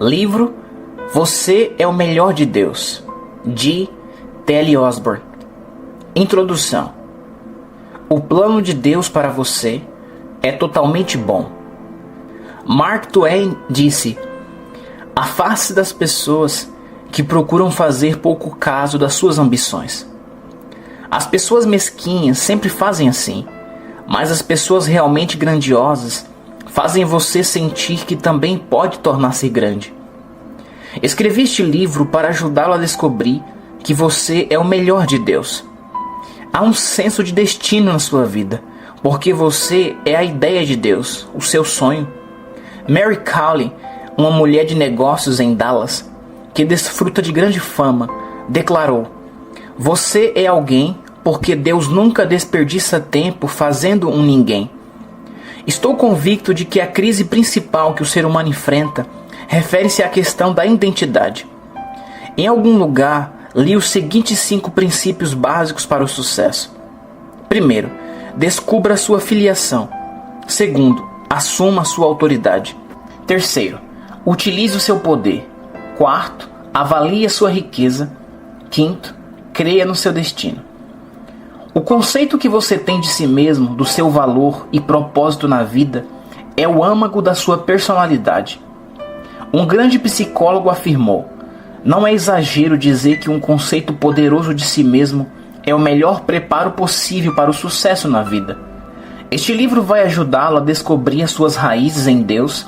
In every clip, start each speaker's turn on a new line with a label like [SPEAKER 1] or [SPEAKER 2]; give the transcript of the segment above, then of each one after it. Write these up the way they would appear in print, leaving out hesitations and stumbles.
[SPEAKER 1] Livro Você é o Melhor de Deus, de T.L. Osborne. Introdução. O plano de Deus para você é totalmente bom. Mark Twain disse: afaste das pessoas que procuram fazer pouco caso das suas ambições. As pessoas mesquinhas sempre fazem assim, mas as pessoas realmente grandiosas fazem você sentir que também pode tornar-se grande. Escrevi este livro para ajudá-lo a descobrir que você é o melhor de Deus. Há um senso de destino na sua vida, porque você é a ideia de Deus, o seu sonho. Mary Cowley, uma mulher de negócios em Dallas, que desfruta de grande fama, declarou: você é alguém porque Deus nunca desperdiça tempo fazendo um ninguém. Estou convicto de que a crise principal que o ser humano enfrenta refere-se à questão da identidade. Em algum lugar, li os seguintes 5 princípios básicos para o sucesso. Primeiro, descubra a sua filiação. Segundo, assuma a sua autoridade. Terceiro, utilize o seu poder. Quarto, avalie a sua riqueza. Quinto, creia no seu destino. O conceito que você tem de si mesmo, do seu valor e propósito na vida, é o âmago da sua personalidade. Um grande psicólogo afirmou: não é exagero dizer que um conceito poderoso de si mesmo é o melhor preparo possível para o sucesso na vida. Este livro vai ajudá-lo a descobrir as suas raízes em Deus,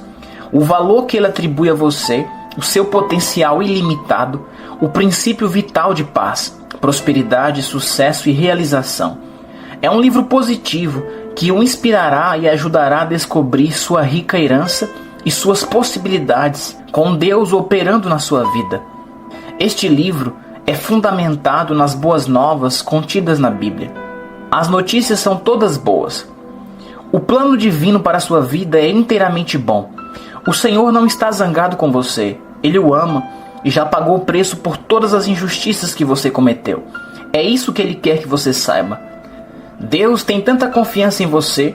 [SPEAKER 1] o valor que ele atribui a você, o seu potencial ilimitado, o princípio vital de paz, prosperidade, sucesso e realização. É um livro positivo que o inspirará e ajudará a descobrir sua rica herança e suas possibilidades com Deus operando na sua vida. Este livro é fundamentado nas boas novas contidas na Bíblia. As notícias são todas boas. O plano divino para a sua vida é inteiramente bom. O Senhor não está zangado com você. Ele o ama e já pagou o preço por todas as injustiças que você cometeu. É isso que Ele quer que você saiba. Deus tem tanta confiança em você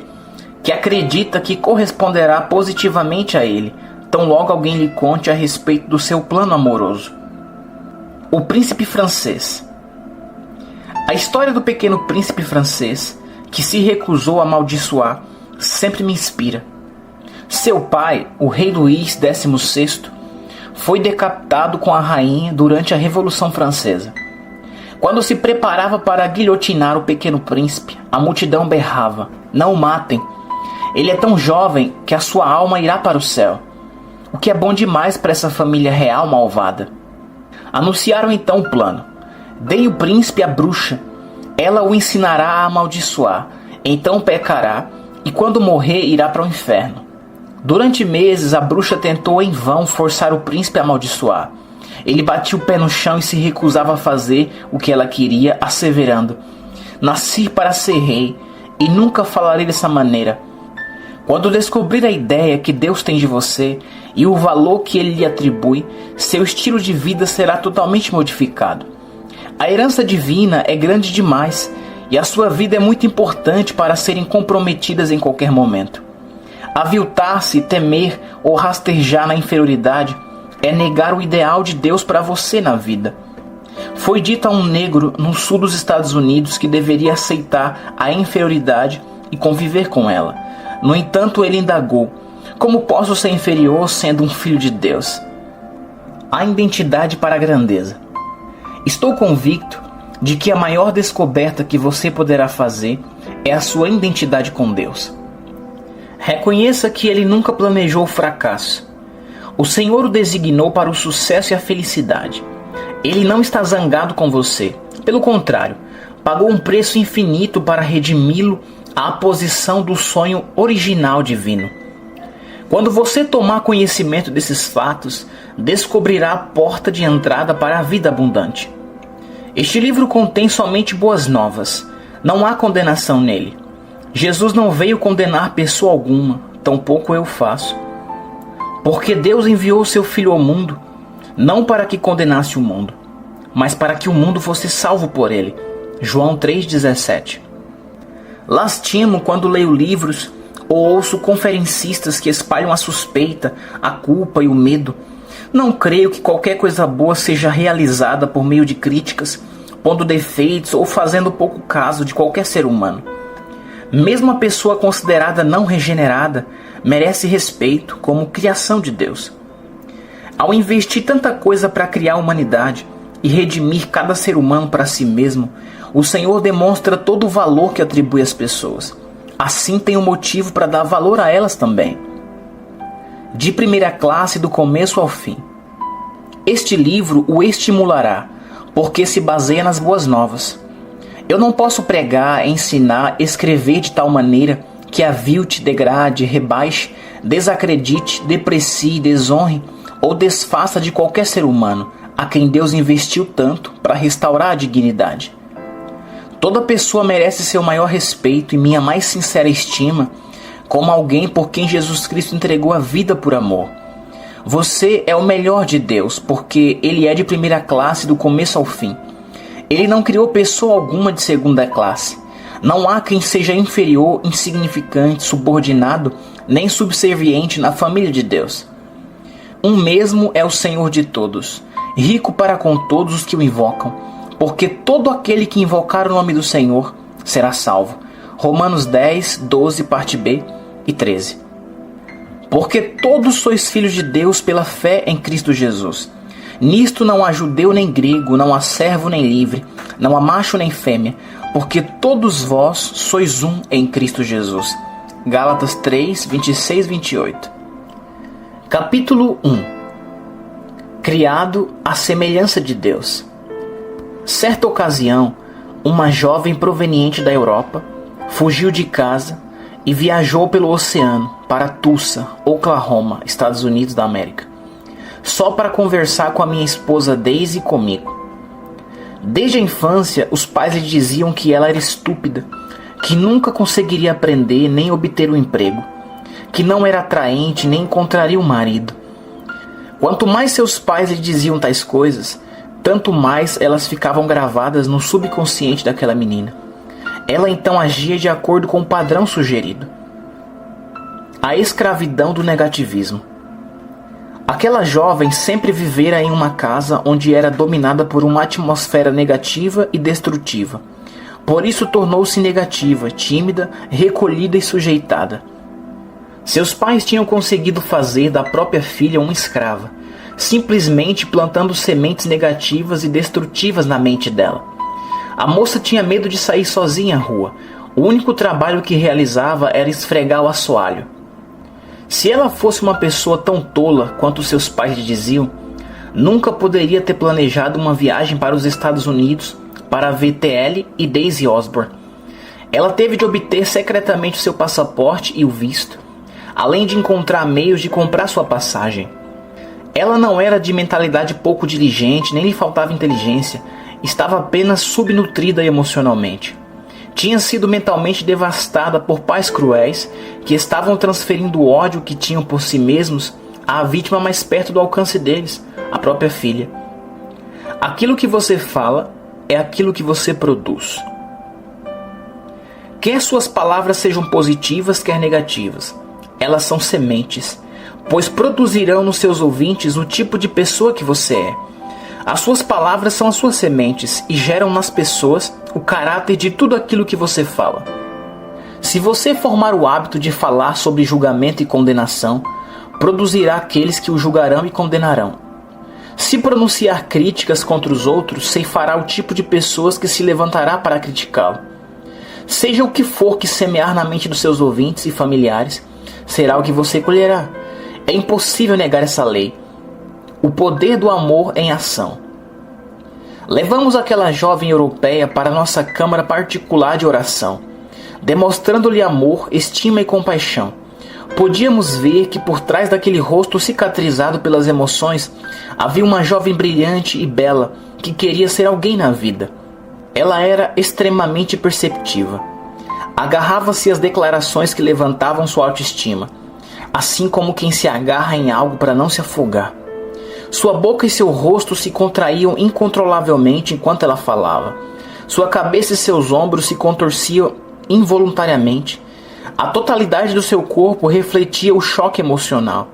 [SPEAKER 1] que acredita que corresponderá positivamente a Ele, tão logo alguém lhe conte a respeito do seu plano amoroso. O Príncipe Francês. A história do pequeno príncipe francês, que se recusou a amaldiçoar, sempre me inspira. Seu pai, o rei Luís XVI, foi decapitado com a rainha durante a Revolução Francesa. Quando se preparava para guilhotinar o pequeno príncipe, a multidão berrava: não o matem, ele é tão jovem que a sua alma irá para o céu. O que é bom demais para essa família real malvada. Anunciaram então o plano: dei o príncipe à bruxa, ela o ensinará a amaldiçoar, então pecará e quando morrer irá para o inferno. Durante meses a bruxa tentou em vão forçar o príncipe a amaldiçoar. Ele batia o pé no chão e se recusava a fazer o que ela queria, asseverando: nasci para ser rei e nunca falarei dessa maneira. Quando descobrir a ideia que Deus tem de você e o valor que Ele lhe atribui, seu estilo de vida será totalmente modificado. A herança divina é grande demais e a sua vida é muito importante para serem comprometidas em qualquer momento. Aviltar-se, temer ou rastejar na inferioridade é negar o ideal de Deus para você na vida. Foi dito a um negro no sul dos Estados Unidos que deveria aceitar a inferioridade e conviver com ela. No entanto, ele indagou: como posso ser inferior sendo um filho de Deus? A identidade para a grandeza. Estou convicto de que a maior descoberta que você poderá fazer é a sua identidade com Deus. Reconheça que Ele nunca planejou o fracasso. O Senhor o designou para o sucesso e a felicidade. Ele não está zangado com você. Pelo contrário, pagou um preço infinito para redimi-lo à posição do sonho original divino. Quando você tomar conhecimento desses fatos, descobrirá a porta de entrada para a vida abundante. Este livro contém somente boas novas. Não há condenação nele. Jesus não veio condenar pessoa alguma, tampouco eu faço. Porque Deus enviou o seu Filho ao mundo, não para que condenasse o mundo, mas para que o mundo fosse salvo por ele. João 3,17. Lastimo quando leio livros ou ouço conferencistas que espalham a suspeita, a culpa e o medo. Não creio que qualquer coisa boa seja realizada por meio de críticas, pondo defeitos ou fazendo pouco caso de qualquer ser humano. Mesmo a pessoa considerada não regenerada merece respeito como criação de Deus. Ao investir tanta coisa para criar a humanidade e redimir cada ser humano para si mesmo, o Senhor demonstra todo o valor que atribui às pessoas. Assim tem um motivo para dar valor a elas também. De primeira classe do começo ao fim. Este livro o estimulará, porque se baseia nas boas novas. Eu não posso pregar, ensinar, escrever de tal maneira que avilte, degrade, rebaixe, desacredite, deprecie, desonre ou desfaça de qualquer ser humano a quem Deus investiu tanto para restaurar a dignidade. Toda pessoa merece seu maior respeito e minha mais sincera estima, como alguém por quem Jesus Cristo entregou a vida por amor. Você é o melhor de Deus, porque Ele é de primeira classe do começo ao fim. Ele não criou pessoa alguma de segunda classe. Não há quem seja inferior, insignificante, subordinado, nem subserviente na família de Deus. Um mesmo é o Senhor de todos, rico para com todos os que o invocam, porque todo aquele que invocar o nome do Senhor será salvo. Romanos 10, 12, parte B e 13. Porque todos sois filhos de Deus pela fé em Cristo Jesus. Nisto não há judeu nem grego, não há servo nem livre, não há macho nem fêmea, porque todos vós sois um em Cristo Jesus. Gálatas 3, 26, 28. Capítulo 1. Criado à semelhança de Deus. Certa ocasião, uma jovem proveniente da Europa fugiu de casa e viajou pelo oceano para Tulsa, Oklahoma, Estados Unidos da América, só para conversar com a minha esposa Daisy e comigo. Desde a infância, os pais lhe diziam que ela era estúpida, que nunca conseguiria aprender nem obter um emprego, que não era atraente nem encontraria um marido. Quanto mais seus pais lhe diziam tais coisas, tanto mais elas ficavam gravadas no subconsciente daquela menina. Ela então agia de acordo com o padrão sugerido. A escravidão do negativismo. Aquela jovem sempre vivera em uma casa onde era dominada por uma atmosfera negativa e destrutiva. Por isso tornou-se negativa, tímida, recolhida e sujeitada. Seus pais tinham conseguido fazer da própria filha uma escrava, simplesmente plantando sementes negativas e destrutivas na mente dela. A moça tinha medo de sair sozinha à rua. O único trabalho que realizava era esfregar o assoalho. Se ela fosse uma pessoa tão tola quanto seus pais lhe diziam, nunca poderia ter planejado uma viagem para os Estados Unidos para ver TL e Daisy Osborne. Ela teve de obter secretamente seu passaporte e o visto, além de encontrar meios de comprar sua passagem. Ela não era de mentalidade pouco diligente, nem lhe faltava inteligência, estava apenas subnutrida emocionalmente. Tinha sido mentalmente devastada por pais cruéis que estavam transferindo o ódio que tinham por si mesmos à vítima mais perto do alcance deles, a própria filha. Aquilo que você fala é aquilo que você produz. Quer suas palavras sejam positivas, quer negativas, elas são sementes, pois produzirão nos seus ouvintes o tipo de pessoa que você é. As suas palavras são as suas sementes e geram nas pessoas o caráter de tudo aquilo que você fala. Se você formar o hábito de falar sobre julgamento e condenação, produzirá aqueles que o julgarão e condenarão. Se pronunciar críticas contra os outros, ceifará o tipo de pessoas que se levantará para criticá-lo. Seja o que for que semear na mente dos seus ouvintes e familiares, será o que você colherá. É impossível negar essa lei. O poder do amor em ação. Levamos aquela jovem europeia para nossa câmara particular de oração, demonstrando-lhe amor, estima e compaixão. Podíamos ver que por trás daquele rosto cicatrizado pelas emoções havia uma jovem brilhante e bela que queria ser alguém na vida. Ela era extremamente perceptiva. Agarrava-se às declarações que levantavam sua autoestima, assim como quem se agarra em algo para não se afogar. Sua boca e seu rosto se contraíam incontrolavelmente enquanto ela falava. Sua cabeça e seus ombros se contorciam involuntariamente. A totalidade do seu corpo refletia o choque emocional.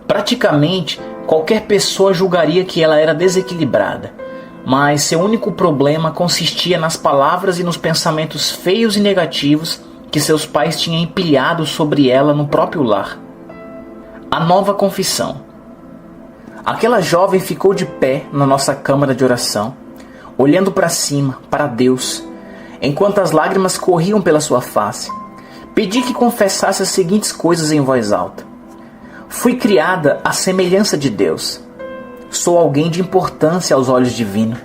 [SPEAKER 1] Praticamente, qualquer pessoa julgaria que ela era desequilibrada, mas seu único problema consistia nas palavras e nos pensamentos feios e negativos que seus pais tinham empilhado sobre ela no próprio lar. A nova confissão. Aquela jovem ficou de pé na nossa câmara de oração, olhando para cima, para Deus, enquanto as lágrimas corriam pela sua face. Pedi que confessasse as seguintes coisas em voz alta. Fui criada à semelhança de Deus. Sou alguém de importância aos olhos divinos.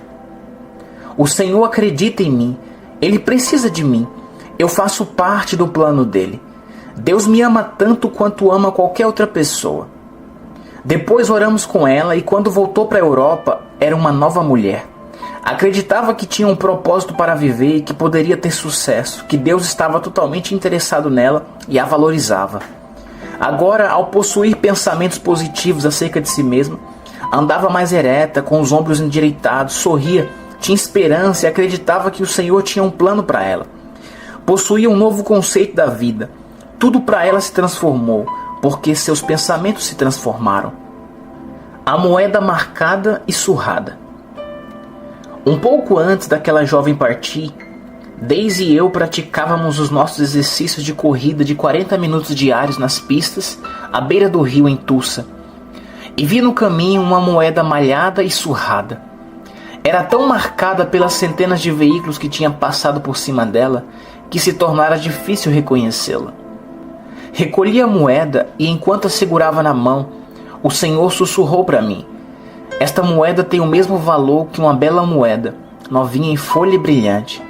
[SPEAKER 1] O Senhor acredita em mim. Ele precisa de mim. Eu faço parte do plano dele. Deus me ama tanto quanto ama qualquer outra pessoa. Depois oramos com ela e quando voltou para a Europa, era uma nova mulher. Acreditava que tinha um propósito para viver e que poderia ter sucesso, que Deus estava totalmente interessado nela e a valorizava. Agora, ao possuir pensamentos positivos acerca de si mesma, andava mais ereta, com os ombros endireitados, sorria, tinha esperança e acreditava que o Senhor tinha um plano para ela. Possuía um novo conceito da vida. Tudo para ela se transformou, porque seus pensamentos se transformaram. A moeda marcada e surrada. Um pouco antes daquela jovem partir, Daisy e eu praticávamos os nossos exercícios de corrida de 40 minutos diários nas pistas, à beira do rio em Tulsa, e vi no caminho uma moeda malhada e surrada. Era tão marcada pelas centenas de veículos que tinham passado por cima dela, que se tornara difícil reconhecê-la. Recolhi a moeda e enquanto a segurava na mão, o Senhor sussurrou para mim: esta moeda tem o mesmo valor que uma bela moeda, novinha em folha e brilhante.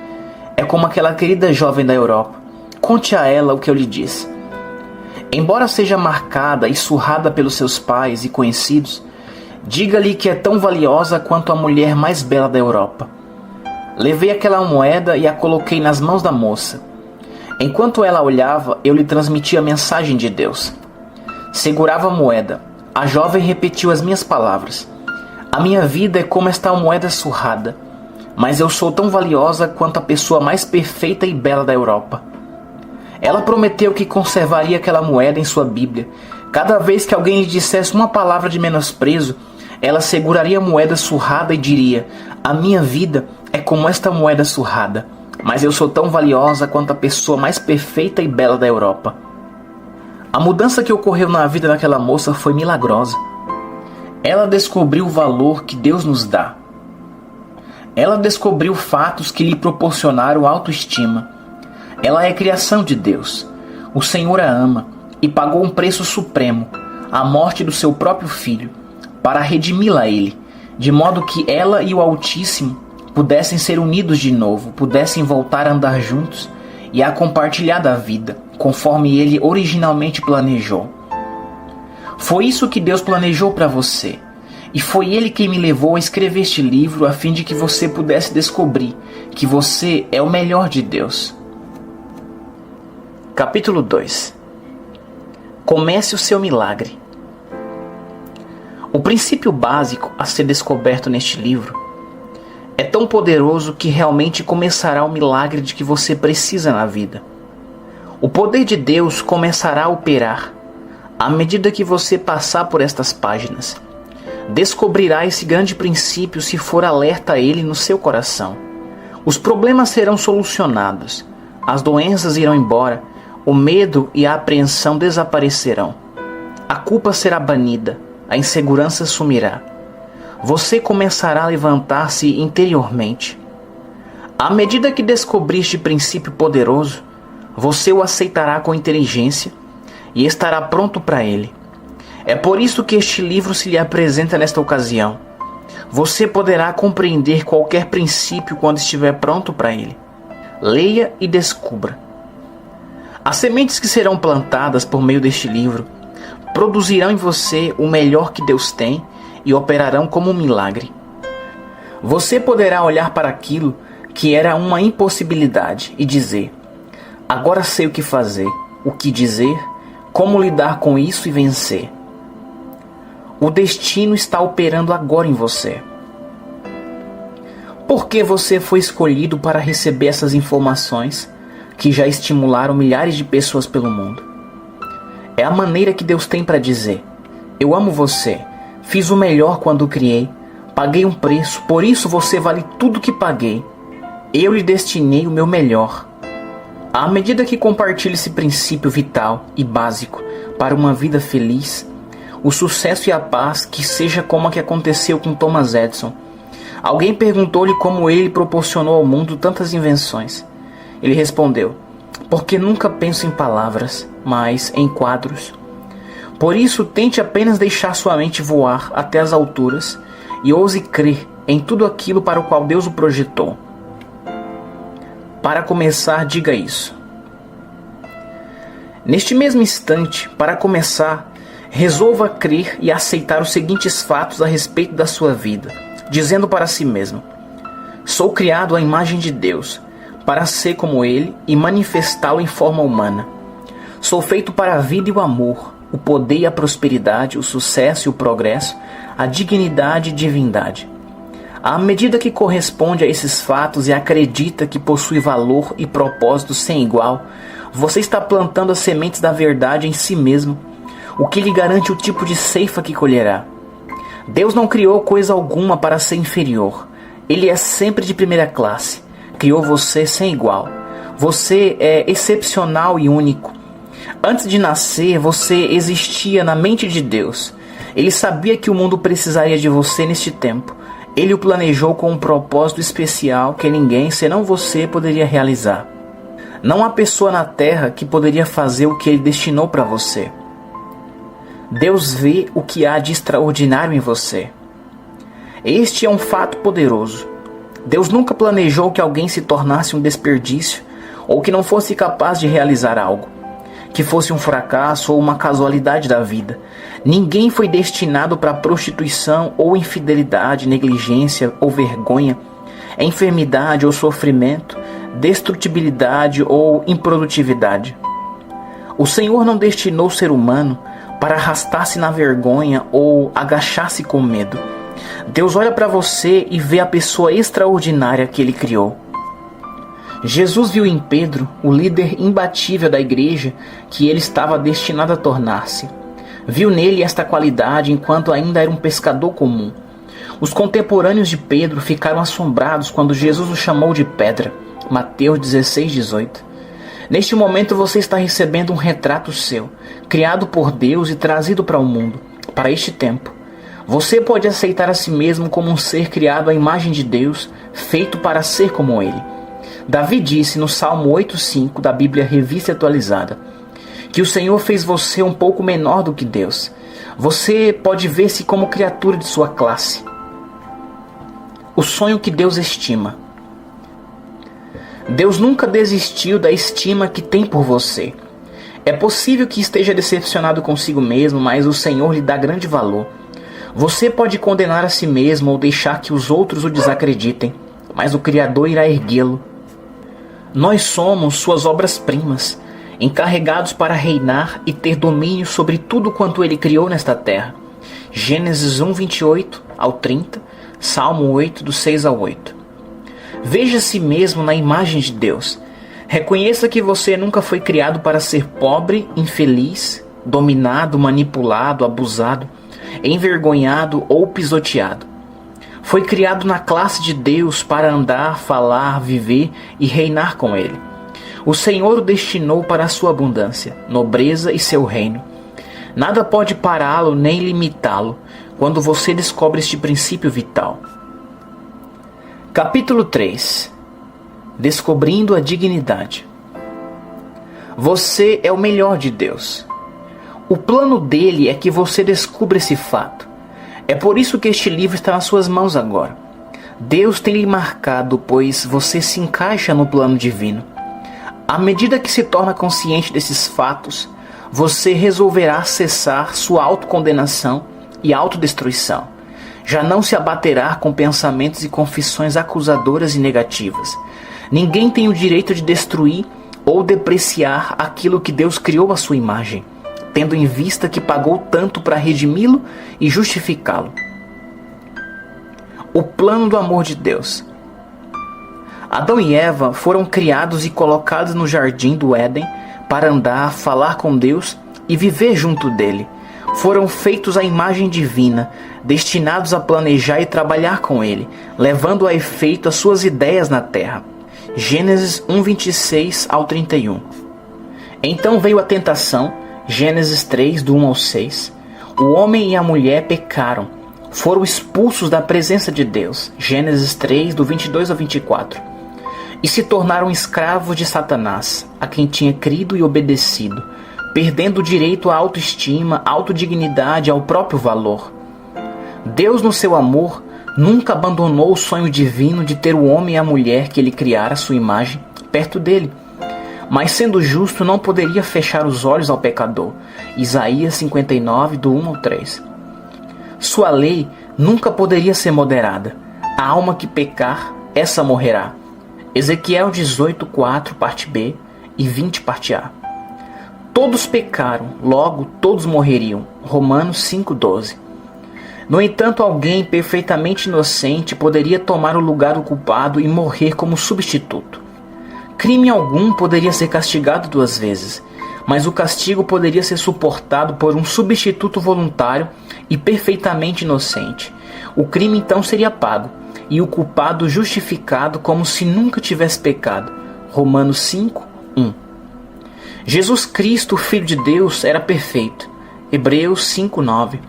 [SPEAKER 1] É como aquela querida jovem da Europa. Conte a ela o que eu lhe disse. Embora seja marcada e surrada pelos seus pais e conhecidos, diga-lhe que é tão valiosa quanto a mulher mais bela da Europa. Levei aquela moeda e a coloquei nas mãos da moça. Enquanto ela olhava, eu lhe transmiti a mensagem de Deus. Segurava a moeda. A jovem repetiu as minhas palavras. A minha vida é como esta moeda surrada, mas eu sou tão valiosa quanto a pessoa mais perfeita e bela da Europa. Ela prometeu que conservaria aquela moeda em sua Bíblia. Cada vez que alguém lhe dissesse uma palavra de menosprezo, ela seguraria a moeda surrada e diria: a minha vida é como esta moeda surrada, mas eu sou tão valiosa quanto a pessoa mais perfeita e bela da Europa. A mudança que ocorreu na vida daquela moça foi milagrosa. Ela descobriu o valor que Deus nos dá. Ela descobriu fatos que lhe proporcionaram autoestima. Ela é criação de Deus. O Senhor a ama e pagou um preço supremo, a morte do seu próprio filho, para redimi-la a ele, de modo que ela e o Altíssimo pudessem ser unidos de novo, pudessem voltar a andar juntos e a compartilhar da vida, conforme ele originalmente planejou. Foi isso que Deus planejou para você, e foi Ele quem me levou a escrever este livro a fim de que você pudesse descobrir que você é o melhor de Deus. Capítulo 2. Comece o seu milagre. O princípio básico a ser descoberto neste livro é tão poderoso que realmente começará o milagre de que você precisa na vida. O poder de Deus começará a operar à medida que você passar por estas páginas. Descobrirá esse grande princípio se for alerta a ele no seu coração. Os problemas serão solucionados, as doenças irão embora, o medo e a apreensão desaparecerão. A culpa será banida, a insegurança sumirá. Você começará a levantar-se interiormente. À medida que descobrir este princípio poderoso, você o aceitará com inteligência e estará pronto para ele. É por isso que este livro se lhe apresenta nesta ocasião. Você poderá compreender qualquer princípio quando estiver pronto para ele. Leia e descubra. As sementes que serão plantadas por meio deste livro produzirão em você o melhor que Deus tem e operarão como um milagre. Você poderá olhar para aquilo que era uma impossibilidade e dizer: agora sei o que fazer, o que dizer, como lidar com isso e vencer. O destino está operando agora em você. Por que você foi escolhido para receber essas informações que já estimularam milhares de pessoas pelo mundo? É a maneira que Deus tem para dizer: Eu amo você. Fiz o melhor quando o criei. Paguei um preço, por isso você vale tudo que paguei. Eu lhe destinei o meu melhor. À medida que compartilha esse princípio vital e básico para uma vida feliz, o sucesso e a paz que seja como a que aconteceu com Thomas Edison. Alguém perguntou-lhe como ele proporcionou ao mundo tantas invenções. Ele respondeu: porque nunca penso em palavras, mas em quadros. Por isso, tente apenas deixar sua mente voar até as alturas e ouse crer em tudo aquilo para o qual Deus o projetou. Para começar, diga isso. Neste mesmo instante, para começar, resolva crer e aceitar os seguintes fatos a respeito da sua vida, dizendo para si mesmo: sou criado à imagem de Deus, para ser como Ele e manifestá-lo em forma humana. Sou feito para a vida e o amor, o poder e a prosperidade, o sucesso e o progresso, a dignidade e divindade. À medida que corresponde a esses fatos e acredita que possui valor e propósito sem igual, você está plantando as sementes da verdade em si mesmo, o que lhe garante o tipo de ceifa que colherá. Deus não criou coisa alguma para ser inferior. Ele é sempre de primeira classe. Criou você sem igual. Você é excepcional e único. Antes de nascer, você existia na mente de Deus. Ele sabia que o mundo precisaria de você neste tempo. Ele o planejou com um propósito especial que ninguém, senão você, poderia realizar. Não há pessoa na terra que poderia fazer o que Ele destinou para você. Deus vê o que há de extraordinário em você. Este é um fato poderoso. Deus nunca planejou que alguém se tornasse um desperdício ou que não fosse capaz de realizar algo, que fosse um fracasso ou uma casualidade da vida. Ninguém foi destinado para prostituição ou infidelidade, negligência ou vergonha, enfermidade ou sofrimento, destrutibilidade ou improdutividade. O Senhor não destinou o ser humano para arrastar-se na vergonha ou agachar-se com medo. Deus olha para você e vê a pessoa extraordinária que Ele criou. Jesus viu em Pedro o líder imbatível da igreja que ele estava destinado a tornar-se. Viu nele esta qualidade enquanto ainda era um pescador comum. Os contemporâneos de Pedro ficaram assombrados quando Jesus o chamou de pedra. Mateus 16:18. Neste momento você está recebendo um retrato seu, criado por Deus e trazido para o mundo, para este tempo. Você pode aceitar a si mesmo como um ser criado à imagem de Deus, feito para ser como Ele. Davi disse no Salmo 8:5 da Bíblia Revista Atualizada, que o Senhor fez você um pouco menor do que Deus. Você pode ver-se como criatura de sua classe. O sonho que Deus estima. Deus nunca desistiu da estima que tem por você. É possível que esteja decepcionado consigo mesmo, mas o Senhor lhe dá grande valor. Você pode condenar a si mesmo ou deixar que os outros o desacreditem, mas o Criador irá erguê-lo. Nós somos suas obras-primas, encarregados para reinar e ter domínio sobre tudo quanto Ele criou nesta terra. Gênesis 1:28 ao 30, Salmo 8, do 6 ao 8. Veja a si mesmo na imagem de Deus. Reconheça que você nunca foi criado para ser pobre, infeliz, dominado, manipulado, abusado, envergonhado ou pisoteado. Foi criado na classe de Deus para andar, falar, viver e reinar com Ele. O Senhor o destinou para a sua abundância, nobreza e seu reino. Nada pode pará-lo nem limitá-lo quando você descobre este princípio vital. Capítulo 3. Descobrindo a dignidade. Você é o melhor de Deus. O plano dele é que você descubra esse fato. É por isso que este livro está nas suas mãos agora. Deus tem lhe marcado, pois você se encaixa no plano divino. À medida que se torna consciente desses fatos, você resolverá cessar sua autocondenação e autodestruição. Já não se abaterá com pensamentos e confissões acusadoras e negativas. Ninguém tem o direito de destruir ou depreciar aquilo que Deus criou à sua imagem, tendo em vista que pagou tanto para redimi-lo e justificá-lo. O plano do amor de Deus. Adão e Eva foram criados e colocados no jardim do Éden para andar, falar com Deus e viver junto dele. foram feitos à imagem divina, destinados a planejar e trabalhar com ele, levando a efeito as suas ideias na terra. Gênesis 1:26 ao 31. Então veio a tentação, Gênesis 3, do 1 ao 6. O homem e a mulher pecaram, foram expulsos da presença de Deus, Gênesis 3, do 22 ao 24. E se tornaram escravos de Satanás, a quem tinha crido e obedecido, perdendo o direito à autoestima, autodignidade e ao próprio valor. Deus, no seu amor, nunca abandonou o sonho divino de ter o homem e a mulher que ele criara à sua imagem perto dele. Mas sendo justo, não poderia fechar os olhos ao pecador. Isaías 59, do 1 ao 3. Sua lei nunca poderia ser moderada. A alma que pecar, essa morrerá. Ezequiel 18, 4, parte B e 20, parte A. Todos pecaram, logo todos morreriam. Romanos 5, 12. No entanto, alguém perfeitamente inocente poderia tomar o lugar do culpado e morrer como substituto. Crime algum poderia ser castigado 2 vezes, mas o castigo poderia ser suportado por um substituto voluntário e perfeitamente inocente. O crime então seria pago, e o culpado justificado como se nunca tivesse pecado. Romanos 5, 1. Jesus Cristo, Filho de Deus, era perfeito. Hebreus 5, 9.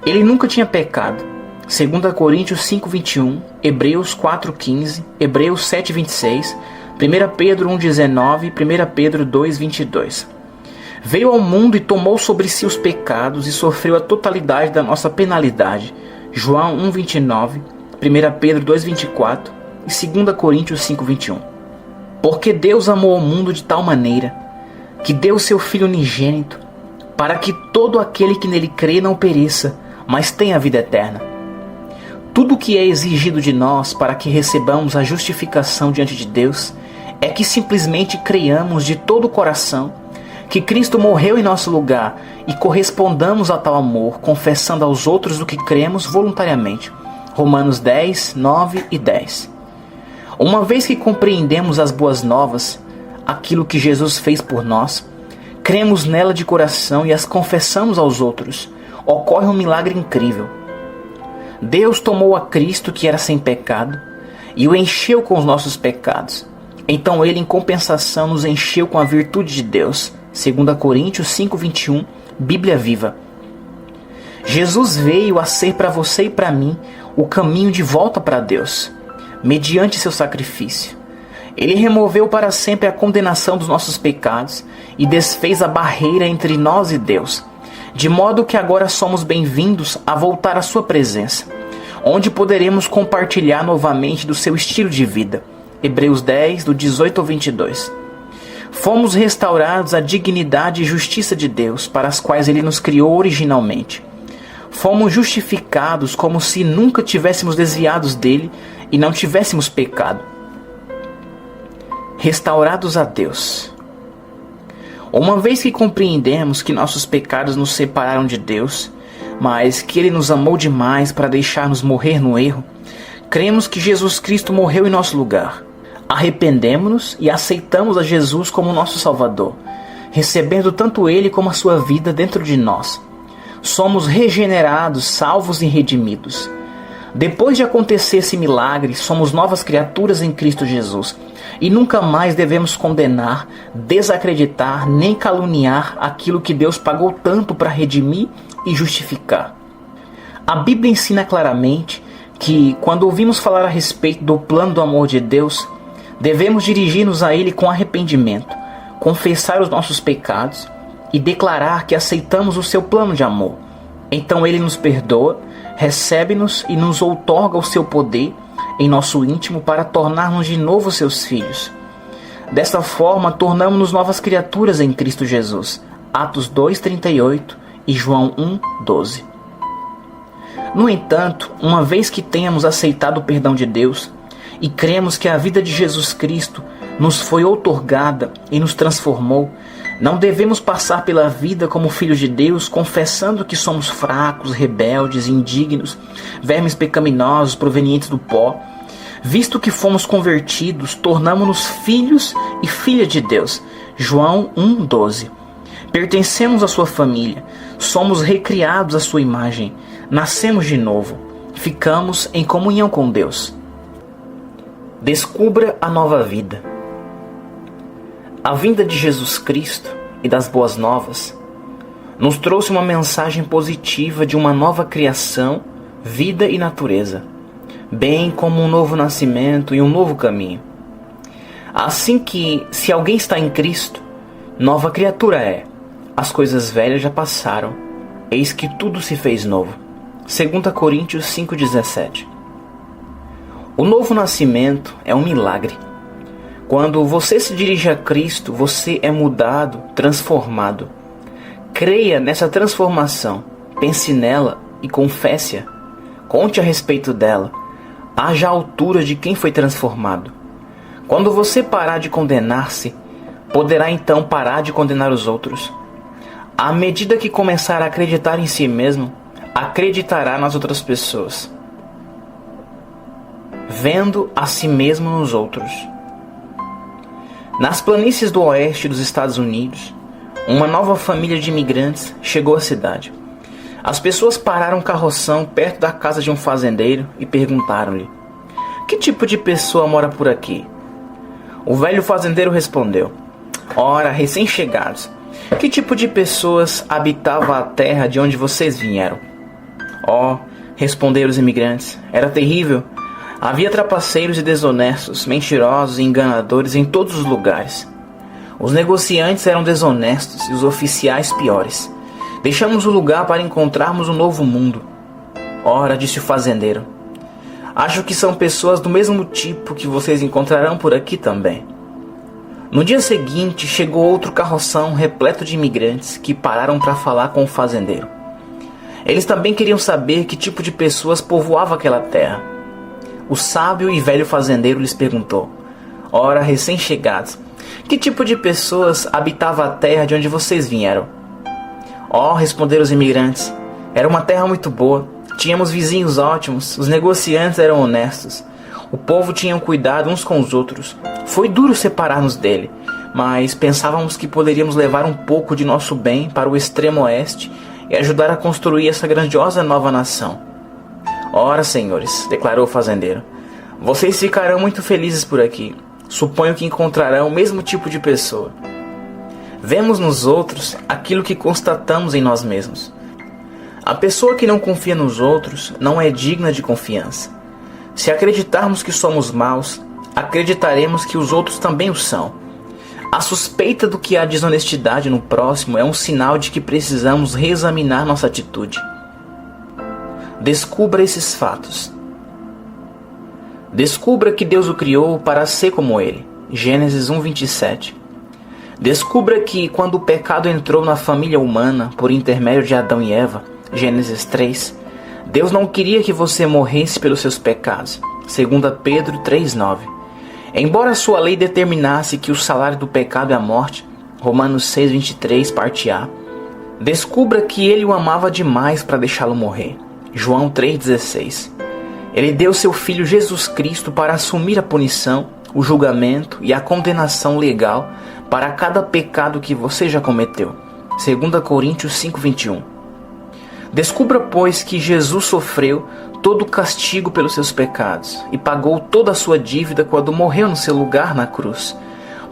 [SPEAKER 1] Ele nunca tinha pecado. 2 Coríntios 5, 21, Hebreus 4, 15, Hebreus 7, 26, 1 Pedro 1, 19 e 1 Pedro 2, 22. Veio ao mundo e tomou sobre si os pecados e sofreu a totalidade da nossa penalidade. João 1, 29, 1 Pedro 2, 24 e 2 Coríntios 5, 21. Porque Deus amou o mundo de tal maneira que deu seu Filho unigênito, para que todo aquele que nele crê não pereça, mas tenha a vida eterna. Tudo o que é exigido de nós para que recebamos a justificação diante de Deus é que simplesmente creiamos de todo o coração que Cristo morreu em nosso lugar e correspondamos a tal amor, confessando aos outros o que cremos voluntariamente. Romanos 10, 9 e 10. Uma vez que compreendemos as boas novas, aquilo que Jesus fez por nós, cremos nela de coração e as confessamos aos outros, ocorre um milagre incrível. Deus tomou a Cristo, que era sem pecado, e o encheu com os nossos pecados. Então ele, em compensação, nos encheu com a virtude de Deus. 2 Coríntios 5, 21, Bíblia Viva. Jesus veio a ser para você e para mim o caminho de volta para Deus, mediante seu sacrifício. Ele removeu para sempre a condenação dos nossos pecados e desfez a barreira entre nós e Deus, de modo que agora somos bem-vindos a voltar à sua presença, onde poderemos compartilhar novamente do seu estilo de vida. Hebreus 10, do 18 ao 22. Fomos restaurados à dignidade e justiça de Deus, para as quais Ele nos criou originalmente. Fomos justificados como se nunca tivéssemos desviados dele e não tivéssemos pecado. Restaurados a Deus. Uma vez que compreendemos que nossos pecados nos separaram de Deus, mas que Ele nos amou demais para deixar-nos morrer no erro, cremos que Jesus Cristo morreu em nosso lugar. Arrependemo-nos e aceitamos a Jesus como nosso Salvador, recebendo tanto Ele como a sua vida dentro de nós. Somos regenerados, salvos e redimidos. Depois de acontecer esse milagre, somos novas criaturas em Cristo Jesus e nunca mais devemos condenar, desacreditar nem caluniar aquilo que Deus pagou tanto para redimir e justificar. A Bíblia ensina claramente que, quando ouvimos falar a respeito do plano do amor de Deus, devemos dirigir-nos a Ele com arrependimento, confessar os nossos pecados e declarar que aceitamos o seu plano de amor. Então Ele nos perdoa, recebe-nos e nos outorga o seu poder em nosso íntimo para tornar-nos de novo seus filhos. Desta forma, tornamos-nos novas criaturas em Cristo Jesus. Atos 2:38 e João 1:12. No entanto, uma vez que tenhamos aceitado o perdão de Deus e cremos que a vida de Jesus Cristo nos foi outorgada e nos transformou, não devemos passar pela vida como filhos de Deus, confessando que somos fracos, rebeldes, indignos, vermes pecaminosos provenientes do pó. Visto que fomos convertidos, tornamo-nos filhos e filhas de Deus. João 1:12. Pertencemos à sua família, somos recriados à sua imagem, nascemos de novo, ficamos em comunhão com Deus. Descubra a nova vida. A vinda de Jesus Cristo e das boas novas nos trouxe uma mensagem positiva de uma nova criação, vida e natureza, bem como um novo nascimento e um novo caminho. Assim que, se alguém está em Cristo, nova criatura é. As coisas velhas já passaram, eis que tudo se fez novo. 2 Coríntios 5,17. O novo nascimento é um milagre. Quando você se dirige a Cristo, você é mudado, transformado. Creia nessa transformação, pense nela e confesse-a. Conte a respeito dela. Haja a altura de quem foi transformado. Quando você parar de condenar-se, poderá então parar de condenar os outros. À medida que começar a acreditar em si mesmo, acreditará nas outras pessoas, vendo a si mesmo nos outros. Nas planícies do oeste dos Estados Unidos, uma nova família de imigrantes chegou à cidade. As pessoas pararam um carroção perto da casa de um fazendeiro e perguntaram-lhe: "Que tipo de pessoa mora por aqui?" O velho fazendeiro respondeu: "Ora, recém-chegados, que tipo de pessoas habitava a terra de onde vocês vieram?" "Oh", responderam os imigrantes, "era terrível. Havia trapaceiros e desonestos, mentirosos e enganadores em todos os lugares. Os negociantes eram desonestos e os oficiais piores. Deixamos o lugar para encontrarmos um novo mundo." "Ora", disse o fazendeiro, "acho que são pessoas do mesmo tipo que vocês encontrarão por aqui também." No dia seguinte, chegou outro carroção repleto de imigrantes que pararam para falar com o fazendeiro. Eles também queriam saber que tipo de pessoas povoava aquela terra. O sábio e velho fazendeiro lhes perguntou: "Ora, recém-chegados, que tipo de pessoas habitava a terra de onde vocês vieram?" "Oh", responderam os imigrantes, "era uma terra muito boa. Tínhamos vizinhos ótimos, os negociantes eram honestos. O povo tinha cuidado uns com os outros. Foi duro separar-nos dele, mas pensávamos que poderíamos levar um pouco de nosso bem para o extremo oeste e ajudar a construir essa grandiosa nova nação." "Ora, senhores", declarou o fazendeiro, "vocês ficarão muito felizes por aqui. Suponho que encontrarão o mesmo tipo de pessoa. Vemos nos outros aquilo que constatamos em nós mesmos. A pessoa que não confia nos outros não é digna de confiança. Se acreditarmos que somos maus, acreditaremos que os outros também o são. A suspeita do que há desonestidade no próximo é um sinal de que precisamos reexaminar nossa atitude. Descubra esses fatos. Descubra que Deus o criou para ser como Ele. Gênesis 1:27. Descubra que, quando o pecado entrou na família humana por intermédio de Adão e Eva, Gênesis 3, Deus não queria que você morresse pelos seus pecados. 2 Pedro 3:9. Embora sua lei determinasse que o salário do pecado é a morte, Romanos 6:23, parte A, descubra que Ele o amava demais para deixá-lo morrer. João 3:16. Ele deu seu Filho Jesus Cristo para assumir a punição, o julgamento e a condenação legal para cada pecado que você já cometeu. 2 Coríntios 5:21. Descubra, pois, que Jesus sofreu todo o castigo pelos seus pecados e pagou toda a sua dívida quando morreu no seu lugar na cruz.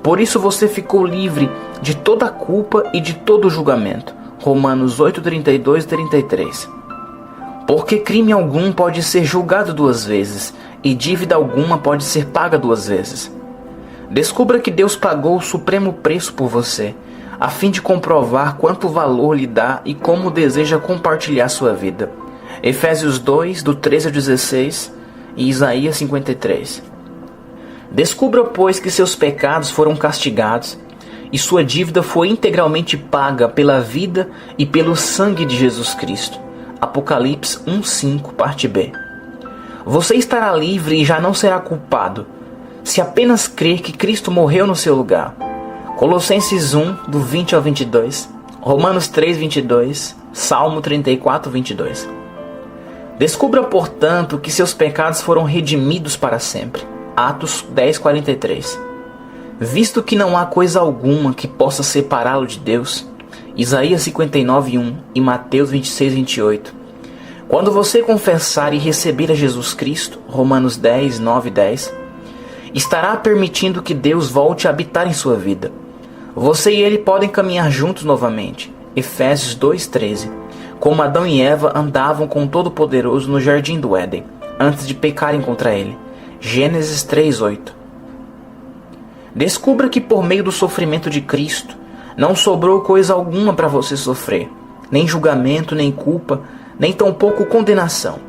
[SPEAKER 1] Por isso você ficou livre de toda a culpa e de todo o julgamento. Romanos 8:32 e 33. Porque crime algum pode ser julgado duas vezes, e dívida alguma pode ser paga duas vezes. Descubra que Deus pagou o supremo preço por você, a fim de comprovar quanto valor lhe dá e como deseja compartilhar sua vida. Efésios 2, do 13 ao 16 e Isaías 53. Descubra, pois, que seus pecados foram castigados e sua dívida foi integralmente paga pela vida e pelo sangue de Jesus Cristo. Apocalipse 1:5, parte B. Você estará livre e já não será culpado, se apenas crer que Cristo morreu no seu lugar. Colossenses 1, do 20 ao 22, Romanos 3:22, Salmo 34:22. Descubra, portanto, que seus pecados foram redimidos para sempre. Atos 10:43. Visto que não há coisa alguma que possa separá-lo de Deus, Isaías 59:1 e Mateus 26:28. Quando você confessar e receber a Jesus Cristo, Romanos 10, 9 e 10, estará permitindo que Deus volte a habitar em sua vida. Você e ele podem caminhar juntos novamente, Efésios 2:13, como Adão e Eva andavam com o Todo-Poderoso no Jardim do Éden, antes de pecarem contra ele, Gênesis 3:8. Descubra que por meio do sofrimento de Cristo, não sobrou coisa alguma para você sofrer, nem julgamento, nem culpa, nem tampouco condenação.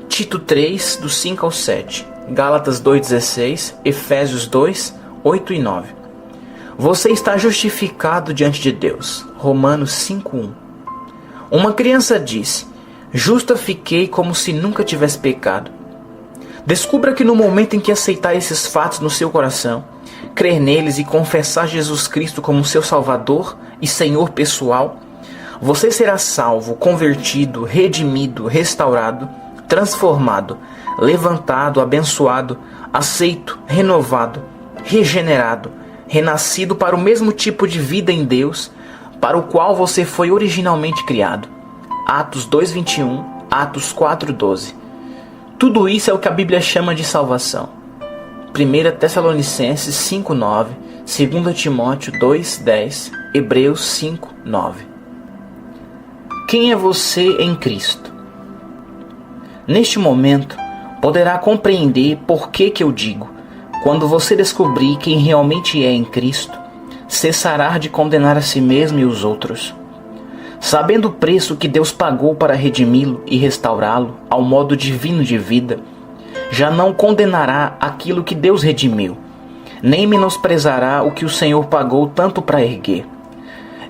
[SPEAKER 1] Tito 3, do 5 ao 7, Gálatas 2:16, Efésios 2, 8 e 9. Você está justificado diante de Deus, Romanos 5:1. Uma criança disse: justa fiquei como se nunca tivesse pecado. Descubra que no momento em que aceitar esses fatos no seu coração, crer neles e confessar Jesus Cristo como seu Salvador e Senhor pessoal, você será salvo, convertido, redimido, restaurado, transformado, levantado, abençoado, aceito, renovado, regenerado, renascido para o mesmo tipo de vida em Deus para o qual você foi originalmente criado. Atos 2:21, Atos 4:12. Tudo isso é o que a Bíblia chama de salvação. 1 Tessalonicenses 5:9, 2 Timóteo 2:10, Hebreus 5:9. Quem é você em Cristo? Neste momento, poderá compreender por que eu digo: quando você descobrir quem realmente é em Cristo, cessará de condenar a si mesmo e os outros. Sabendo o preço que Deus pagou para redimi-lo e restaurá-lo ao modo divino de vida, já não condenará aquilo que Deus redimiu, nem menosprezará o que o Senhor pagou tanto para erguer.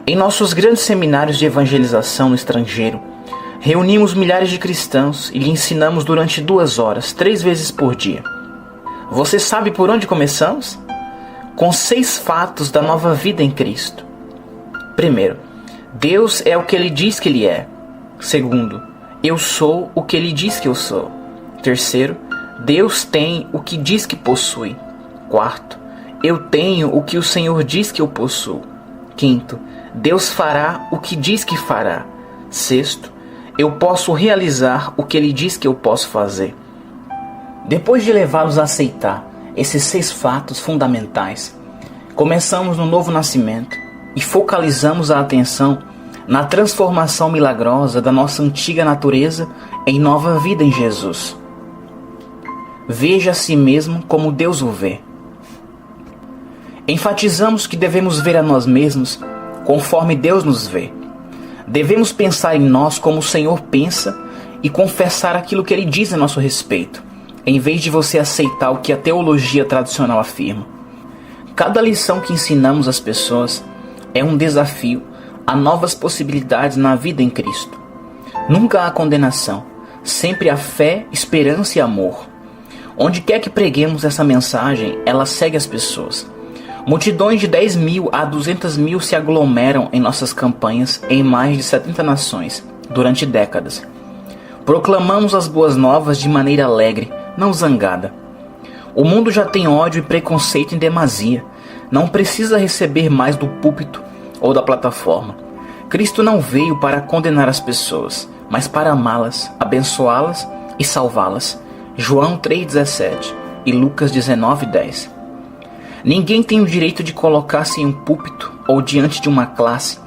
[SPEAKER 1] Em nossos grandes seminários de evangelização no estrangeiro, reunimos milhares de cristãos e lhe ensinamos durante 2 horas, 3 vezes por dia. Você sabe por onde começamos? Com 6 fatos da nova vida em Cristo. Primeiro, Deus é o que Ele diz que Ele é. Segundo, eu sou o que Ele diz que eu sou. Terceiro, Deus tem o que diz que possui. Quarto, eu tenho o que o Senhor diz que eu possuo. Quinto, Deus fará o que diz que fará. Sexto, eu posso realizar o que Ele diz que eu posso fazer. Depois de levá-los a aceitar esses 6 fatos fundamentais, começamos no novo nascimento e focalizamos a atenção na transformação milagrosa da nossa antiga natureza em nova vida em Jesus. Veja a si mesmo como Deus o vê. Enfatizamos que devemos ver a nós mesmos conforme Deus nos vê. Devemos pensar em nós como o Senhor pensa e confessar aquilo que Ele diz a nosso respeito, em vez de você aceitar o que a teologia tradicional afirma. Cada lição que ensinamos às pessoas é um desafio a novas possibilidades na vida em Cristo. Nunca há condenação, sempre há fé, esperança e amor. Onde quer que preguemos essa mensagem, ela segue as pessoas. Multidões de 10.000 a 200.000 se aglomeram em nossas campanhas em mais de 70 nações, durante décadas. Proclamamos as boas novas de maneira alegre, não zangada. O mundo já tem ódio e preconceito em demasia. Não precisa receber mais do púlpito ou da plataforma. Cristo não veio para condenar as pessoas, mas para amá-las, abençoá-las e salvá-las. João 3,17 e Lucas 19,10. Ninguém tem o direito de colocar-se em um púlpito ou diante de uma classe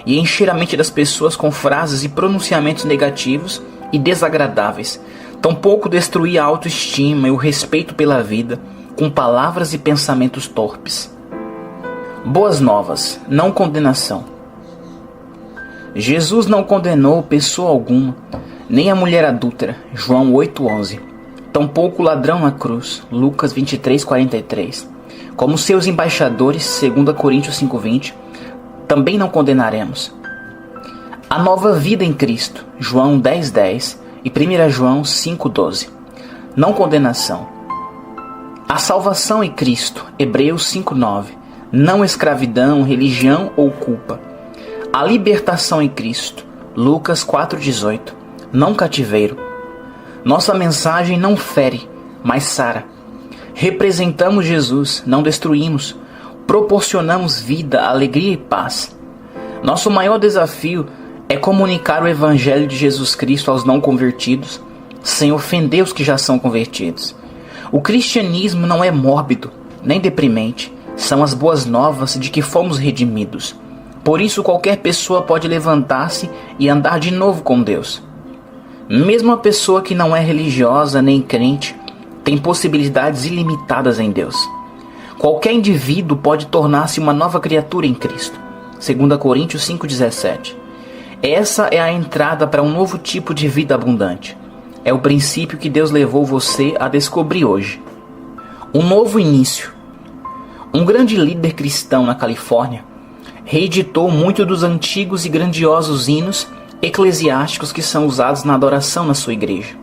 [SPEAKER 1] e encher a mente das pessoas com frases e pronunciamentos negativos e desagradáveis, tampouco destruir a autoestima e o respeito pela vida com palavras e pensamentos torpes. Boas novas, não condenação. Jesus não condenou pessoa alguma, nem a mulher adúltera, João 8,11, tampouco o ladrão na cruz, Lucas 23,43. Como seus embaixadores, 2 Coríntios 5,20, também não condenaremos. A nova vida em Cristo, João 10,10 e 1 João 5,12. Não condenação. A salvação em Cristo, Hebreus 5,9. Não escravidão, religião ou culpa. A libertação em Cristo, Lucas 4,18. Não cativeiro. Nossa mensagem não fere, mas sara. Representamos Jesus, não destruímos. Proporcionamos vida, alegria e paz. Nosso maior desafio é comunicar o Evangelho de Jesus Cristo aos não convertidos, sem ofender os que já são convertidos. O cristianismo não é mórbido, nem deprimente. São as boas novas de que fomos redimidos. Por isso qualquer pessoa pode levantar-se e andar de novo com Deus. Mesmo a pessoa que não é religiosa nem crente tem possibilidades ilimitadas em Deus. Qualquer indivíduo pode tornar-se uma nova criatura em Cristo. 2 Coríntios 5,17. Essa é a entrada para um novo tipo de vida abundante. É o princípio que Deus levou você a descobrir hoje. Um novo início. Um grande líder cristão na Califórnia reeditou muito dos antigos e grandiosos hinos eclesiásticos que são usados na adoração na sua igreja.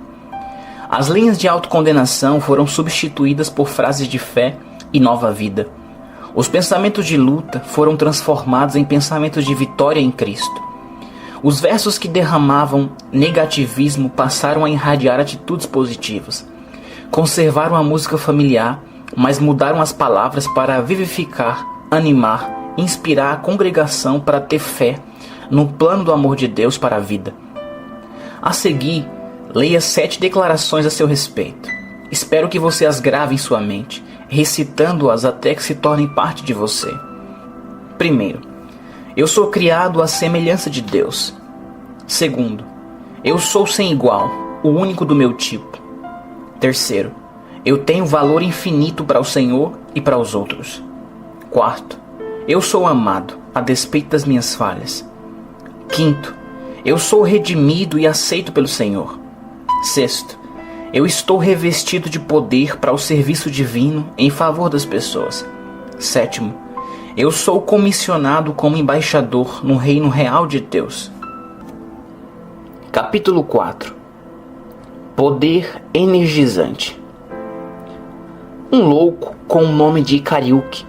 [SPEAKER 1] As linhas de autocondenação foram substituídas por frases de fé e nova vida. Os pensamentos de luta foram transformados em pensamentos de vitória em Cristo. Os versos que derramavam negativismo passaram a irradiar atitudes positivas. Conservaram a música familiar, mas mudaram as palavras para vivificar, animar, inspirar a congregação para ter fé no plano do amor de Deus para a vida. A seguir, leia 7 declarações a seu respeito. Espero que você as grave em sua mente, recitando-as até que se tornem parte de você. Primeiro, eu sou criado à semelhança de Deus. Segundo, eu sou sem igual, o único do meu tipo. Terceiro, eu tenho valor infinito para o Senhor e para os outros. Quarto, eu sou amado, a despeito das minhas falhas. Quinto, eu sou redimido e aceito pelo Senhor. Sexto, eu estou revestido de poder para o serviço divino em favor das pessoas. Sétimo, eu sou comissionado como embaixador no reino real de Deus. Capítulo 4. Poder energizante. Um louco com o nome de Kariuki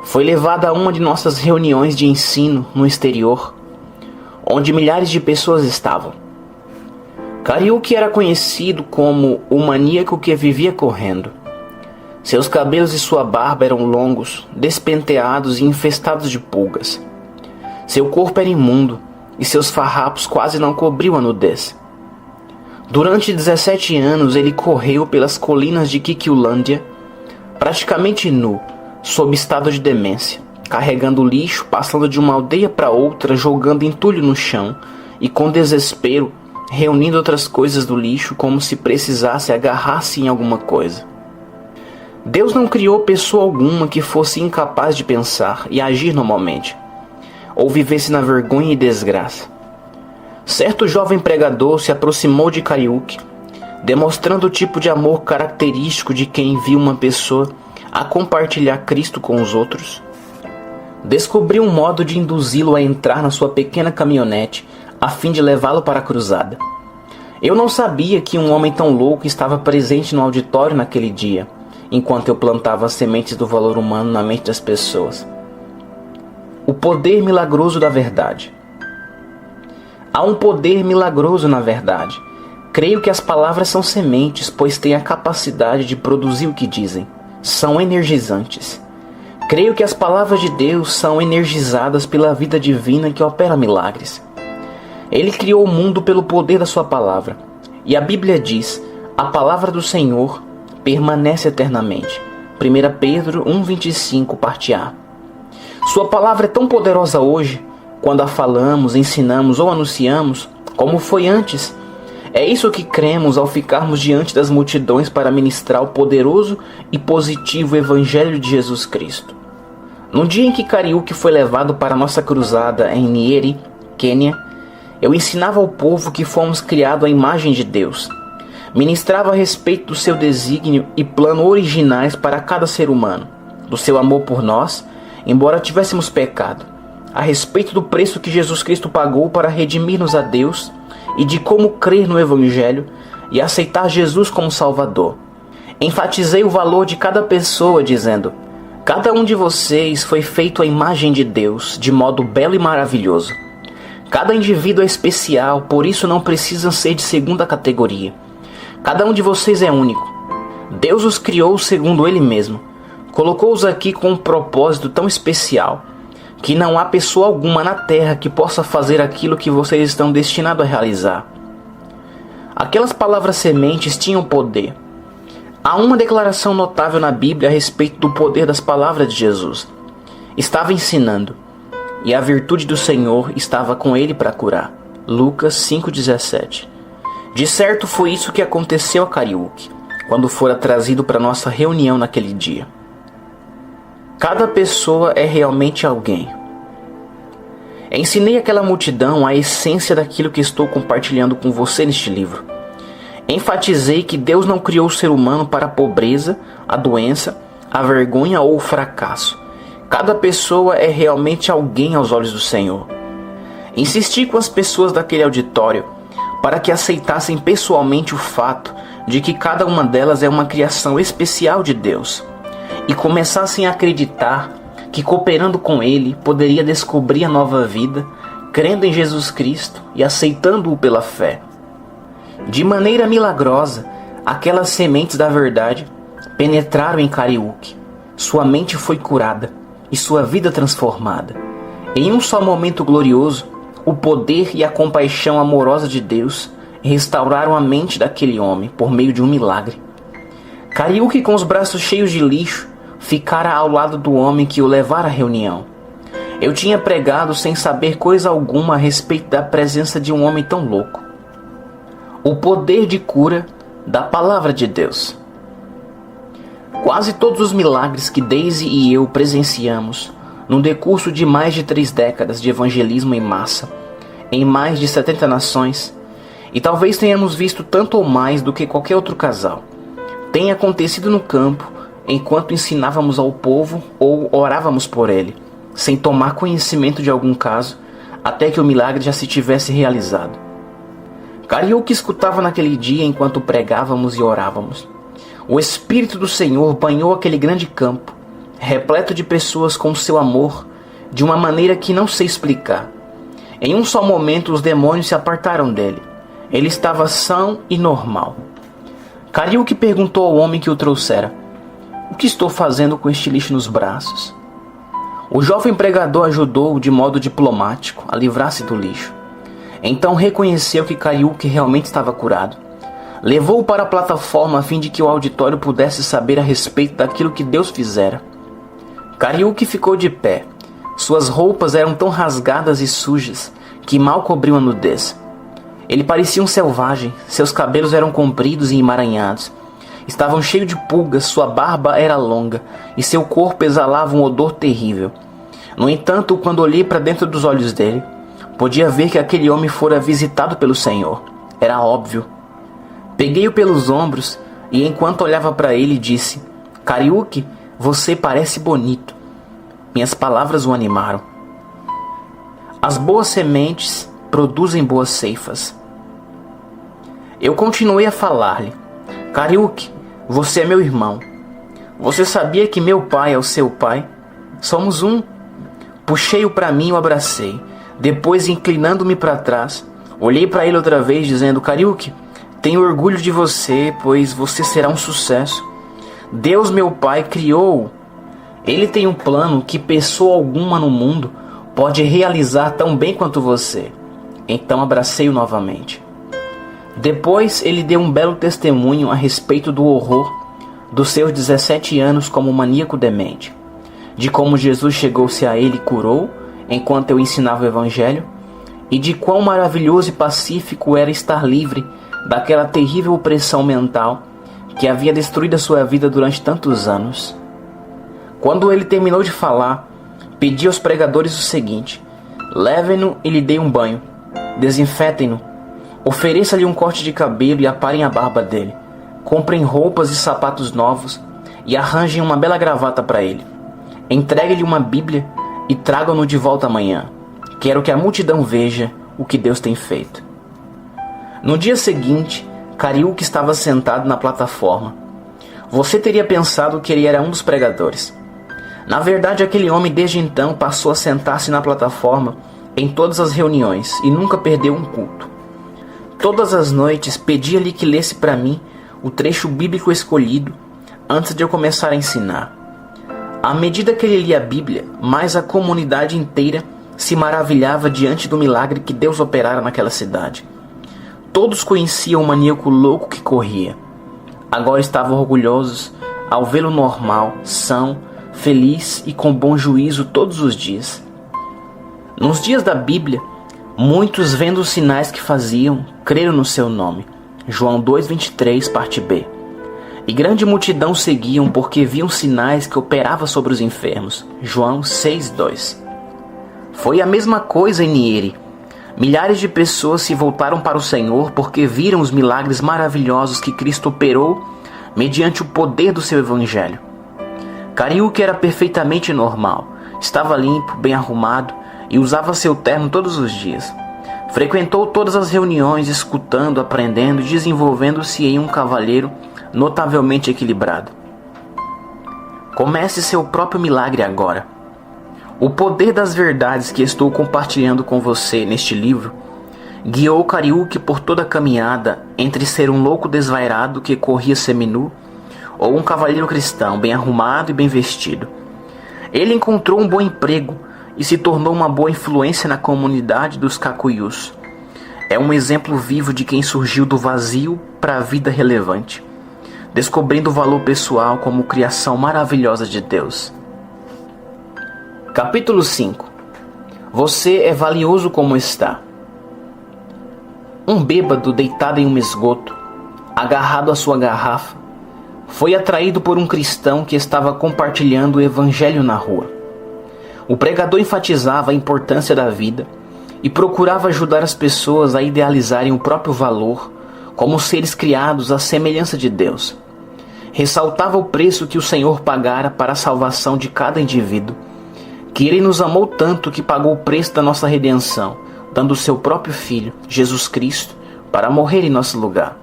[SPEAKER 1] foi levado a uma de nossas reuniões de ensino no exterior, onde milhares de pessoas estavam. Kariuki era conhecido como o maníaco que vivia correndo. Seus cabelos e sua barba eram longos, despenteados e infestados de pulgas. Seu corpo era imundo e seus farrapos quase não cobriam a nudez. Durante 17 anos ele correu pelas colinas de Kikiulândia, praticamente nu, sob estado de demência, carregando lixo, passando de uma aldeia para outra, jogando entulho no chão e, com desespero, reunindo outras coisas do lixo como se precisasse agarrar-se em alguma coisa. Deus não criou pessoa alguma que fosse incapaz de pensar e agir normalmente, ou vivesse na vergonha e desgraça. Certo jovem pregador se aproximou de Kariuki, demonstrando o tipo de amor característico de quem envia uma pessoa a compartilhar Cristo com os outros. Descobriu um modo de induzi-lo a entrar na sua pequena caminhonete a fim de levá-lo para a cruzada. Eu não sabia que um homem tão louco estava presente no auditório naquele dia, enquanto eu plantava as sementes do valor humano na mente das pessoas. O poder milagroso da verdade. Há um poder milagroso na verdade. Creio que as palavras são sementes, pois têm a capacidade de produzir o que dizem. São energizantes. Creio que as palavras de Deus são energizadas pela vida divina que opera milagres. Ele criou o mundo pelo poder da sua palavra. E a Bíblia diz, a palavra do Senhor permanece eternamente. 1 Pedro 1,25, parte A. Sua palavra é tão poderosa hoje, quando a falamos, ensinamos ou anunciamos, como foi antes. É isso que cremos ao ficarmos diante das multidões para ministrar o poderoso e positivo Evangelho de Jesus Cristo. No dia em que Kariuki foi levado para nossa cruzada em Nyeri, Quênia, eu ensinava ao povo que fomos criados à imagem de Deus. Ministrava a respeito do seu desígnio e plano originais para cada ser humano, do seu amor por nós, embora tivéssemos pecado, a respeito do preço que Jesus Cristo pagou para redimir-nos a Deus e de como crer no Evangelho e aceitar Jesus como Salvador. Enfatizei o valor de cada pessoa, dizendo: cada um de vocês foi feito à imagem de Deus, de modo belo e maravilhoso. Cada indivíduo é especial, por isso não precisam ser de segunda categoria. Cada um de vocês é único. Deus os criou segundo Ele mesmo. Colocou-os aqui com um propósito tão especial. que não há pessoa alguma na terra que possa fazer aquilo que vocês estão destinados a realizar. Aquelas palavras sementes tinham poder. Há uma declaração notável na Bíblia a respeito do poder das palavras de Jesus. Estava ensinando, e a virtude do Senhor estava com ele para curar. Lucas 5,17. De certo foi isso que aconteceu a Kariuki, quando fora trazido para nossa reunião naquele dia. Cada pessoa é realmente alguém. Ensinei àquela multidão a essência daquilo que estou compartilhando com você neste livro. Enfatizei que Deus não criou o ser humano para a pobreza, a doença, a vergonha ou o fracasso. Cada pessoa é realmente alguém aos olhos do Senhor. Insisti com as pessoas daquele auditório para que aceitassem pessoalmente o fato de que cada uma delas é uma criação especial de Deus e começassem a acreditar que cooperando com Ele poderia descobrir a nova vida, crendo em Jesus Cristo e aceitando-o pela fé. De maneira milagrosa, aquelas sementes da verdade penetraram em Kariuki. Sua mente foi curada e sua vida transformada. Em um só momento glorioso, o poder e a compaixão amorosa de Deus restauraram a mente daquele homem por meio de um milagre. Kariuki, com os braços cheios de lixo, ficara ao lado do homem que o levara à reunião. Eu tinha pregado sem saber coisa alguma a respeito da presença de um homem tão louco. O poder de cura da palavra de Deus. Quase todos os milagres que Daisy e eu presenciamos no decurso de mais de 3 décadas de evangelismo em massa, em mais de 70 nações, e talvez tenhamos visto tanto ou mais do que qualquer outro casal, tem acontecido no campo enquanto ensinávamos ao povo ou orávamos por ele, sem tomar conhecimento de algum caso, até que o milagre já se tivesse realizado. Kariuki escutava naquele dia enquanto pregávamos e orávamos. O Espírito do Senhor banhou aquele grande campo, repleto de pessoas com seu amor, de uma maneira que não sei explicar. Em um só momento os demônios se apartaram dele. Ele estava são e normal. Kariuki perguntou ao homem que o trouxera: "O que estou fazendo com este lixo nos braços?" O jovem pregador ajudou-o de modo diplomático a livrar-se do lixo. Então reconheceu que Kariuki realmente estava curado. Levou-o para a plataforma a fim de que o auditório pudesse saber a respeito daquilo que Deus fizera. Kariuki ficou de pé. Suas roupas eram tão rasgadas e sujas que mal cobriam a nudez. Ele parecia um selvagem, seus cabelos eram compridos e emaranhados. Estavam cheios de pulgas, sua barba era longa e seu corpo exalava um odor terrível. No entanto, quando olhei para dentro dos olhos dele, podia ver que aquele homem fora visitado pelo Senhor. Era óbvio. Peguei-o pelos ombros e enquanto olhava para ele disse: "Kariuki, você parece bonito." Minhas palavras o animaram. As boas sementes produzem boas ceifas. Eu continuei a falar-lhe: "Kariuki, você é meu irmão. Você sabia que meu pai é o seu pai? Somos um." Puxei-o para mim e o abracei. Depois, inclinando-me para trás, olhei para ele outra vez, dizendo: "Kariuki, tenho orgulho de você, pois você será um sucesso. Deus, meu pai, criou-o. Ele tem um plano que pessoa alguma no mundo pode realizar tão bem quanto você." Então abracei-o novamente. Depois ele deu um belo testemunho a respeito do horror dos seus 17 anos como maníaco demente, de como Jesus chegou-se a ele e curou enquanto eu ensinava o Evangelho, e de quão maravilhoso e pacífico era estar livre daquela terrível opressão mental que havia destruído a sua vida durante tantos anos. Quando ele terminou de falar, pedi aos pregadores o seguinte: "Levem-no e lhe deem um banho, desinfetem-no, ofereça-lhe um corte de cabelo e aparem a barba dele, comprem roupas e sapatos novos e arranjem uma bela gravata para ele. Entregue-lhe uma Bíblia e tragam-no de volta amanhã. Quero que a multidão veja o que Deus tem feito." No dia seguinte, Kariuki estava sentado na plataforma. Você teria pensado que ele era um dos pregadores. Na verdade, aquele homem desde então passou a sentar-se na plataforma em todas as reuniões e nunca perdeu um culto. Todas as noites pedia-lhe que lesse para mim o trecho bíblico escolhido antes de eu começar a ensinar. À medida que ele lia a Bíblia, mais a comunidade inteira se maravilhava diante do milagre que Deus operara naquela cidade. Todos conheciam o maníaco louco que corria. Agora estavam orgulhosos ao vê-lo normal, são, feliz e com bom juízo todos os dias. Nos dias da Bíblia, muitos, vendo os sinais que faziam, creram no seu nome. João 2,23, parte B. E grande multidão seguiam porque viam sinais que operavam sobre os enfermos. João 6,2. Foi a mesma coisa em Niere. Milhares de pessoas se voltaram para o Senhor porque viram os milagres maravilhosos que Cristo operou mediante o poder do seu evangelho. Cariúque era perfeitamente normal, estava limpo, bem arrumado e usava seu terno todos os dias. Frequentou todas as reuniões, escutando, aprendendo e desenvolvendo-se em um cavalheiro notavelmente equilibrado. Comece seu próprio milagre agora. O poder das verdades que estou compartilhando com você neste livro guiou Cariúque por toda a caminhada entre ser um louco desvairado que corria seminu ou um cavalheiro cristão bem arrumado e bem vestido. Ele encontrou um bom emprego e se tornou uma boa influência na comunidade dos Cacuyus. É um exemplo vivo de quem surgiu do vazio para a vida relevante, descobrindo o valor pessoal como criação maravilhosa de Deus. Capítulo 5. Você é valioso como está. Um bêbado deitado em um esgoto, agarrado à sua garrafa, foi atraído por um cristão que estava compartilhando o evangelho na rua. O pregador enfatizava a importância da vida e procurava ajudar as pessoas a idealizarem o próprio valor como seres criados à semelhança de Deus. Ressaltava o preço que o Senhor pagara para a salvação de cada indivíduo, que Ele nos amou tanto que pagou o preço da nossa redenção, dando o seu próprio Filho, Jesus Cristo, para morrer em nosso lugar.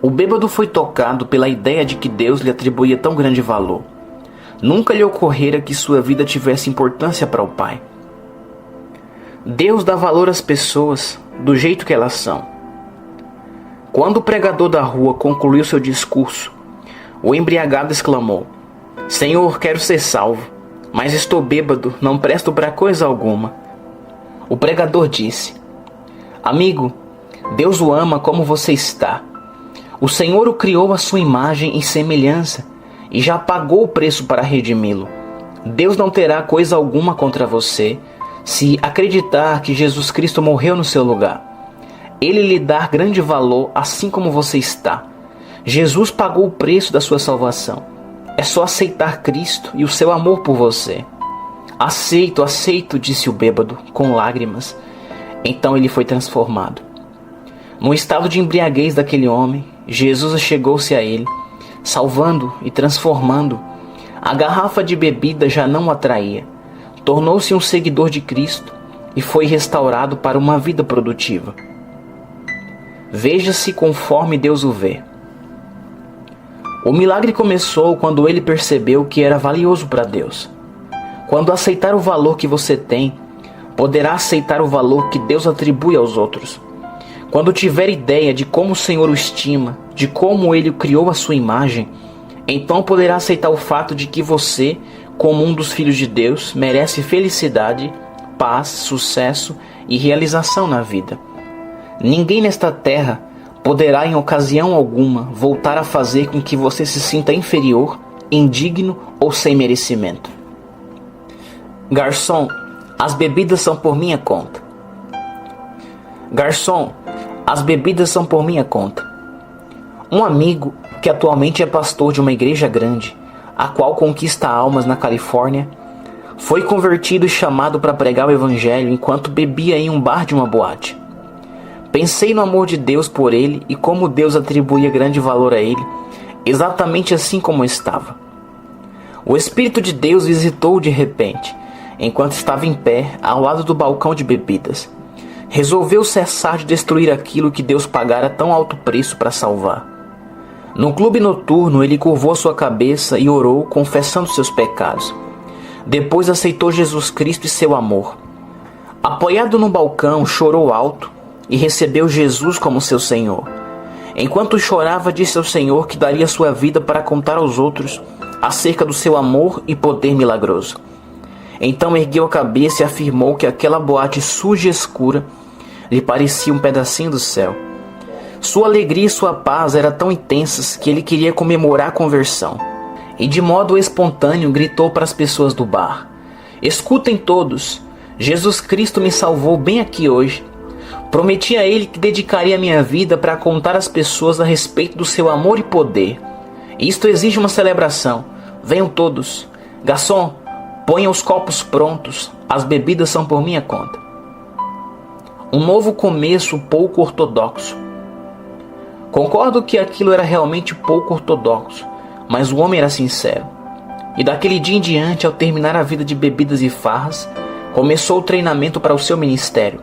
[SPEAKER 1] O bêbado foi tocado pela ideia de que Deus lhe atribuía tão grande valor. Nunca lhe ocorrera que sua vida tivesse importância para o Pai. Deus dá valor às pessoas do jeito que elas são. Quando o pregador da rua concluiu seu discurso, o embriagado exclamou: Senhor, quero ser salvo, mas estou bêbado, não presto para coisa alguma. O pregador disse: Amigo, Deus o ama como você está. O Senhor o criou à sua imagem e semelhança e já pagou o preço para redimi-lo. Deus não terá coisa alguma contra você se acreditar que Jesus Cristo morreu no seu lugar. Ele lhe dá grande valor assim como você está. Jesus pagou o preço da sua salvação. É só aceitar Cristo e o seu amor por você. Aceito, aceito, disse o bêbado, com lágrimas. Então ele foi transformado. No estado de embriaguez daquele homem, Jesus chegou-se a ele, salvando e transformando. A garrafa de bebida já não o atraía. Tornou-se um seguidor de Cristo e foi restaurado para uma vida produtiva. Veja-se conforme Deus o vê. O milagre começou quando ele percebeu que era valioso para Deus. Quando aceitar o valor que você tem, poderá aceitar o valor que Deus atribui aos outros. Quando tiver ideia de como o Senhor o estima, de como Ele o criou à sua imagem, então poderá aceitar o fato de que você, como um dos filhos de Deus, merece felicidade, paz, sucesso e realização na vida. Ninguém nesta terra poderá em ocasião alguma voltar a fazer com que você se sinta inferior, indigno ou sem merecimento. Garçom, as bebidas são por minha conta. Garçom, as bebidas são por minha conta. Um amigo, que atualmente é pastor de uma igreja grande, a qual conquista almas na Califórnia, foi convertido e chamado para pregar o evangelho enquanto bebia em um bar de uma boate. Pensei no amor de Deus por ele e como Deus atribuía grande valor a ele, exatamente assim como estava. O Espírito de Deus visitou-o de repente, enquanto estava em pé ao lado do balcão de bebidas. Resolveu cessar de destruir aquilo que Deus pagara tão alto preço para salvar. No clube noturno, ele curvou sua cabeça e orou, confessando seus pecados. Depois aceitou Jesus Cristo e seu amor. Apoiado no balcão, chorou alto e recebeu Jesus como seu Senhor. Enquanto chorava, disse ao Senhor que daria sua vida para contar aos outros acerca do seu amor e poder milagroso. Então ergueu a cabeça e afirmou que aquela boate suja e escura lhe parecia um pedacinho do céu. Sua alegria e sua paz eram tão intensas que ele queria comemorar a conversão. E de modo espontâneo gritou para as pessoas do bar: escutem todos, Jesus Cristo me salvou bem aqui hoje. Prometi a ele que dedicaria minha vida para contar às pessoas a respeito do seu amor e poder. Isto exige uma celebração. Venham todos. Garçom, ponha os copos prontos. As bebidas são por minha conta. Um novo começo pouco ortodoxo. Concordo que aquilo era realmente pouco ortodoxo, mas o homem era sincero. E daquele dia em diante, ao terminar a vida de bebidas e farras, começou o treinamento para o seu ministério.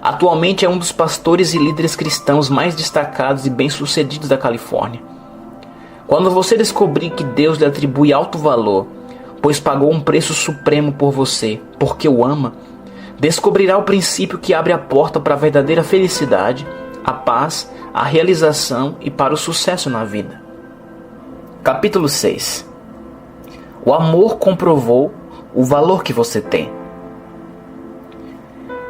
[SPEAKER 1] Atualmente é um dos pastores e líderes cristãos mais destacados e bem-sucedidos da Califórnia. Quando você descobrir que Deus lhe atribui alto valor, pois pagou um preço supremo por você, porque o ama, descobrirá o princípio que abre a porta para a verdadeira felicidade, a paz, a realização e para o sucesso na vida. Capítulo 6. O amor comprovou o valor que você tem.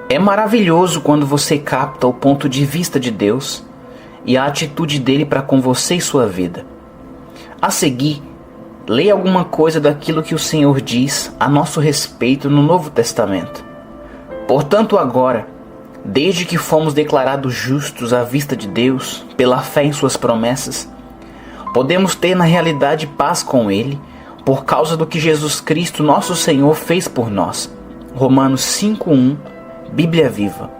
[SPEAKER 1] É maravilhoso quando você capta o ponto de vista de Deus e a atitude dele para com você e sua vida. A seguir, leia alguma coisa daquilo que o Senhor diz a nosso respeito no Novo Testamento. Portanto, agora, desde que fomos declarados justos à vista de Deus, pela fé em suas promessas, podemos ter na realidade paz com Ele, por causa do que Jesus Cristo, nosso Senhor, fez por nós. Romanos 5:1, Bíblia Viva.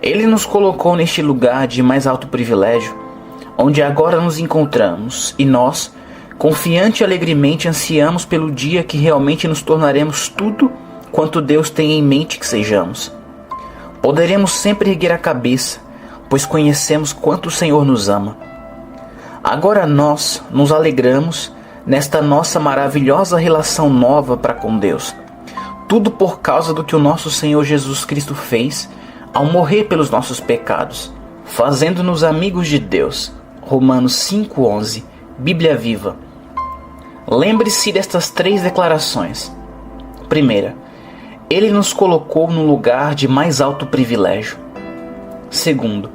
[SPEAKER 1] Ele nos colocou neste lugar de mais alto privilégio, onde agora nos encontramos, e nós, confiante e alegremente, ansiamos pelo dia que realmente nos tornaremos tudo quanto Deus tem em mente que sejamos. Poderemos sempre erguer a cabeça, pois conhecemos quanto o Senhor nos ama. Agora nós nos alegramos nesta nossa maravilhosa relação nova para com Deus. Tudo por causa do que o nosso Senhor Jesus Cristo fez ao morrer pelos nossos pecados, fazendo-nos amigos de Deus. Romanos 5:11, Bíblia Viva. Lembre-se destas 3 declarações. Primeira, Ele nos colocou no lugar de mais alto privilégio. Segundo,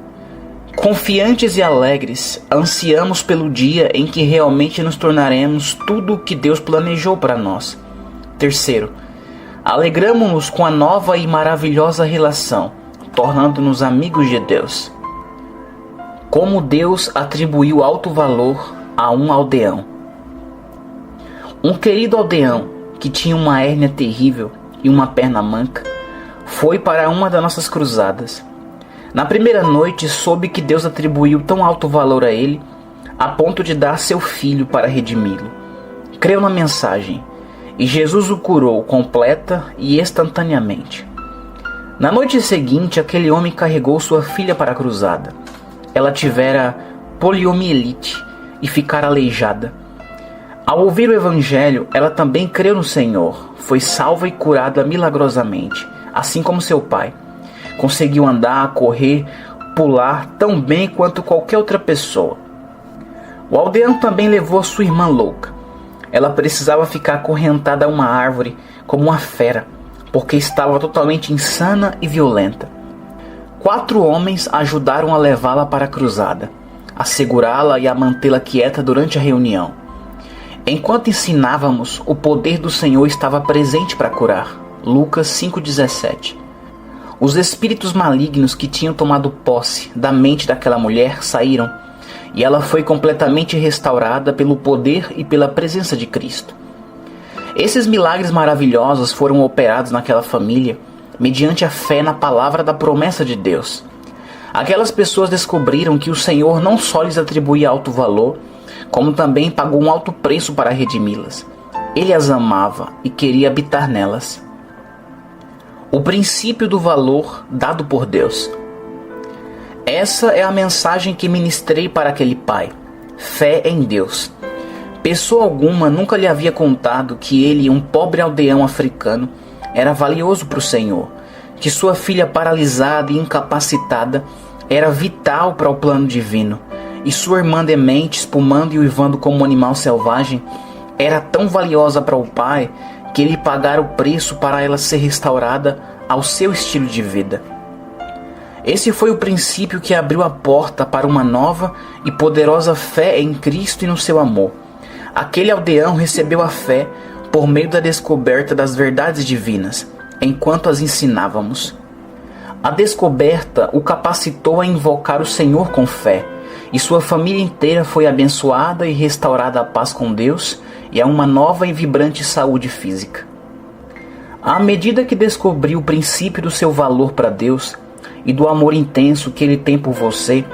[SPEAKER 1] confiantes e alegres, ansiamos pelo dia em que realmente nos tornaremos tudo o que Deus planejou para nós. Terceiro, alegramo-nos com a nova e maravilhosa relação, tornando-nos amigos de Deus. Como Deus atribuiu alto valor a um aldeão. Um querido aldeão que tinha uma hérnia terrível e uma perna manca foi para uma das nossas cruzadas. Na primeira noite soube que Deus atribuiu tão alto valor a ele a ponto de dar seu filho para redimi-lo. Creu na mensagem e Jesus o curou completa e instantaneamente. Na noite seguinte, aquele homem carregou sua filha para a cruzada. Ela tivera poliomielite e ficara aleijada. Ao ouvir o evangelho, ela também creu no Senhor, foi salva e curada milagrosamente, assim como seu pai. Conseguiu andar, correr, pular tão bem quanto qualquer outra pessoa. O aldeão também levou a sua irmã louca. Ela precisava ficar acorrentada a uma árvore como uma fera, porque estava totalmente insana e violenta. 4 homens ajudaram a levá-la para a cruzada, a segurá-la e a mantê-la quieta durante a reunião. Enquanto ensinávamos, o poder do Senhor estava presente para curar. Lucas 5,17. Os espíritos malignos que tinham tomado posse da mente daquela mulher saíram, e ela foi completamente restaurada pelo poder e pela presença de Cristo. Esses milagres maravilhosos foram operados naquela família mediante a fé na palavra da promessa de Deus. Aquelas pessoas descobriram que o Senhor não só lhes atribuía alto valor, como também pagou um alto preço para redimi-las. Ele as amava e queria habitar nelas. O princípio do valor dado por Deus. Essa é a mensagem que ministrei para aquele pai. Fé em Deus. Pessoa alguma nunca lhe havia contado que ele, um pobre aldeão africano, era valioso para o Senhor, que sua filha paralisada e incapacitada era vital para o plano divino, e sua irmã demente, espumando e uivando como um animal selvagem, era tão valiosa para o Pai que ele pagara o preço para ela ser restaurada ao seu estilo de vida. Esse foi o princípio que abriu a porta para uma nova e poderosa fé em Cristo e no seu amor. Aquele aldeão recebeu a fé por meio da descoberta das verdades divinas, enquanto as ensinávamos. A descoberta o capacitou a invocar o Senhor com fé, e sua família inteira foi abençoada e restaurada à paz com Deus e a uma nova e vibrante saúde física. À medida que descobriu o princípio do seu valor para Deus e do amor intenso que Ele tem por você,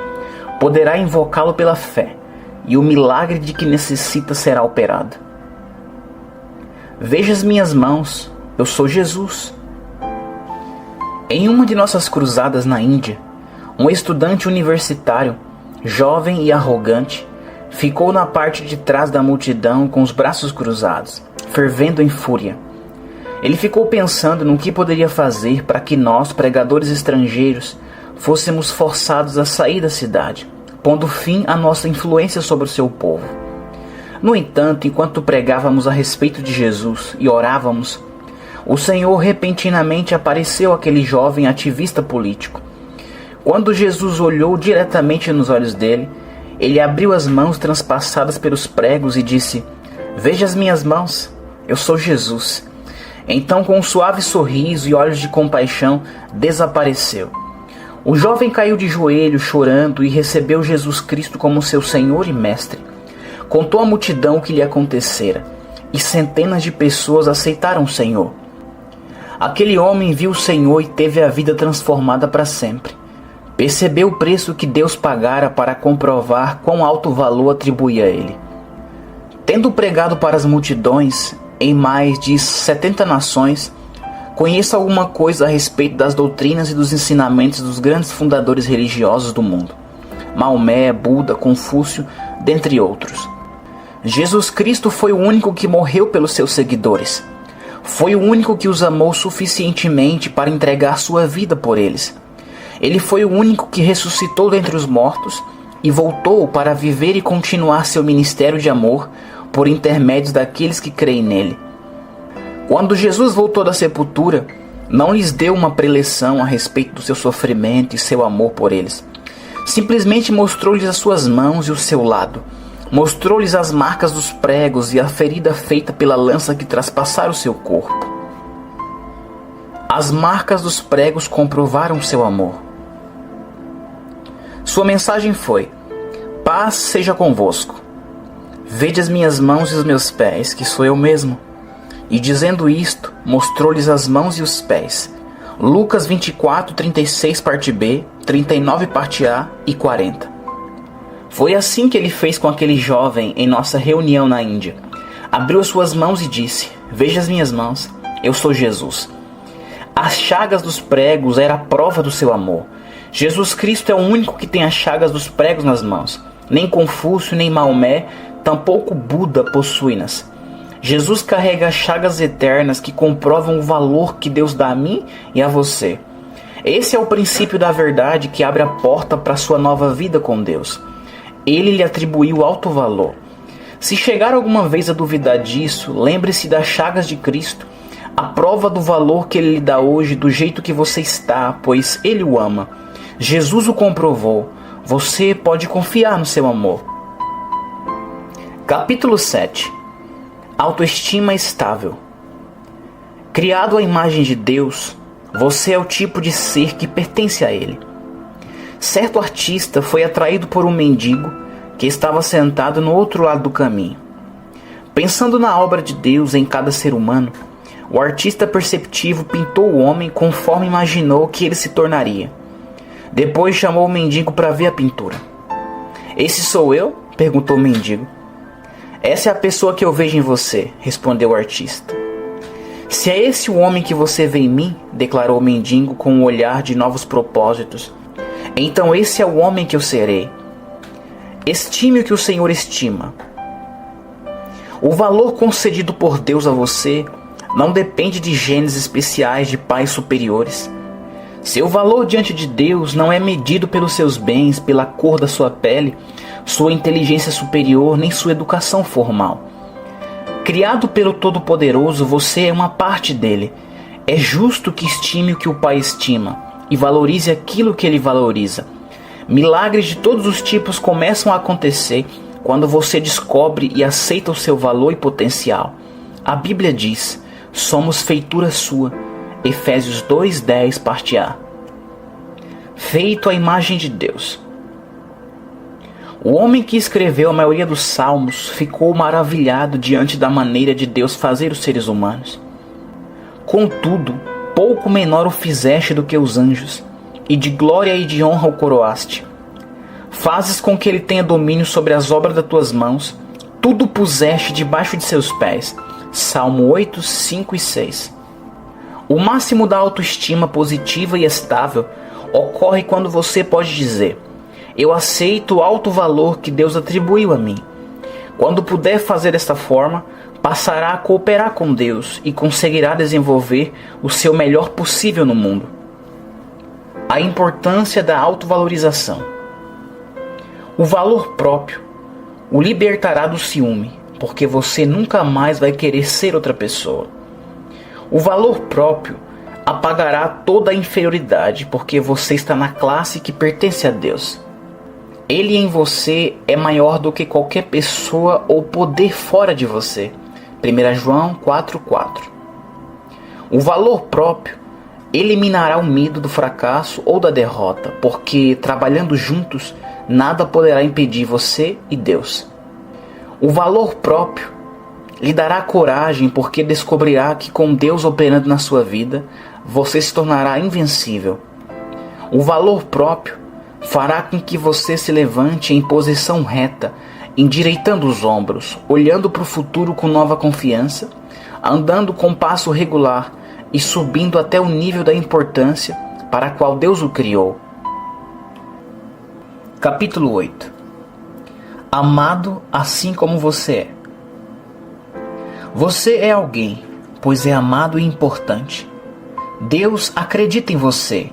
[SPEAKER 1] poderá invocá-lo pela fé, e o milagre de que necessita será operado. Veja as minhas mãos, eu sou Jesus. Em uma de nossas cruzadas na Índia, um estudante universitário, jovem e arrogante, ficou na parte de trás da multidão com os braços cruzados, fervendo em fúria. Ele ficou pensando no que poderia fazer para que nós, pregadores estrangeiros, fôssemos forçados a sair da cidade, pondo fim à nossa influência sobre o seu povo. No entanto, enquanto pregávamos a respeito de Jesus e orávamos, o Senhor repentinamente apareceu àquele jovem ativista político. Quando Jesus olhou diretamente nos olhos dele, ele abriu as mãos transpassadas pelos pregos e disse: "Veja as minhas mãos, eu sou Jesus." Então, com um suave sorriso e olhos de compaixão, desapareceu. O jovem caiu de joelhos, chorando, e recebeu Jesus Cristo como seu Senhor e Mestre. Contou à multidão o que lhe acontecera, e centenas de pessoas aceitaram o Senhor. Aquele homem viu o Senhor e teve a vida transformada para sempre. Percebeu o preço que Deus pagara para comprovar quão alto valor atribuía a ele. Tendo pregado para as multidões em mais de 70 nações, conheça alguma coisa a respeito das doutrinas e dos ensinamentos dos grandes fundadores religiosos do mundo: Maomé, Buda, Confúcio, dentre outros. Jesus Cristo foi o único que morreu pelos seus seguidores. Foi o único que os amou suficientemente para entregar sua vida por eles. Ele foi o único que ressuscitou dentre os mortos e voltou para viver e continuar seu ministério de amor por intermédio daqueles que creem nele. Quando Jesus voltou da sepultura, não lhes deu uma preleção a respeito do seu sofrimento e seu amor por eles. Simplesmente mostrou-lhes as suas mãos e o seu lado. Mostrou-lhes as marcas dos pregos e a ferida feita pela lança que traspassara o seu corpo. As marcas dos pregos comprovaram seu amor. Sua mensagem foi: "Paz seja convosco. Vede as minhas mãos e os meus pés, que sou eu mesmo." E dizendo isto, mostrou-lhes as mãos e os pés. Lucas 24, 36, parte B, 39, parte A e 40. Foi assim que ele fez com aquele jovem em nossa reunião na Índia. Abriu as suas mãos e disse: "Veja as minhas mãos, eu sou Jesus." As chagas dos pregos eram a prova do seu amor. Jesus Cristo é o único que tem as chagas dos pregos nas mãos. Nem Confúcio, nem Maomé, tampouco Buda possuem-nas. Jesus carrega as chagas eternas que comprovam o valor que Deus dá a mim e a você. Esse é o princípio da verdade que abre a porta para a sua nova vida com Deus. Ele lhe atribuiu alto valor. Se chegar alguma vez a duvidar disso, lembre-se das chagas de Cristo, a prova do valor que Ele lhe dá hoje do jeito que você está, pois Ele o ama. Jesus o comprovou. Você pode confiar no seu amor. Capítulo 7. Autoestima estável. Criado à imagem de Deus, você é o tipo de ser que pertence a Ele. Certo artista foi atraído por um mendigo que estava sentado no outro lado do caminho. Pensando na obra de Deus em cada ser humano, o artista perceptivo pintou o homem conforme imaginou que ele se tornaria. Depois chamou o mendigo para ver a pintura. "Esse sou eu?" perguntou o mendigo. "Essa é a pessoa que eu vejo em você", respondeu o artista. "Se é esse o homem que você vê em mim", declarou o mendigo com um olhar de novos propósitos, "então esse é o homem que eu serei." Estime o que o Senhor estima. O valor concedido por Deus a você não depende de genes especiais de pais superiores. Seu valor diante de Deus não é medido pelos seus bens, pela cor da sua pele, sua inteligência superior, nem sua educação formal. Criado pelo Todo-Poderoso, você é uma parte dele. É justo que estime o que o Pai estima e valorize aquilo que ele valoriza. Milagres de todos os tipos começam a acontecer quando você descobre e aceita o seu valor e potencial. A Bíblia diz: somos feitura sua. Efésios 2:10, parte A. Feito à imagem de Deus. O homem que escreveu a maioria dos salmos ficou maravilhado diante da maneira de Deus fazer os seres humanos. Contudo, pouco menor o fizeste do que os anjos, e de glória e de honra o coroaste. Fazes com que ele tenha domínio sobre as obras das tuas mãos, tudo puseste debaixo de seus pés. Salmo 8, 5 e 6. O máximo da autoestima positiva e estável ocorre quando você pode dizer: eu aceito o alto valor que Deus atribuiu a mim. Quando puder fazer desta forma, passará a cooperar com Deus e conseguirá desenvolver o seu melhor possível no mundo. A importância da autovalorização. O valor próprio o libertará do ciúme, porque você nunca mais vai querer ser outra pessoa. O valor próprio apagará toda a inferioridade, porque você está na classe que pertence a Deus. Ele em você é maior do que qualquer pessoa ou poder fora de você. 1 João 4:4. O valor próprio eliminará o medo do fracasso ou da derrota, porque trabalhando juntos, nada poderá impedir você e Deus. O valor próprio lhe dará coragem, porque descobrirá que com Deus operando na sua vida, você se tornará invencível. O valor próprio fará com que você se levante em posição reta, endireitando os ombros, olhando para o futuro com nova confiança, andando com passo regular e subindo até o nível da importância para a qual Deus o criou. Capítulo 8. Amado assim como você é. Você é alguém, pois é amado e importante. Deus acredita em você.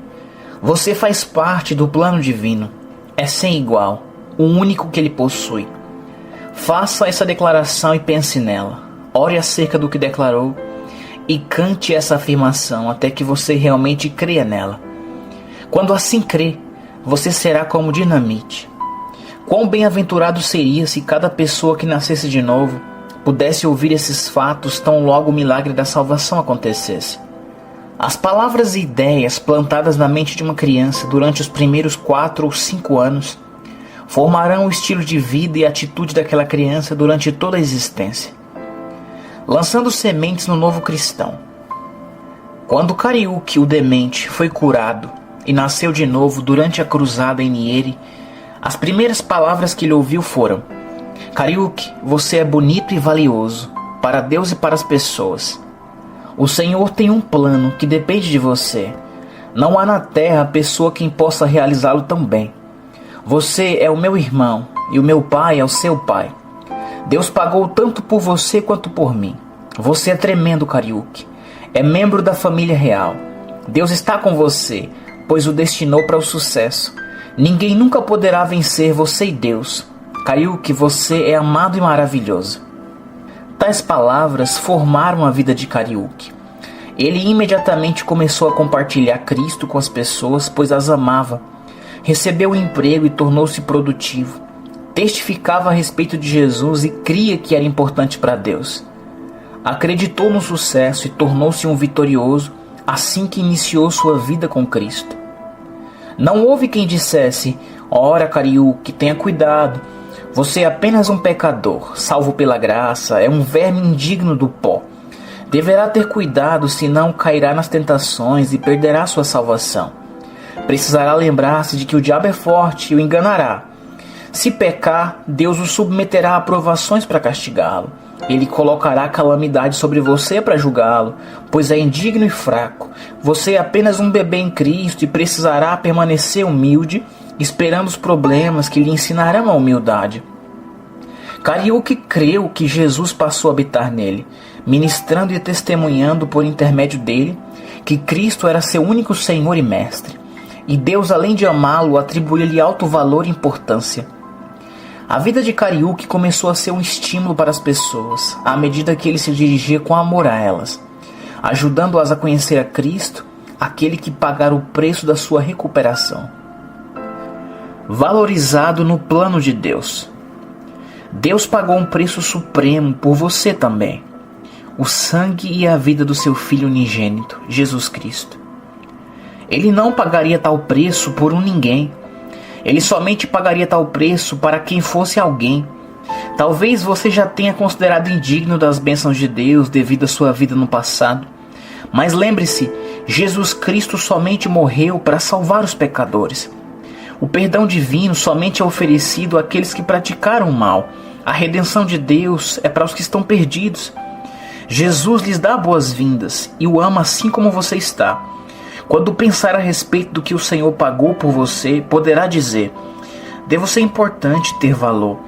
[SPEAKER 1] Você faz parte do plano divino. É sem igual, o único que ele possui. Faça essa declaração e pense nela. Ore acerca do que declarou e cante essa afirmação até que você realmente creia nela. Quando assim crê, você será como dinamite. Quão bem-aventurado seria se cada pessoa que nascesse de novo pudesse ouvir esses fatos tão logo o milagre da salvação acontecesse. As palavras e ideias plantadas na mente de uma criança durante os primeiros 4 ou 5 anos formarão o estilo de vida e atitude daquela criança durante toda a existência, lançando sementes no novo cristão. Quando Kariuki, o demente, foi curado e nasceu de novo durante a cruzada em Nyeri, as primeiras palavras que ele ouviu foram: Kariuki, você é bonito e valioso para Deus e para as pessoas. O Senhor tem um plano que depende de você. Não há na terra pessoa quem possa realizá-lo tão bem. Você é o meu irmão e o meu pai é o seu pai. Deus pagou tanto por você quanto por mim. Você é tremendo, Kariuki. É membro da família real. Deus está com você, pois o destinou para o sucesso. Ninguém nunca poderá vencer você e Deus. Kariuki, você é amado e maravilhoso. Tais palavras formaram a vida de Kariuki. Ele imediatamente começou a compartilhar Cristo com as pessoas, pois as amava. Recebeu um emprego e tornou-se produtivo. Testificava a respeito de Jesus e cria que era importante para Deus. Acreditou no sucesso e tornou-se um vitorioso assim que iniciou sua vida com Cristo. Não houve quem dissesse: ora, Kariuki, tenha cuidado. Você é apenas um pecador, salvo pela graça, é um verme indigno do pó. Deverá ter cuidado, senão cairá nas tentações e perderá sua salvação. Precisará lembrar-se de que o diabo é forte e o enganará. Se pecar, Deus o submeterá a provações para castigá-lo. Ele colocará calamidade sobre você para julgá-lo, pois é indigno e fraco. Você é apenas um bebê em Cristo e precisará permanecer humilde, esperando os problemas que lhe ensinarão a humildade. Kariuki creu que Jesus passou a habitar nele, ministrando e testemunhando por intermédio dele que Cristo era seu único Senhor e Mestre, e Deus, além de amá-lo, atribuiu-lhe alto valor e importância. A vida de Kariuki começou a ser um estímulo para as pessoas, à medida que ele se dirigia com amor a elas, ajudando-as a conhecer a Cristo, aquele que pagara o preço da sua recuperação. Valorizado no plano de Deus. Deus pagou um preço supremo por você também, o sangue e a vida do seu Filho unigênito, Jesus Cristo. Ele não pagaria tal preço por um ninguém. Ele somente pagaria tal preço para quem fosse alguém. Talvez você já tenha considerado indigno das bênçãos de Deus devido à sua vida no passado. Mas lembre-se, Jesus Cristo somente morreu para salvar os pecadores. O perdão divino somente é oferecido àqueles que praticaram o mal. A redenção de Deus é para os que estão perdidos. Jesus lhes dá boas-vindas e o ama assim como você está. Quando pensar a respeito do que o Senhor pagou por você, poderá dizer: devo ser importante, ter valor.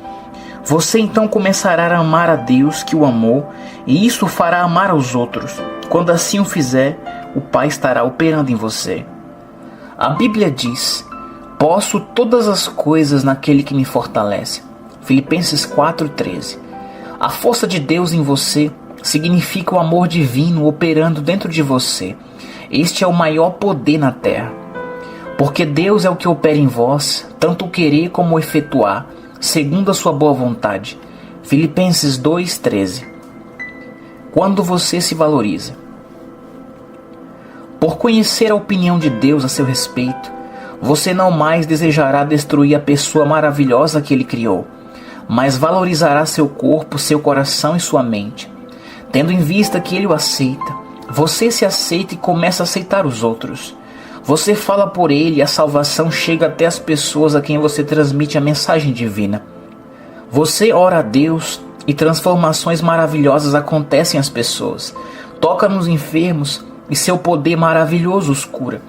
[SPEAKER 1] Você então começará a amar a Deus que o amou, e isso o fará amar aos outros. Quando assim o fizer, o Pai estará operando em você. A Bíblia diz: posso todas as coisas naquele que me fortalece. Filipenses 4,13. A força de Deus em você significa o amor divino operando dentro de você. Este é o maior poder na terra. Porque Deus é o que opera em vós, tanto o querer como o efetuar, segundo a sua boa vontade. Filipenses 2,13. Quando você se valoriza. Por conhecer a opinião de Deus a seu respeito, você não mais desejará destruir a pessoa maravilhosa que Ele criou, mas valorizará seu corpo, seu coração e sua mente. Tendo em vista que Ele o aceita, você se aceita e começa a aceitar os outros. Você fala por Ele e a salvação chega até as pessoas a quem você transmite a mensagem divina. Você ora a Deus e transformações maravilhosas acontecem às pessoas. Toca nos enfermos e seu poder maravilhoso os cura.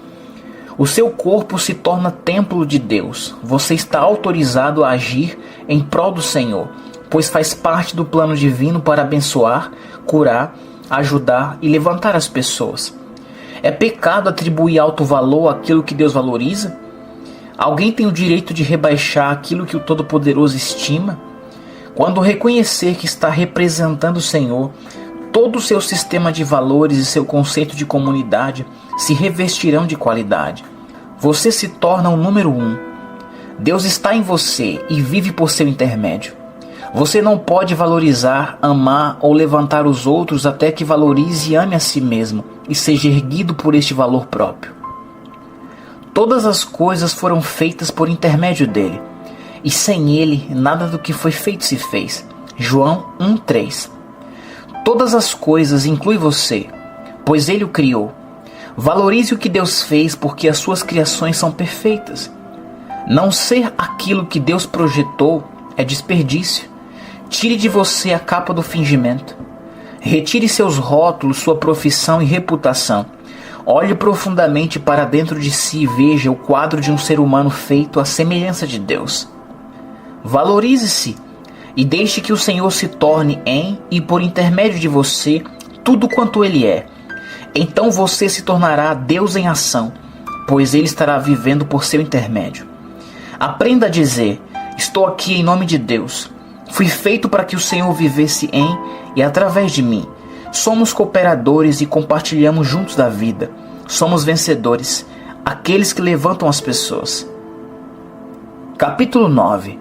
[SPEAKER 1] O seu corpo se torna templo de Deus. Você está autorizado a agir em prol do Senhor, pois faz parte do plano divino para abençoar, curar, ajudar e levantar as pessoas. É pecado atribuir alto valor àquilo que Deus valoriza? Alguém tem o direito de rebaixar aquilo que o Todo-Poderoso estima? Quando reconhecer que está representando o Senhor, todo o seu sistema de valores e seu conceito de comunidade se revestirão de qualidade. Você se torna o número 1. Deus está em você e vive por seu intermédio. Você não pode valorizar, amar ou levantar os outros até que valorize e ame a si mesmo e seja erguido por este valor próprio. Todas as coisas foram feitas por intermédio dele, e sem ele nada do que foi feito se fez. João 1,3. Todas as coisas inclui você, pois ele o criou. Valorize o que Deus fez, porque as suas criações são perfeitas. Não ser aquilo que Deus projetou é desperdício. Tire de você a capa do fingimento. Retire seus rótulos, sua profissão e reputação. Olhe profundamente para dentro de si e veja o quadro de um ser humano feito à semelhança de Deus. Valorize-se e deixe que o Senhor se torne em e por intermédio de você tudo quanto Ele é. Então você se tornará Deus em ação, pois Ele estará vivendo por seu intermédio. Aprenda a dizer: estou aqui em nome de Deus. Fui feito para que o Senhor vivesse em e através de mim. Somos cooperadores e compartilhamos juntos da vida. Somos vencedores, aqueles que levantam as pessoas. Capítulo 9.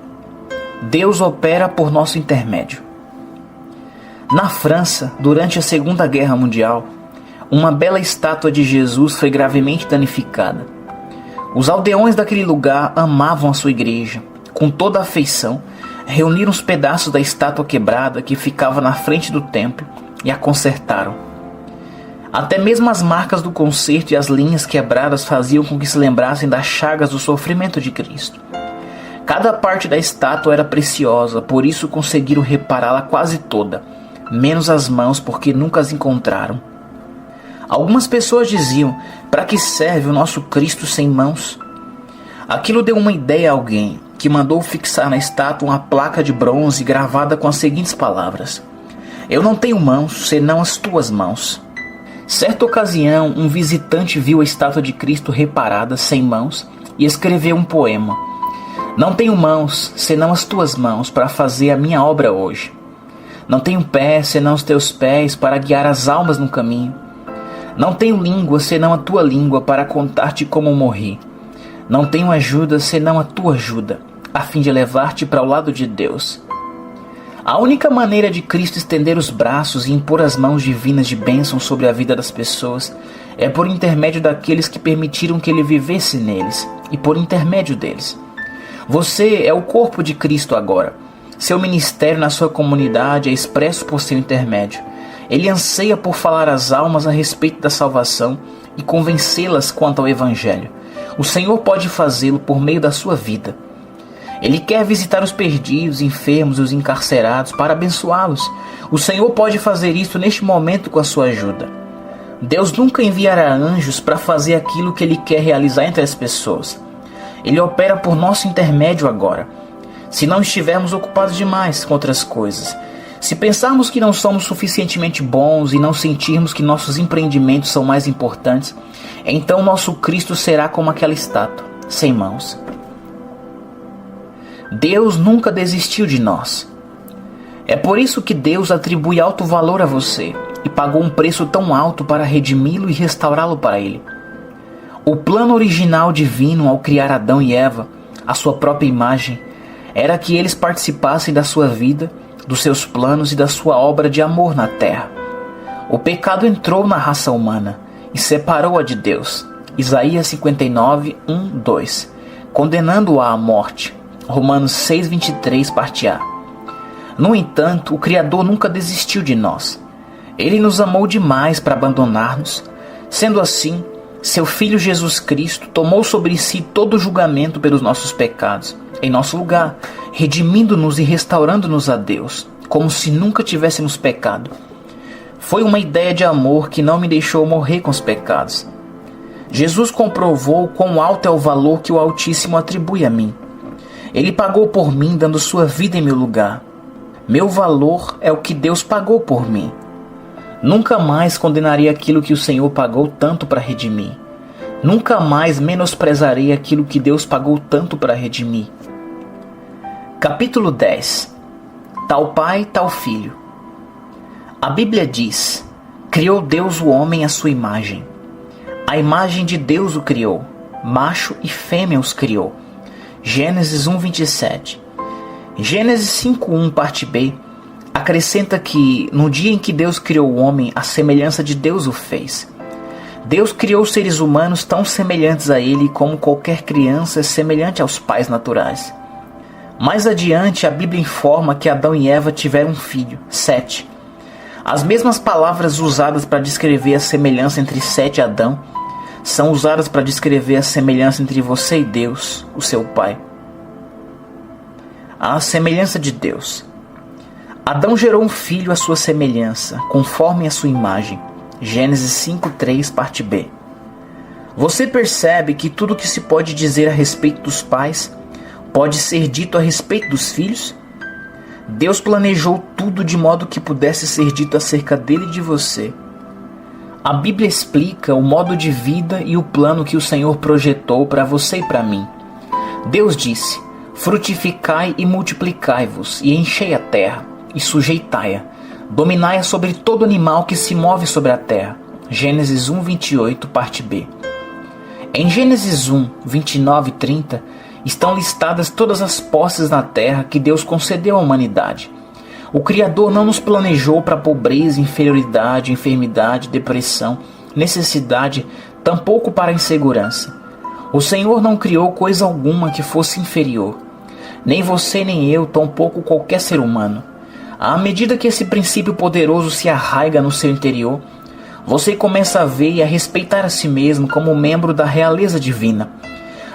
[SPEAKER 1] Deus opera por nosso intermédio. Na França, durante a Segunda Guerra Mundial, uma bela estátua de Jesus foi gravemente danificada. Os aldeões daquele lugar amavam a sua igreja. Com toda a afeição, reuniram os pedaços da estátua quebrada que ficava na frente do templo e a consertaram. Até mesmo as marcas do concerto e as linhas quebradas faziam com que se lembrassem das chagas do sofrimento de Cristo. Cada parte da estátua era preciosa, por isso conseguiram repará-la quase toda, menos as mãos, porque nunca as encontraram. Algumas pessoas diziam: para que serve o nosso Cristo sem mãos? Aquilo deu uma ideia a alguém, que mandou fixar na estátua uma placa de bronze gravada com as seguintes palavras: eu não tenho mãos, senão as tuas mãos. Certa ocasião, um visitante viu a estátua de Cristo reparada, sem mãos, e escreveu um poema. Não tenho mãos, senão as tuas mãos, para fazer a minha obra hoje. Não tenho pés, senão os teus pés, para guiar as almas no caminho. Não tenho língua, senão a tua língua, para contar-te como morri. Não tenho ajuda, senão a tua ajuda, a fim de levar-te para o lado de Deus. A única maneira de Cristo estender os braços e impor as mãos divinas de bênção sobre a vida das pessoas é por intermédio daqueles que permitiram que Ele vivesse neles e por intermédio deles. Você é o corpo de Cristo agora. Seu ministério na sua comunidade é expresso por seu intermédio. Ele anseia por falar às almas a respeito da salvação e convencê-las quanto ao Evangelho. O Senhor pode fazê-lo por meio da sua vida. Ele quer visitar os perdidos, enfermos e os encarcerados para abençoá-los. O Senhor pode fazer isso neste momento com a sua ajuda. Deus nunca enviará anjos para fazer aquilo que Ele quer realizar entre as pessoas. Ele opera por nosso intermédio agora. Se não estivermos ocupados demais com outras coisas, se pensarmos que não somos suficientemente bons e não sentirmos que nossos empreendimentos são mais importantes, então nosso Cristo será como aquela estátua, sem mãos. Deus nunca desistiu de nós. É por isso que Deus atribui alto valor a você e pagou um preço tão alto para redimi-lo e restaurá-lo para Ele. O plano original divino ao criar Adão e Eva, a sua própria imagem, era que eles participassem da sua vida, dos seus planos e da sua obra de amor na terra. O pecado entrou na raça humana e separou-a de Deus. Isaías 59, 1, 2. Condenando-a à morte. Romanos 6, 23, parte A. No entanto, o Criador nunca desistiu de nós. Ele nos amou demais para abandonar-nos. Sendo assim, seu Filho Jesus Cristo tomou sobre si todo o julgamento pelos nossos pecados, em nosso lugar, redimindo-nos e restaurando-nos a Deus, como se nunca tivéssemos pecado. Foi uma ideia de amor que não me deixou morrer com os pecados. Jesus comprovou quão alto é o valor que o Altíssimo atribui a mim. Ele pagou por mim, dando sua vida em meu lugar. Meu valor é o que Deus pagou por mim. Nunca mais condenarei aquilo que o Senhor pagou tanto para redimir. Nunca mais menosprezarei aquilo que Deus pagou tanto para redimir. Capítulo 10. Tal pai, tal filho. A Bíblia diz: criou Deus o homem à sua imagem. A imagem de Deus o criou, macho e fêmea os criou. Gênesis 1:27. Gênesis 5:1, parte B, acrescenta que, no dia em que Deus criou o homem, a semelhança de Deus o fez. Deus criou seres humanos tão semelhantes a Ele como qualquer criança é semelhante aos pais naturais. Mais adiante, a Bíblia informa que Adão e Eva tiveram um filho, Sete. As mesmas palavras usadas para descrever a semelhança entre Sete e Adão são usadas para descrever a semelhança entre você e Deus, o seu Pai. A semelhança de Deus. Adão gerou um filho à sua semelhança, conforme a sua imagem. Gênesis 5:3, parte B. Você percebe que tudo o que se pode dizer a respeito dos pais pode ser dito a respeito dos filhos? Deus planejou tudo de modo que pudesse ser dito acerca dele e de você. A Bíblia explica o modo de vida e o plano que o Senhor projetou para você e para mim. Deus disse: frutificai e multiplicai-vos, e enchei a terra, e sujeitai-a. Dominai-a sobre todo animal que se move sobre a terra. Gênesis 1:28, parte B. Em Gênesis 1, 29 e 30, estão listadas todas as posses na terra que Deus concedeu à humanidade. O Criador não nos planejou para pobreza, inferioridade, enfermidade, depressão, necessidade, tampouco para insegurança. O Senhor não criou coisa alguma que fosse inferior. Nem você nem eu, tampouco qualquer ser humano. À medida que esse princípio poderoso se arraiga no seu interior, você começa a ver e a respeitar a si mesmo como membro da realeza divina.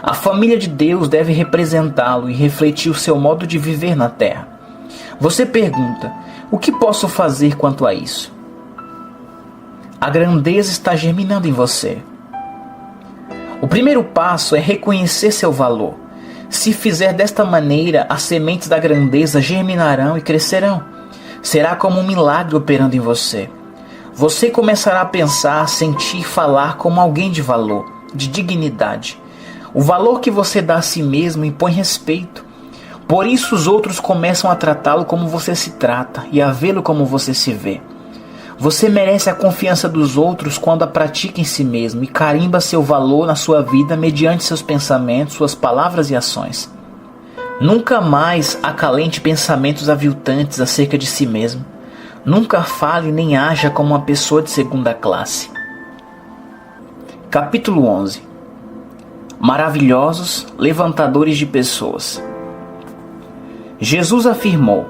[SPEAKER 1] A família de Deus deve representá-lo e refletir o seu modo de viver na terra. Você pergunta: o que posso fazer quanto a isso? A grandeza está germinando em você. O primeiro passo é reconhecer seu valor. Se fizer desta maneira, as sementes da grandeza germinarão e crescerão. Será como um milagre operando em você. Você começará a pensar, sentir e falar como alguém de valor, de dignidade. O valor que você dá a si mesmo impõe respeito. Por isso os outros começam a tratá-lo como você se trata e a vê-lo como você se vê. Você merece a confiança dos outros quando a pratica em si mesmo e carimba seu valor na sua vida mediante seus pensamentos, suas palavras e ações. Nunca mais acalente pensamentos aviltantes acerca de si mesmo. Nunca fale nem haja como uma pessoa de segunda classe. Capítulo 11. Maravilhosos levantadores de pessoas. Jesus afirmou: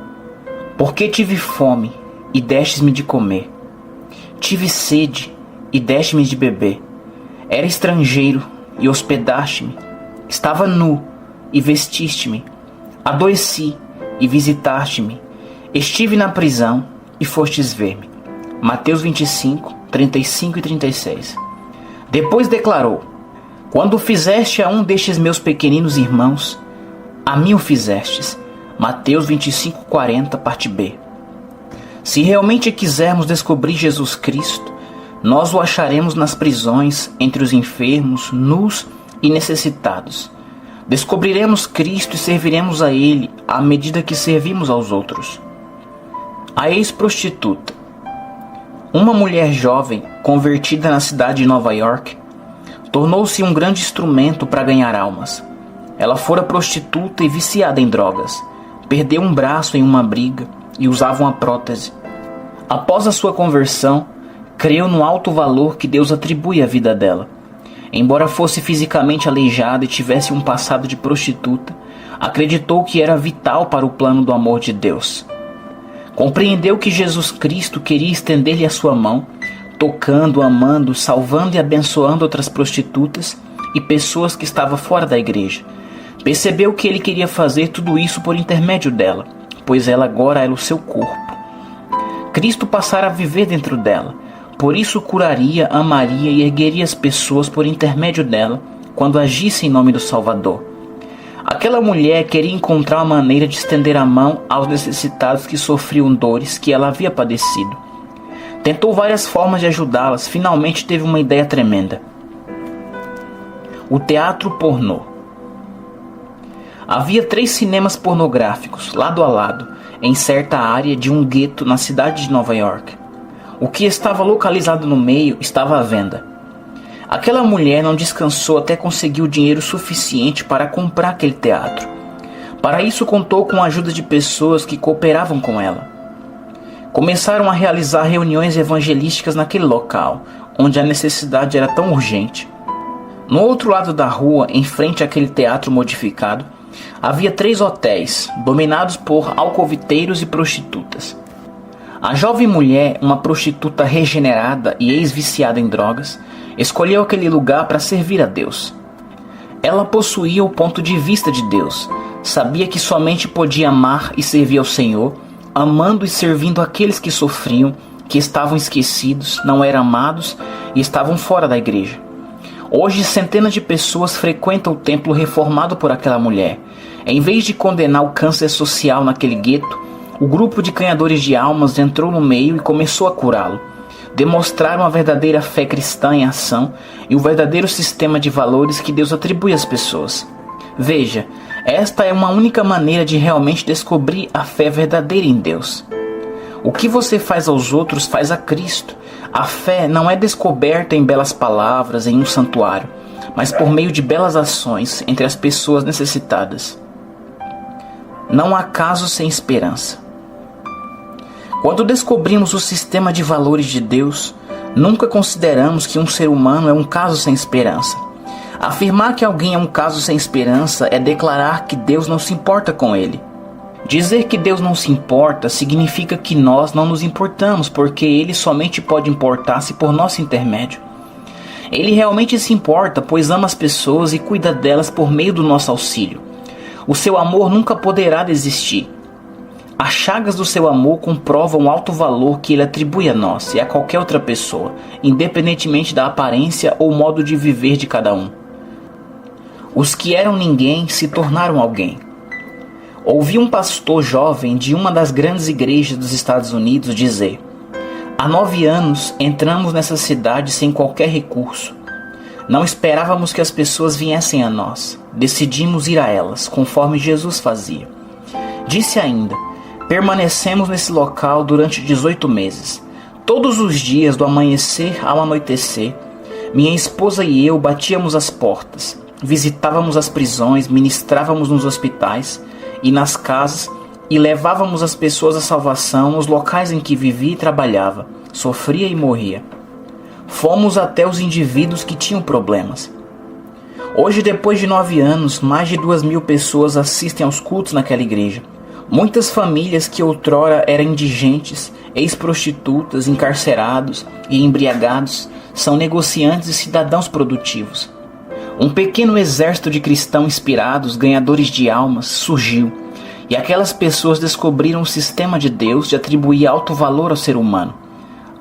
[SPEAKER 1] porque tive fome e destes-me de comer. Tive sede e deste-me de beber. Era estrangeiro e hospedaste-me. Estava nu e vestiste-me. Adoeci e visitaste-me. Estive na prisão e fostes ver-me. Mateus 25, 35 e 36. Depois declarou: quando fizeste a um destes meus pequeninos irmãos, a mim o fizestes. Mateus 25, 40, parte B. Se realmente quisermos descobrir Jesus Cristo, nós o acharemos nas prisões, entre os enfermos, nus e necessitados. Descobriremos Cristo e serviremos a Ele à medida que servimos aos outros. A ex-prostituta. Uma mulher jovem, convertida na cidade de Nova York, tornou-se um grande instrumento para ganhar almas. Ela fora prostituta e viciada em drogas. Perdeu um braço em uma briga e usava uma prótese. Após a sua conversão, creu no alto valor que Deus atribui à vida dela. Embora fosse fisicamente aleijada e tivesse um passado de prostituta, acreditou que era vital para o plano do amor de Deus. Compreendeu que Jesus Cristo queria estender-lhe a sua mão, tocando, amando, salvando e abençoando outras prostitutas e pessoas que estavam fora da igreja. Percebeu que ele queria fazer tudo isso por intermédio dela, pois ela agora era o seu corpo. Cristo passara a viver dentro dela, por isso curaria, amaria e ergueria as pessoas por intermédio dela, quando agisse em nome do Salvador. Aquela mulher queria encontrar uma maneira de estender a mão aos necessitados que sofriam dores que ela havia padecido. Tentou várias formas de ajudá-las, finalmente teve uma ideia tremenda. O teatro pornô. Havia 3 cinemas pornográficos, lado a lado, em certa área de um gueto na cidade de Nova York. O que estava localizado no meio estava à venda. Aquela mulher não descansou até conseguir o dinheiro suficiente para comprar aquele teatro. Para isso contou com a ajuda de pessoas que cooperavam com ela. Começaram a realizar reuniões evangelísticas naquele local, onde a necessidade era tão urgente. No outro lado da rua, em frente àquele teatro modificado, havia 3 hotéis, dominados por alcoviteiros e prostitutas. A jovem mulher, uma prostituta regenerada e ex-viciada em drogas, escolheu aquele lugar para servir a Deus. Ela possuía o ponto de vista de Deus, sabia que somente podia amar e servir ao Senhor, amando e servindo aqueles que sofriam, que estavam esquecidos, não eram amados e estavam fora da igreja. Hoje, centenas de pessoas frequentam o templo reformado por aquela mulher. Em vez de condenar o câncer social naquele gueto, o grupo de ganhadores de almas entrou no meio e começou a curá-lo. Demonstraram a verdadeira fé cristã em ação e o verdadeiro sistema de valores que Deus atribui às pessoas. Veja, esta é uma única maneira de realmente descobrir a fé verdadeira em Deus. O que você faz aos outros faz a Cristo. A fé não é descoberta em belas palavras em um santuário, mas por meio de belas ações entre as pessoas necessitadas. Não há caso sem esperança. Quando descobrimos o sistema de valores de Deus, nunca consideramos que um ser humano é um caso sem esperança. Afirmar que alguém é um caso sem esperança é declarar que Deus não se importa com ele. Dizer que Deus não se importa significa que nós não nos importamos, porque Ele somente pode importar-se por nosso intermédio. Ele realmente se importa, pois ama as pessoas e cuida delas por meio do nosso auxílio. O seu amor nunca poderá desistir. As chagas do seu amor comprovam o alto valor que Ele atribui a nós e a qualquer outra pessoa, independentemente da aparência ou modo de viver de cada um. Os que eram ninguém se tornaram alguém. Ouvi um pastor jovem de uma das grandes igrejas dos Estados Unidos dizer: há 9 anos entramos nessa cidade sem qualquer recurso. Não esperávamos que as pessoas viessem a nós. Decidimos ir a elas, conforme Jesus fazia. Disse ainda: permanecemos nesse local durante 18 meses. Todos os dias, do amanhecer ao anoitecer, minha esposa e eu batíamos as portas, visitávamos as prisões, ministrávamos nos hospitais e nas casas e levávamos as pessoas à salvação nos locais em que vivia e trabalhava, sofria e morria. Fomos até os indivíduos que tinham problemas. Hoje, depois de 9 anos, mais de 2.000 pessoas assistem aos cultos naquela igreja. Muitas famílias que outrora eram indigentes, ex-prostitutas, encarcerados e embriagados, são negociantes e cidadãos produtivos. Um pequeno exército de cristãos inspirados, ganhadores de almas, surgiu, e aquelas pessoas descobriram o sistema de Deus de atribuir alto valor ao ser humano.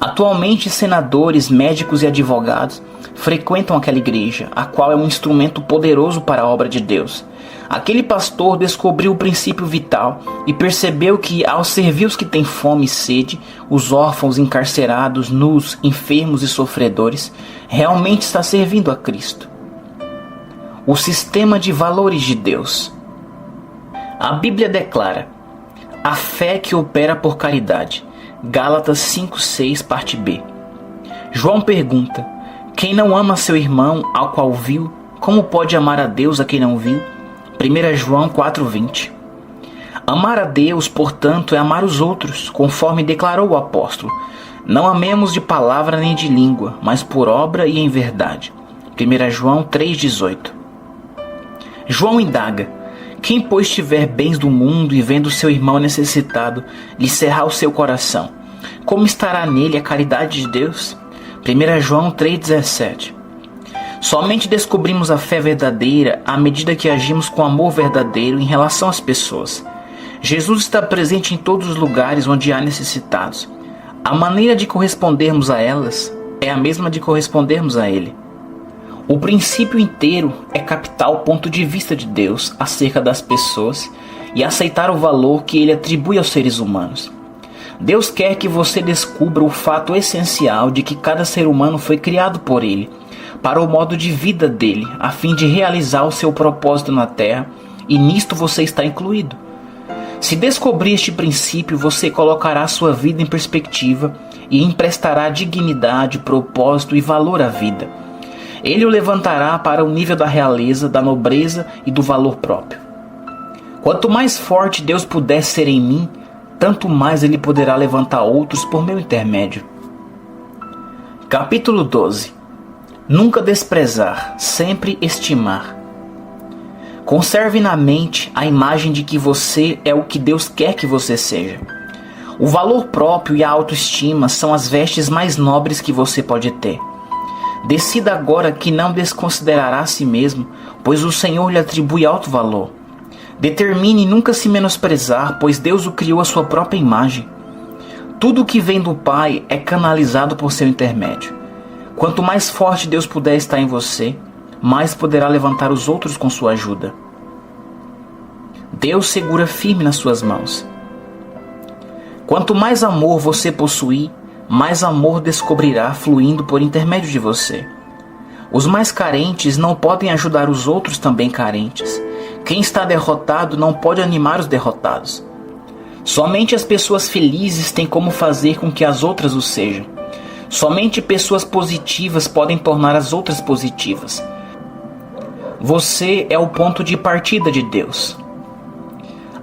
[SPEAKER 1] Atualmente, senadores, médicos e advogados frequentam aquela igreja, a qual é um instrumento poderoso para a obra de Deus. Aquele pastor descobriu o princípio vital e percebeu que, ao servir os que têm fome e sede, os órfãos, encarcerados, nus, enfermos e sofredores, realmente está servindo a Cristo. O sistema de valores de Deus. A Bíblia declara: a fé que opera por caridade. Gálatas 5:6, parte B. João pergunta: quem não ama seu irmão ao qual viu, como pode amar a Deus a quem não viu? 1 João 4:20. Amar a Deus, portanto, é amar os outros, conforme declarou o apóstolo: não amemos de palavra nem de língua, mas por obra e em verdade. 1 João 3:18. João indaga: quem, pois, tiver bens do mundo e vendo seu irmão necessitado, lhe cerrar o seu coração, como estará nele a caridade de Deus? 1 João 3,17. Somente descobrimos a fé verdadeira à medida que agimos com amor verdadeiro em relação às pessoas. Jesus está presente em todos os lugares onde há necessitados. A maneira de correspondermos a elas é a mesma de correspondermos a Ele. O princípio inteiro é captar o ponto de vista de Deus acerca das pessoas e aceitar o valor que Ele atribui aos seres humanos. Deus quer que você descubra o fato essencial de que cada ser humano foi criado por Ele, para o modo de vida dele, a fim de realizar o seu propósito na Terra, e nisto você está incluído. Se descobrir este princípio, você colocará sua vida em perspectiva e emprestará dignidade, propósito e valor à vida. Ele o levantará para o nível da realeza, da nobreza e do valor próprio. Quanto mais forte Deus puder ser em mim, tanto mais Ele poderá levantar outros por meu intermédio. Capítulo 12. Nunca desprezar, sempre estimar. Conserve na mente a imagem de que você é o que Deus quer que você seja. O valor próprio e a autoestima são as vestes mais nobres que você pode ter. Decida agora que não desconsiderará a si mesmo, pois o Senhor lhe atribui alto valor. Determine nunca se menosprezar, pois Deus o criou à sua própria imagem. Tudo o que vem do Pai é canalizado por seu intermédio. Quanto mais forte Deus puder estar em você, mais poderá levantar os outros com sua ajuda. Deus segura firme nas suas mãos. Quanto mais amor você possuir, mais amor descobrirá fluindo por intermédio de você. Os mais carentes não podem ajudar os outros também carentes. Quem está derrotado não pode animar os derrotados. Somente as pessoas felizes têm como fazer com que as outras o sejam. Somente pessoas positivas podem tornar as outras positivas. Você é o ponto de partida de Deus.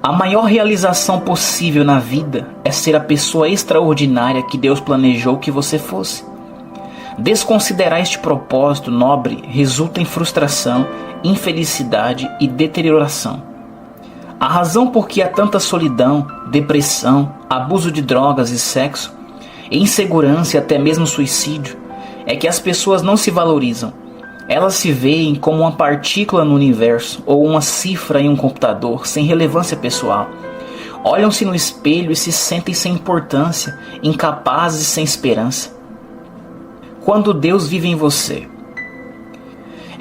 [SPEAKER 1] A maior realização possível na vida é ser a pessoa extraordinária que Deus planejou que você fosse. Desconsiderar este propósito nobre resulta em frustração, infelicidade e deterioração. A razão por que há tanta solidão, depressão, abuso de drogas e sexo, insegurança e até mesmo suicídio é que as pessoas não se valorizam. Elas se veem como uma partícula no universo ou uma cifra em um computador sem relevância pessoal. Olham-se no espelho e se sentem sem importância, incapazes e sem esperança. Quando Deus vive em você.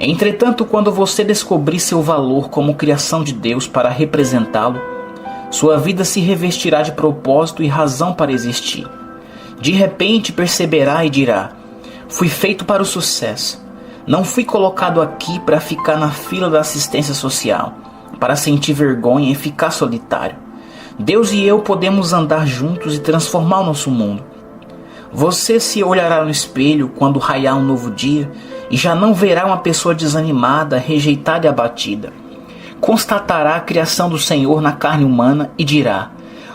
[SPEAKER 1] Entretanto, quando você descobrir seu valor como criação de Deus para representá-lo, sua vida se revestirá de propósito e razão para existir. De repente perceberá e dirá: fui feito para o sucesso. Não fui colocado aqui para ficar na fila da assistência social, para sentir vergonha e ficar solitário. Deus e eu podemos andar juntos e transformar o nosso mundo. Você se olhará no espelho quando raiar um novo dia e já não verá uma pessoa desanimada, rejeitada e abatida. Constatará a criação do Senhor na carne humana e dirá: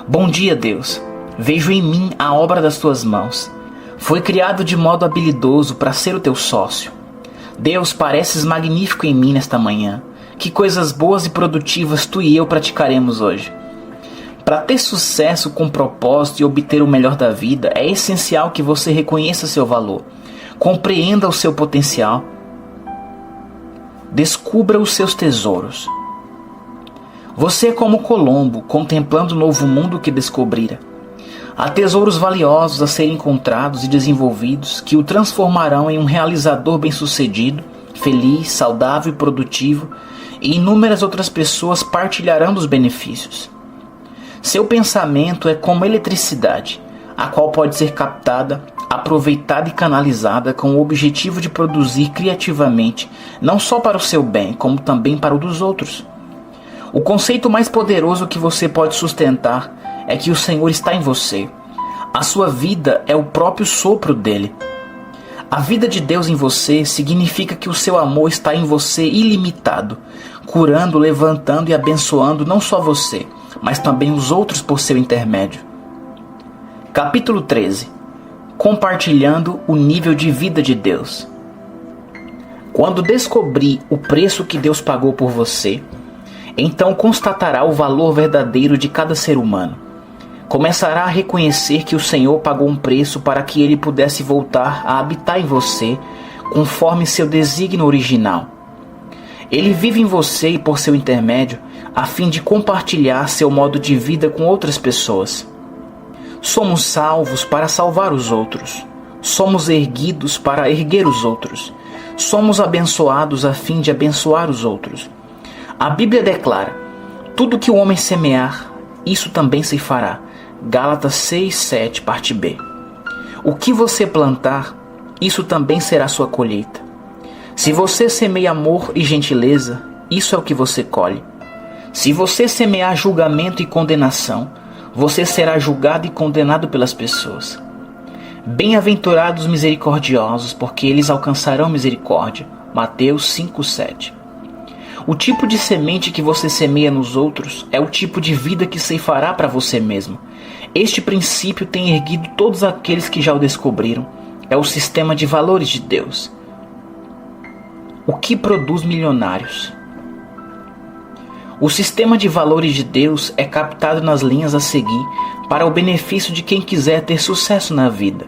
[SPEAKER 1] Bom dia, Deus. Vejo em mim a obra das tuas mãos. Foi criado de modo habilidoso para ser o teu sócio. Deus, pareces magnífico em mim nesta manhã. Que coisas boas e produtivas tu e eu praticaremos hoje. Para ter sucesso com propósito e obter o melhor da vida, é essencial que você reconheça seu valor, compreenda o seu potencial, descubra os seus tesouros. Você é como Colombo, contemplando o novo mundo que descobrira. Há tesouros valiosos a serem encontrados e desenvolvidos que o transformarão em um realizador bem-sucedido, feliz, saudável e produtivo, e inúmeras outras pessoas partilharão dos benefícios. Seu pensamento é como eletricidade, a qual pode ser captada, aproveitada e canalizada com o objetivo de produzir criativamente, não só para o seu bem, como também para o dos outros. O conceito mais poderoso que você pode sustentar é que o Senhor está em você. A sua vida é o próprio sopro dele. A vida de Deus em você significa que o seu amor está em você ilimitado, curando, levantando e abençoando não só você, mas também os outros por seu intermédio. Capítulo 13. Compartilhando o nível de vida de Deus. Quando descobrir o preço que Deus pagou por você, então constatará o valor verdadeiro de cada ser humano. Começará a reconhecer que o Senhor pagou um preço para que Ele pudesse voltar a habitar em você, conforme seu desígnio original. Ele vive em você e por seu intermédio, a fim de compartilhar seu modo de vida com outras pessoas. Somos salvos para salvar os outros. Somos erguidos para erguer os outros. Somos abençoados a fim de abençoar os outros. A Bíblia declara: tudo que o homem semear, isso também se fará. Gálatas 6:7, parte B. O que você plantar, isso também será sua colheita. Se você semeia amor e gentileza, isso é o que você colhe. Se você semear julgamento e condenação, você será julgado e condenado pelas pessoas. Bem-aventurados os misericordiosos, porque eles alcançarão misericórdia. Mateus 5:7. O tipo de semente que você semeia nos outros é o tipo de vida que ceifará para você mesmo. Este princípio tem erguido todos aqueles que já o descobriram. É o sistema de valores de Deus. O que produz milionários? O sistema de valores de Deus é captado nas linhas a seguir para o benefício de quem quiser ter sucesso na vida.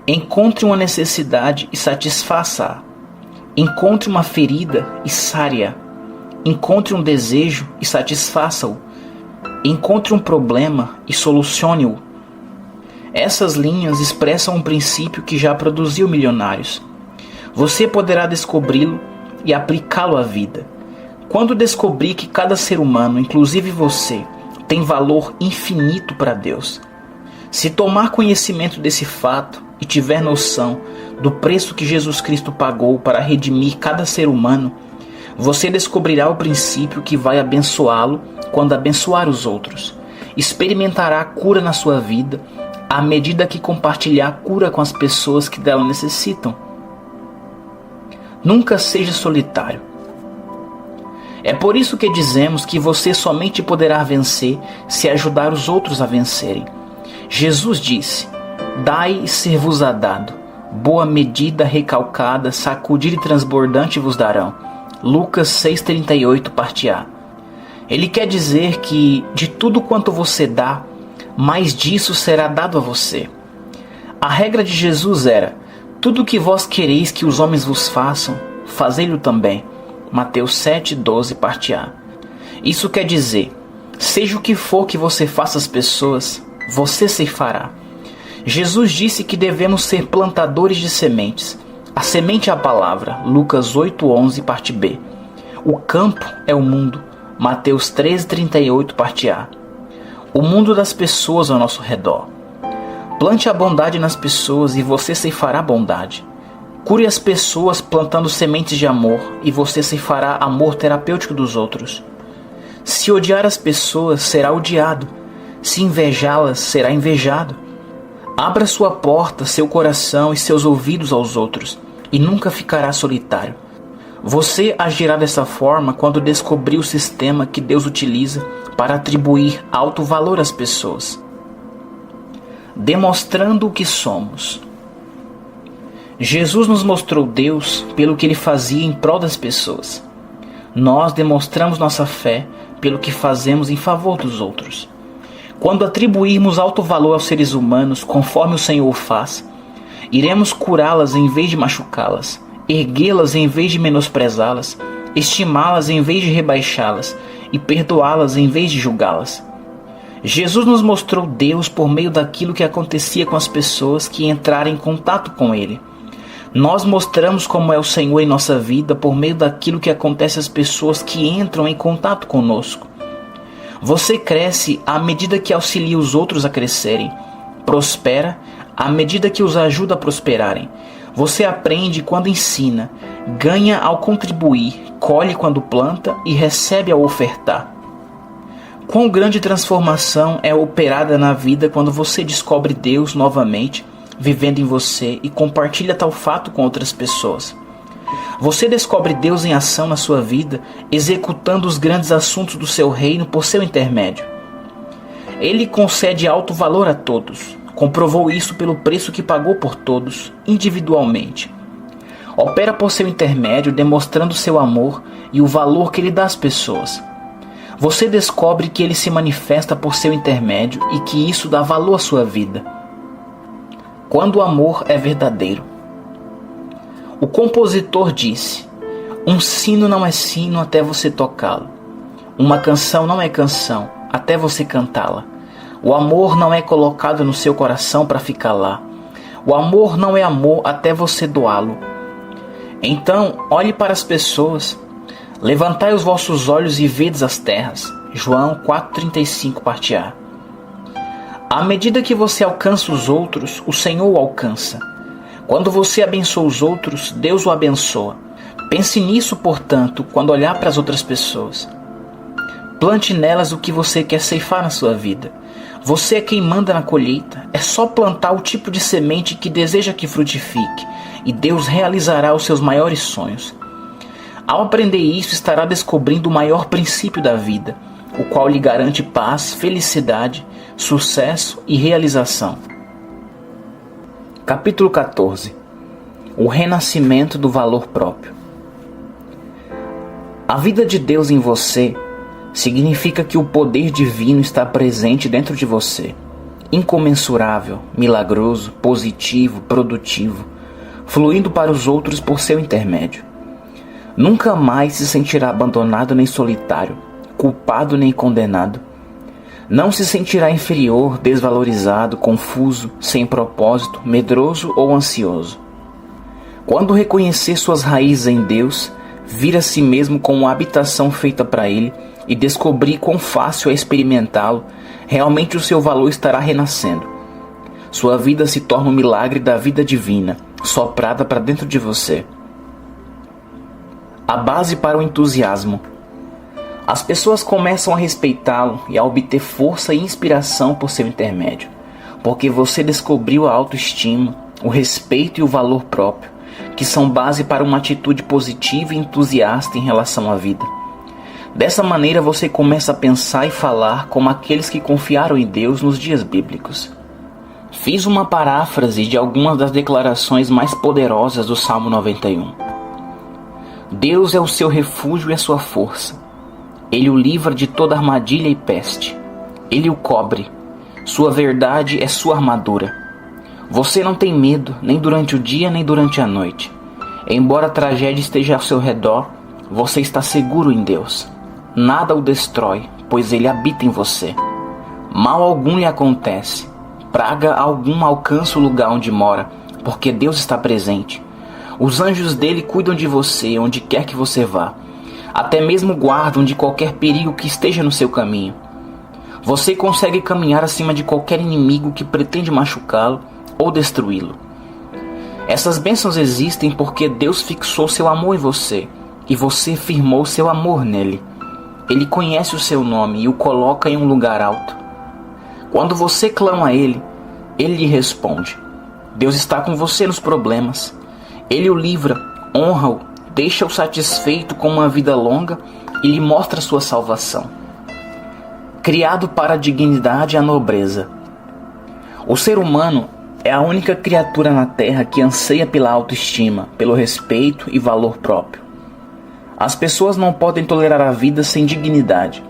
[SPEAKER 1] Encontre uma necessidade e satisfaça-a. Encontre uma ferida e sare-a. Encontre um desejo e satisfaça-o. Encontre um problema e solucione-o. Essas linhas expressam um princípio que já produziu milionários. Você poderá descobri-lo e aplicá-lo à vida. Quando descobrir que cada ser humano, inclusive você, tem valor infinito para Deus. Se tomar conhecimento desse fato e tiver noção do preço que Jesus Cristo pagou para redimir cada ser humano, você descobrirá o princípio que vai abençoá-lo quando abençoar os outros. Experimentará a cura na sua vida à medida que compartilhar a cura com as pessoas que dela necessitam. Nunca seja solitário. É por isso que dizemos que você somente poderá vencer se ajudar os outros a vencerem. Jesus disse: dai e ser-vos-á dado. Boa medida, recalcada, sacudida e transbordante vos darão. Lucas 6,38, parte A. Ele quer dizer que de tudo quanto você dá, mais disso será dado a você. A regra de Jesus era: tudo o que vós quereis que os homens vos façam, fazei-lo também. Mateus 7,12, parte A. Isso quer dizer, seja o que for que você faça às pessoas, você se fará. Jesus disse que devemos ser plantadores de sementes. A semente é a palavra. Lucas 8,11, parte B. O campo é o mundo. Mateus 13,38, parte A. O mundo das pessoas ao nosso redor. Plante a bondade nas pessoas e você ceifará bondade. Cure as pessoas plantando sementes de amor e você se fará amor terapêutico dos outros. Se odiar as pessoas, será odiado. Se invejá-las, será invejado. Abra sua porta, seu coração e seus ouvidos aos outros e nunca ficará solitário. Você agirá dessa forma quando descobrir o sistema que Deus utiliza para atribuir alto valor às pessoas. Demonstrando o que somos. Jesus nos mostrou Deus pelo que Ele fazia em prol das pessoas. Nós demonstramos nossa fé pelo que fazemos em favor dos outros. Quando atribuirmos alto valor aos seres humanos, conforme o Senhor faz, iremos curá-las em vez de machucá-las, erguê-las em vez de menosprezá-las, estimá-las em vez de rebaixá-las e perdoá-las em vez de julgá-las. Jesus nos mostrou Deus por meio daquilo que acontecia com as pessoas que entraram em contato com Ele. Nós mostramos como é o Senhor em nossa vida por meio daquilo que acontece às pessoas que entram em contato conosco. Você cresce à medida que auxilia os outros a crescerem. Prospera à medida que os ajuda a prosperarem. Você aprende quando ensina, ganha ao contribuir, colhe quando planta e recebe ao ofertar. Quão grande transformação é operada na vida quando você descobre Deus novamente, vivendo em você e compartilha tal fato com outras pessoas. Você descobre Deus em ação na sua vida, executando os grandes assuntos do seu reino por seu intermédio. Ele concede alto valor a todos. Comprovou isso pelo preço que pagou por todos, individualmente. Opera por seu intermédio, demonstrando seu amor e o valor que ele dá às pessoas. Você descobre que ele se manifesta por seu intermédio e que isso dá valor à sua vida. Quando o amor é verdadeiro. O compositor disse: um sino não é sino até você tocá-lo. Uma canção não é canção até você cantá-la. O amor não é colocado no seu coração para ficar lá. O amor não é amor até você doá-lo. Então, olhe para as pessoas. Levantai os vossos olhos e vedes as terras. João 4,35, parte A. À medida que você alcança os outros, o Senhor o alcança. Quando você abençoa os outros, Deus o abençoa. Pense nisso, portanto, quando olhar para as outras pessoas. Plante nelas o que você quer ceifar na sua vida. Você é quem manda na colheita. É só plantar o tipo de semente que deseja que frutifique, e Deus realizará os seus maiores sonhos. Ao aprender isso, estará descobrindo o maior princípio da vida, o qual lhe garante paz, felicidade, sucesso e realização. Capítulo 14. O renascimento do valor próprio. A vida de Deus em você significa que o poder divino está presente dentro de você, incomensurável, milagroso, positivo, produtivo, fluindo para os outros por seu intermédio. Nunca mais se sentirá abandonado nem solitário, culpado nem condenado. Não se sentirá inferior, desvalorizado, confuso, sem propósito, medroso ou ansioso. Quando reconhecer suas raízes em Deus, vir a si mesmo como uma habitação feita para Ele e descobrir quão fácil é experimentá-lo, realmente o seu valor estará renascendo. Sua vida se torna um milagre da vida divina, soprada para dentro de você. A base para o entusiasmo. As pessoas começam a respeitá-lo e a obter força e inspiração por seu intermédio, porque você descobriu a autoestima, o respeito e o valor próprio, que são base para uma atitude positiva e entusiasta em relação à vida. Dessa maneira você começa a pensar e falar como aqueles que confiaram em Deus nos dias bíblicos. Fiz uma paráfrase de algumas das declarações mais poderosas do Salmo 91. Deus é o seu refúgio e a sua força. Ele o livra de toda armadilha e peste. Ele o cobre. Sua verdade é sua armadura. Você não tem medo, nem durante o dia, nem durante a noite. Embora a tragédia esteja ao seu redor, você está seguro em Deus. Nada o destrói, pois Ele habita em você. Mal algum lhe acontece. Praga alguma alcança o lugar onde mora, porque Deus está presente. Os anjos dele cuidam de você onde quer que você vá. Até mesmo guardam de qualquer perigo que esteja no seu caminho. Você consegue caminhar acima de qualquer inimigo que pretende machucá-lo ou destruí-lo. Essas bênçãos existem porque Deus fixou seu amor em você e você firmou seu amor nele. Ele conhece o seu nome e o coloca em um lugar alto. Quando você clama a Ele, Ele lhe responde. Deus está com você nos problemas. Ele o livra, honra-o, deixa-o satisfeito com uma vida longa e lhe mostra sua salvação. Criado para a dignidade e a nobreza. O ser humano é a única criatura na Terra que anseia pela autoestima, pelo respeito e valor próprio. As pessoas não podem tolerar a vida sem dignidade.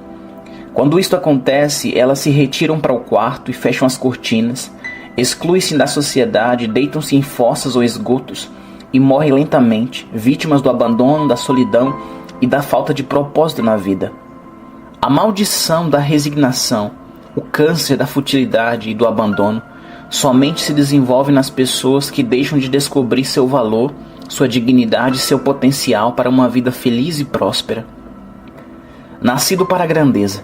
[SPEAKER 1] Quando isto acontece, elas se retiram para o quarto e fecham as cortinas, excluem-se da sociedade, deitam-se em fossas ou esgotos e morrem lentamente, vítimas do abandono, da solidão e da falta de propósito na vida. A maldição da resignação, o câncer da futilidade e do abandono somente se desenvolve nas pessoas que deixam de descobrir seu valor, sua dignidade e seu potencial para uma vida feliz e próspera. Nascido para a grandeza.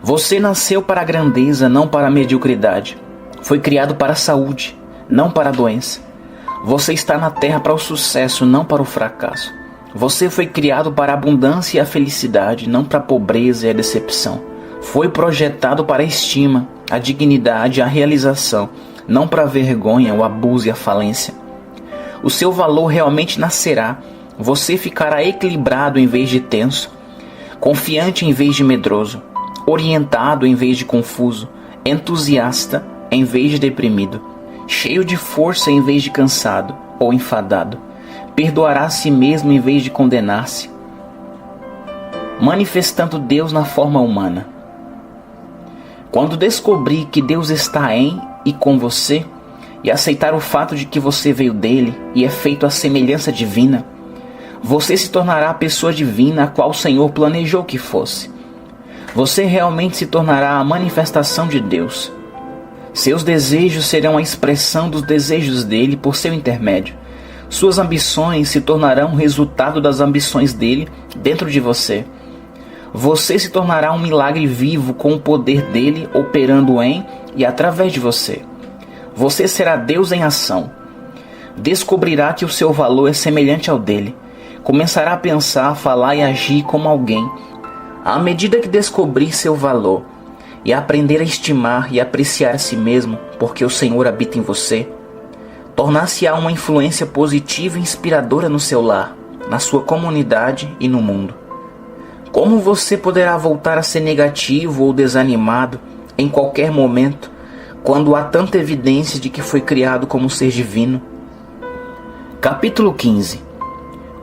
[SPEAKER 1] Você nasceu para a grandeza, não para a mediocridade. Foi criado para a saúde, não para a doença. Você está na terra para o sucesso, não para o fracasso. Você foi criado para a abundância e a felicidade, não para a pobreza e a decepção. Foi projetado para a estima, a dignidade e a realização, não para a vergonha, o abuso e a falência. O seu valor realmente nascerá. Você ficará equilibrado em vez de tenso, confiante em vez de medroso, orientado em vez de confuso, entusiasta em vez de deprimido, cheio de força em vez de cansado ou enfadado. Perdoará a si mesmo em vez de condenar-se, manifestando Deus na forma humana. Quando descobrir que Deus está em e com você, e aceitar o fato de que você veio dele e é feito à semelhança divina, você se tornará a pessoa divina a qual o Senhor planejou que fosse. Você realmente se tornará a manifestação de Deus. Seus desejos serão a expressão dos desejos dele por seu intermédio. Suas ambições se tornarão resultado das ambições dele dentro de você. Você se tornará um milagre vivo com o poder dele operando em e através de você. Você será Deus em ação. Descobrirá que o seu valor é semelhante ao dele. Começará a pensar, falar e agir como alguém. À medida que descobrir seu valor e aprender a estimar e apreciar a si mesmo, porque o Senhor habita em você, tornar-se-á uma influência positiva e inspiradora no seu lar, na sua comunidade e no mundo. Como você poderá voltar a ser negativo ou desanimado em qualquer momento, quando há tanta evidência de que foi criado como ser divino? Capítulo 15.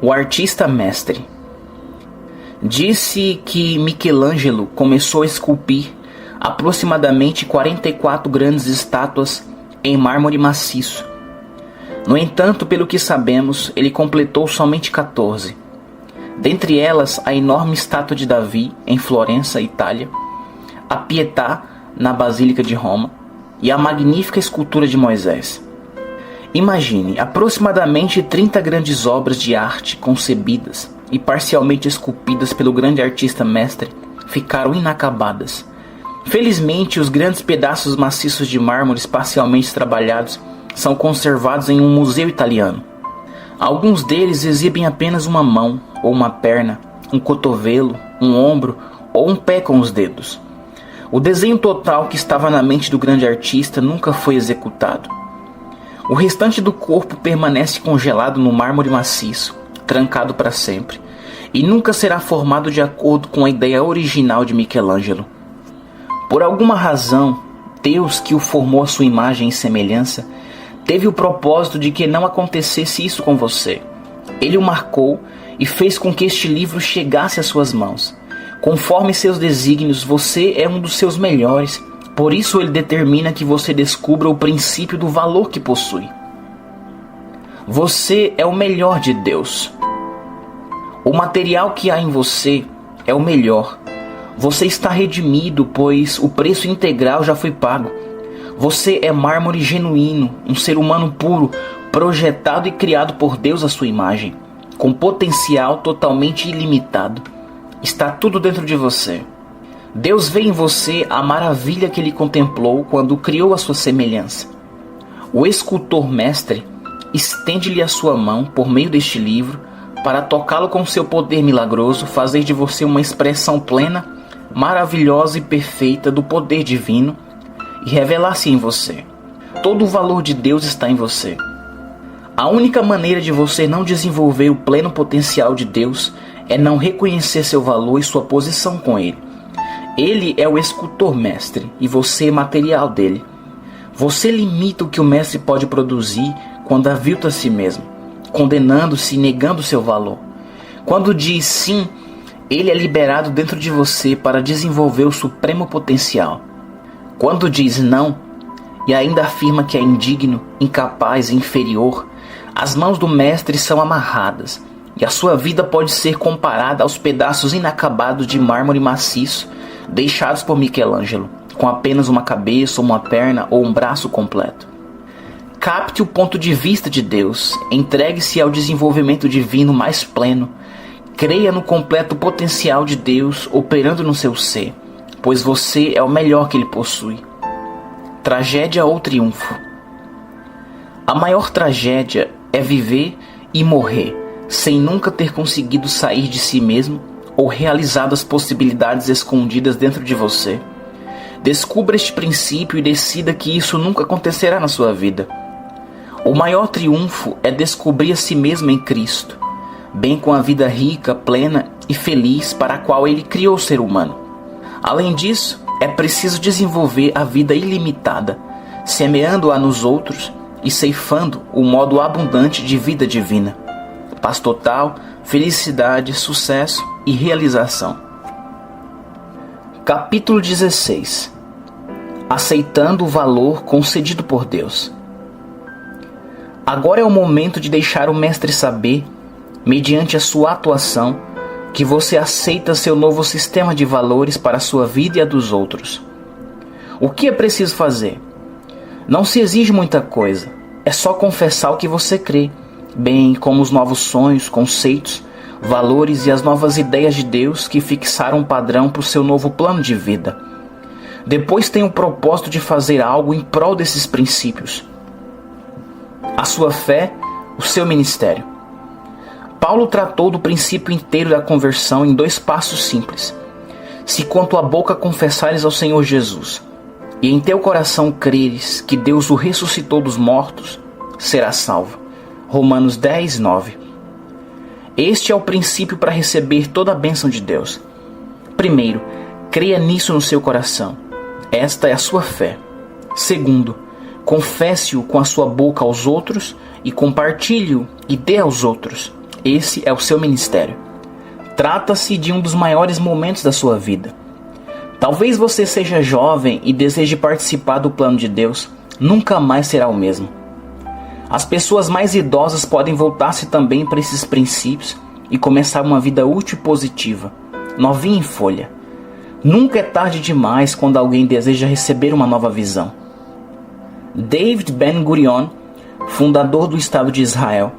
[SPEAKER 1] O artista mestre. Disse que Michelangelo começou a esculpir aproximadamente 44 grandes estátuas em mármore maciço. No entanto, pelo que sabemos, ele completou somente 14. Dentre elas, a enorme estátua de Davi, em Florença, Itália, a Pietà, na Basílica de Roma, e a magnífica escultura de Moisés. Imagine, aproximadamente 30 grandes obras de arte concebidas e parcialmente esculpidas pelo grande artista mestre ficaram inacabadas. Felizmente, os grandes pedaços maciços de mármores parcialmente trabalhados são conservados em um museu italiano. Alguns deles exibem apenas uma mão ou uma perna, um cotovelo, um ombro ou um pé com os dedos. O desenho total que estava na mente do grande artista nunca foi executado. O restante do corpo permanece congelado no mármore maciço, trancado para sempre, e nunca será formado de acordo com a ideia original de Michelangelo. Por alguma razão, Deus, que o formou à sua imagem e semelhança, teve o propósito de que não acontecesse isso com você. Ele o marcou e fez com que este livro chegasse às suas mãos. Conforme seus desígnios, você é um dos seus melhores. Por isso ele determina que você descubra o princípio do valor que possui. Você é o melhor de Deus. O material que há em você é o melhor. Você está redimido, pois o preço integral já foi pago. Você é mármore genuíno, um ser humano puro, projetado e criado por Deus à sua imagem, com potencial totalmente ilimitado. Está tudo dentro de você. Deus vê em você a maravilha que ele contemplou quando criou a sua semelhança. O escultor mestre estende-lhe a sua mão por meio deste livro para tocá-lo com seu poder milagroso, fazer de você uma expressão plena, maravilhosa e perfeita do poder divino e revelar-se em você. Todo o valor de Deus está em você. A única maneira de você não desenvolver o pleno potencial de Deus é não reconhecer seu valor e sua posição com Ele. Ele é o escultor mestre e você é material dele. Você limita o que o mestre pode produzir quando avilta a si mesmo, condenando-se e negando seu valor. Quando diz sim, ele é liberado dentro de você para desenvolver o supremo potencial. Quando diz não, e ainda afirma que é indigno, incapaz e inferior, as mãos do mestre são amarradas, e a sua vida pode ser comparada aos pedaços inacabados de mármore maciço deixados por Michelangelo, com apenas uma cabeça, uma perna ou um braço completo. Capte o ponto de vista de Deus, entregue-se ao desenvolvimento divino mais pleno, creia no completo potencial de Deus operando no seu ser, pois você é o melhor que Ele possui. Tragédia ou triunfo? A maior tragédia é viver e morrer sem nunca ter conseguido sair de si mesmo ou realizado as possibilidades escondidas dentro de você. Descubra este princípio e decida que isso nunca acontecerá na sua vida. O maior triunfo é descobrir a si mesmo em Cristo, bem com a vida rica, plena e feliz para a qual Ele criou o ser humano. Além disso, é preciso desenvolver a vida ilimitada, semeando-a nos outros e ceifando o modo abundante de vida divina. Paz total, felicidade, sucesso e realização. Capítulo 16. Aceitando o valor concedido por Deus. Agora é o momento de deixar o mestre saber, mediante a sua atuação, que você aceita seu novo sistema de valores para a sua vida e a dos outros. O que é preciso fazer? Não se exige muita coisa, é só confessar o que você crê, bem como os novos sonhos, conceitos, valores e as novas ideias de Deus que fixaram um padrão para o seu novo plano de vida. Depois tem o propósito de fazer algo em prol desses princípios. A sua fé, o seu ministério. Paulo tratou do princípio inteiro da conversão em 2 passos simples. Se com tua boca confessares ao Senhor Jesus, e em teu coração creres que Deus o ressuscitou dos mortos, serás salvo. Romanos 10, 9. Este é o princípio para receber toda a bênção de Deus. Primeiro, creia nisso no seu coração. Esta é a sua fé. Segundo, confesse-o com a sua boca aos outros e compartilhe-o e dê aos outros. Esse é o seu ministério. Trata-se de um dos maiores momentos da sua vida. Talvez você seja jovem e deseje participar do plano de Deus. Nunca mais será o mesmo. As pessoas mais idosas podem voltar-se também para esses princípios e começar uma vida útil e positiva, novinha em folha. Nunca é tarde demais quando alguém deseja receber uma nova visão. David Ben-Gurion, fundador do Estado de Israel,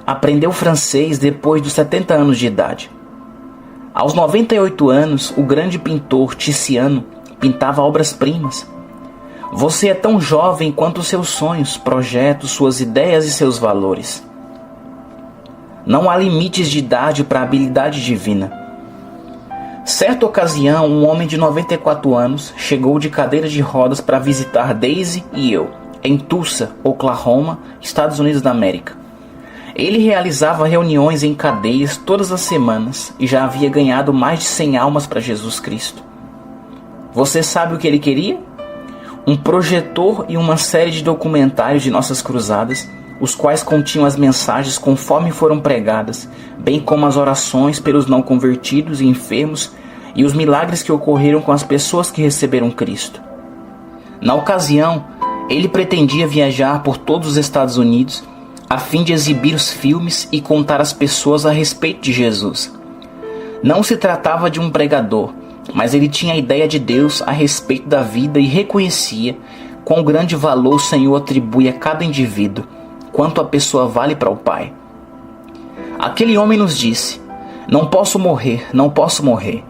[SPEAKER 1] aprendeu francês depois dos 70 anos de idade. Aos 98 anos, o grande pintor Tiziano pintava obras-primas. Você é tão jovem quanto seus sonhos, projetos, suas ideias e seus valores. Não há limites de idade para a habilidade divina. Certa ocasião, um homem de 94 anos chegou de cadeira de rodas para visitar Daisy e eu, em Tulsa, Oklahoma, Estados Unidos da América. Ele realizava reuniões em cadeias todas as semanas e já havia ganhado mais de 100 almas para Jesus Cristo. Você sabe o que ele queria? Um projetor e uma série de documentários de nossas cruzadas, os quais continham as mensagens conforme foram pregadas, bem como as orações pelos não convertidos e enfermos e os milagres que ocorreram com as pessoas que receberam Cristo. Na ocasião, ele pretendia viajar por todos os Estados Unidos a fim de exibir os filmes e contar às pessoas a respeito de Jesus. Não se tratava de um pregador, mas ele tinha a ideia de Deus a respeito da vida e reconhecia quão grande valor o Senhor atribui a cada indivíduo, quanto a pessoa vale para o Pai. Aquele homem nos disse: não posso morrer, não posso morrer.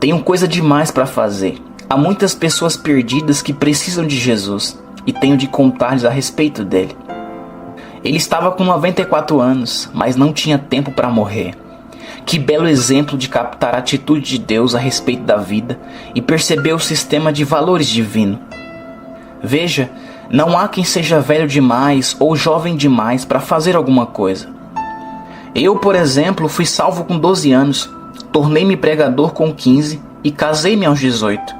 [SPEAKER 1] Tenho coisa demais para fazer. Há muitas pessoas perdidas que precisam de Jesus, e tenho de contar-lhes a respeito dele. Ele estava com 94 anos, mas não tinha tempo para morrer. Que belo exemplo de captar a atitude de Deus a respeito da vida e perceber o sistema de valores divino. Veja, não há quem seja velho demais ou jovem demais para fazer alguma coisa. Eu, por exemplo, fui salvo com 12 anos, tornei-me pregador com 15 e casei-me aos 18.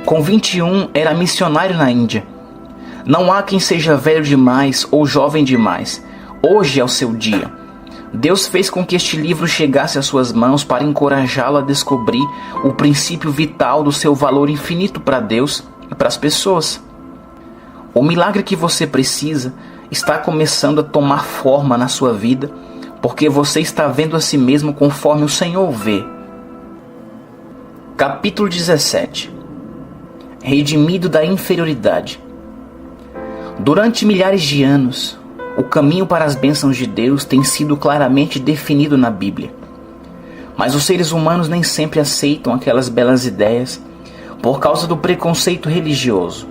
[SPEAKER 1] Com 21 era missionário na Índia. Não há quem seja velho demais ou jovem demais. Hoje é o seu dia. Deus fez com que este livro chegasse às suas mãos para encorajá-lo a descobrir o princípio vital do seu valor infinito para Deus e para as pessoas. O milagre que você precisa está começando a tomar forma na sua vida, porque você está vendo a si mesmo conforme o Senhor vê. Capítulo 17. Redimido da inferioridade. Durante milhares de anos, o caminho para as bênçãos de Deus tem sido claramente definido na Bíblia. Mas os seres humanos nem sempre aceitam aquelas belas ideias por causa do preconceito religioso.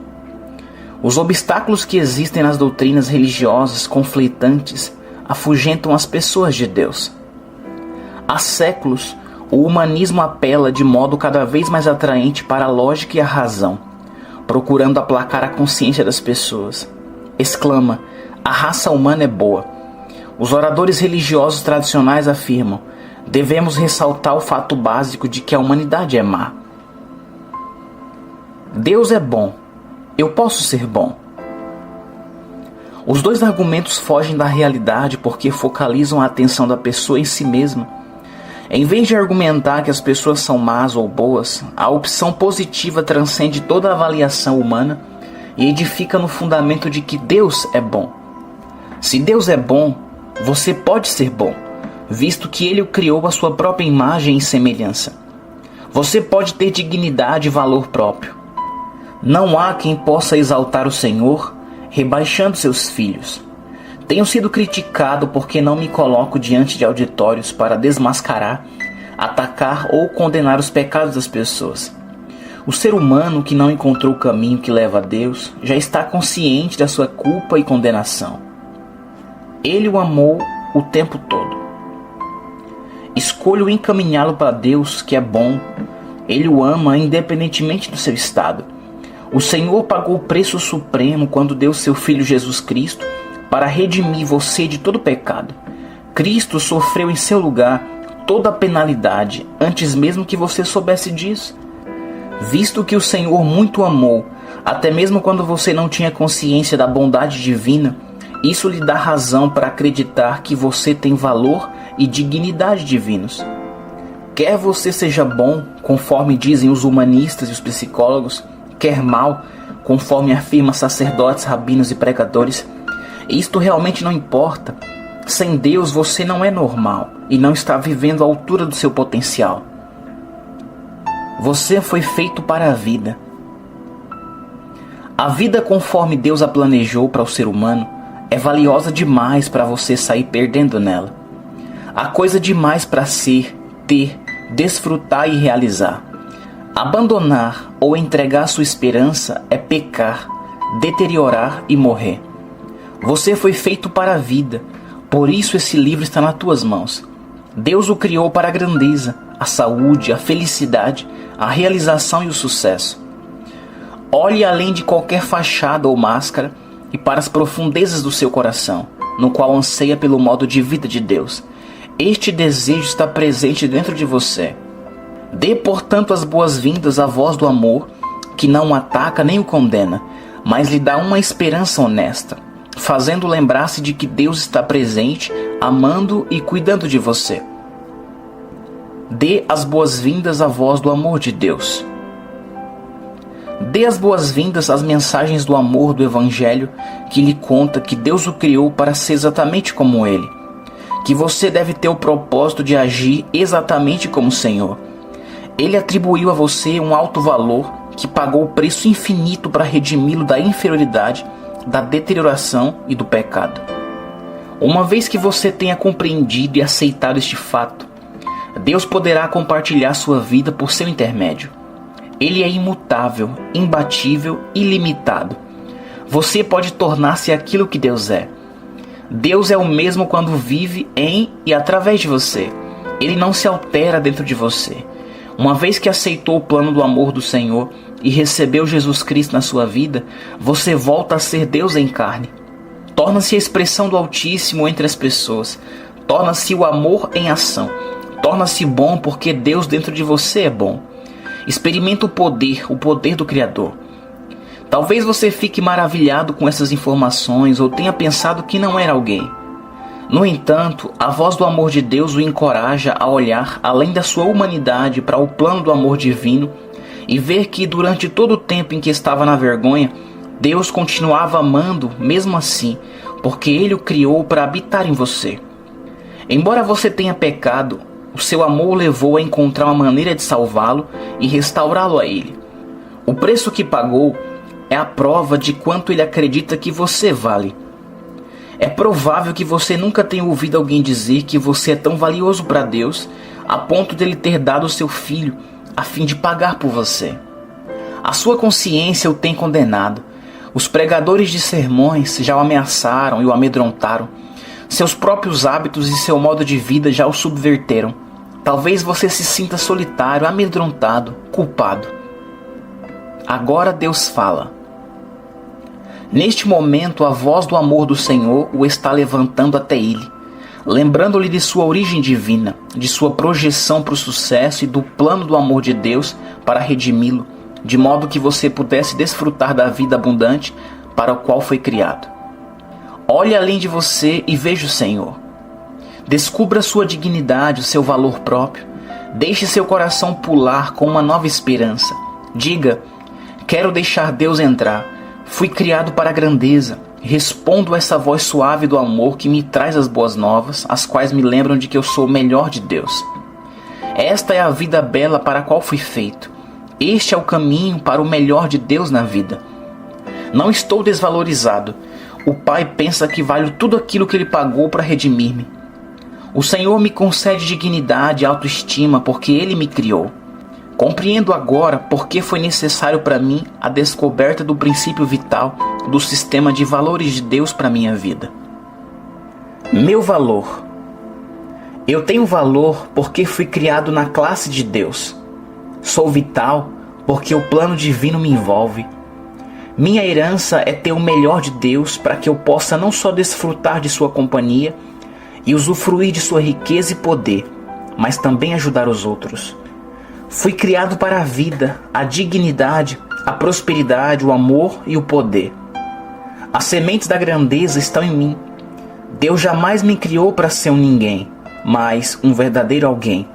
[SPEAKER 1] Os obstáculos que existem nas doutrinas religiosas conflitantes afugentam as pessoas de Deus. Há séculos, o humanismo apela de modo cada vez mais atraente para a lógica e a razão, procurando aplacar a consciência das pessoas. Exclama: a raça humana é boa. Os oradores religiosos tradicionais afirmam: devemos ressaltar o fato básico de que a humanidade é má. Deus é bom. Eu posso ser bom. Os dois argumentos fogem da realidade porque focalizam a atenção da pessoa em si mesma. Em vez de argumentar que as pessoas são más ou boas, a opção positiva transcende toda a avaliação humana e edifica no fundamento de que Deus é bom. Se Deus é bom, você pode ser bom, visto que Ele o criou à sua própria imagem e semelhança. Você pode ter dignidade e valor próprio. Não há quem possa exaltar o Senhor, rebaixando seus filhos. Tenho sido criticado porque não me coloco diante de auditórios para desmascarar, atacar ou condenar os pecados das pessoas. O ser humano que não encontrou o caminho que leva a Deus já está consciente da sua culpa e condenação. Ele o amou o tempo todo. Escolho encaminhá-lo para Deus, que é bom. Ele o ama independentemente do seu estado. O Senhor pagou o preço supremo quando deu seu Filho Jesus Cristo para redimir você de todo pecado. Cristo sofreu em seu lugar toda a penalidade antes mesmo que você soubesse disso. Visto que o Senhor muito amou, até mesmo quando você não tinha consciência da bondade divina, isso lhe dá razão para acreditar que você tem valor e dignidade divinos. Quer você seja bom, conforme dizem os humanistas e os psicólogos, quer mal, conforme afirmam sacerdotes, rabinos e pregadores, isto realmente não importa. Sem Deus você não é normal e não está vivendo à altura do seu potencial. Você foi feito para a vida. A vida conforme Deus a planejou para o ser humano é valiosa demais para você sair perdendo nela. Há coisa demais para ser, ter, desfrutar e realizar. Abandonar ou entregar sua esperança é pecar, deteriorar e morrer. Você foi feito para a vida, por isso esse livro está nas tuas mãos. Deus o criou para a grandeza, a saúde, a felicidade, a realização e o sucesso. Olhe além de qualquer fachada ou máscara e para as profundezas do seu coração, no qual anseia pelo modo de vida de Deus. Este desejo está presente dentro de você. Dê, portanto, as boas-vindas à voz do amor, que não o ataca nem o condena, mas lhe dá uma esperança honesta, fazendo lembrar-se de que Deus está presente, amando e cuidando de você. Dê as boas-vindas à voz do amor de Deus. Dê as boas-vindas às mensagens do amor do Evangelho que lhe conta que Deus o criou para ser exatamente como Ele, que você deve ter o propósito de agir exatamente como o Senhor. Ele atribuiu a você um alto valor que pagou o preço infinito para redimi-lo da inferioridade, da deterioração e do pecado. Uma vez que você tenha compreendido e aceitado este fato, Deus poderá compartilhar sua vida por seu intermédio. Ele é imutável, imbatível e ilimitado. você pode tornar-se aquilo que Deus é. Deus é o mesmo quando vive em e através de você. Ele não se altera dentro de você. Uma vez que aceitou o plano do amor do Senhor e recebeu Jesus Cristo na sua vida, você volta a ser Deus em carne. Torna-se a expressão do Altíssimo entre as pessoas. Torna-se o amor em ação. Torna-se bom porque Deus dentro de você é bom. Experimenta o poder do Criador. Talvez você fique maravilhado com essas informações ou tenha pensado que não era alguém. No entanto, a voz do amor de Deus o encoraja a olhar além da sua humanidade para o plano do amor divino e ver que durante todo o tempo em que estava na vergonha, Deus continuava amando mesmo assim, porque Ele o criou para habitar em você. Embora você tenha pecado, o seu amor o levou a encontrar uma maneira de salvá-lo e restaurá-lo a Ele. O preço que pagou é a prova de quanto Ele acredita que você vale. É provável que você nunca tenha ouvido alguém dizer que você é tão valioso para Deus a ponto de Ele ter dado o seu filho a fim de pagar por você. A sua consciência o tem condenado. Os pregadores de sermões já o ameaçaram e o amedrontaram. Seus próprios hábitos e seu modo de vida já o subverteram. Talvez você se sinta solitário, amedrontado, culpado. Agora Deus fala. Neste momento, a voz do amor do Senhor o está levantando até Ele, lembrando-lhe de sua origem divina, de sua projeção para o sucesso e do plano do amor de Deus para redimi-lo, de modo que você pudesse desfrutar da vida abundante para o qual foi criado. Olhe além de você e veja o Senhor. Descubra sua dignidade, o seu valor próprio. Deixe seu coração pular com uma nova esperança. Diga: quero deixar Deus entrar. Fui criado para a grandeza. Respondo a essa voz suave do amor que me traz as boas novas, as quais me lembram de que eu sou o melhor de Deus. Esta é a vida bela para a qual fui feito. Este é o caminho para o melhor de Deus na vida. Não estou desvalorizado. O Pai pensa que valho tudo aquilo que Ele pagou para redimir-me. O Senhor me concede dignidade e autoestima porque Ele me criou. Compreendo agora por que foi necessário para mim a descoberta do princípio vital do sistema de valores de Deus para minha vida. Meu valor. Eu tenho valor porque fui criado na classe de Deus. Sou vital porque o plano divino me envolve. Minha herança é ter o melhor de Deus para que eu possa não só desfrutar de sua companhia e usufruir de sua riqueza e poder, mas também ajudar os outros. Fui criado para a vida, a dignidade, a prosperidade, o amor e o poder. As sementes da grandeza estão em mim. Deus jamais me criou para ser um ninguém, mas um verdadeiro alguém.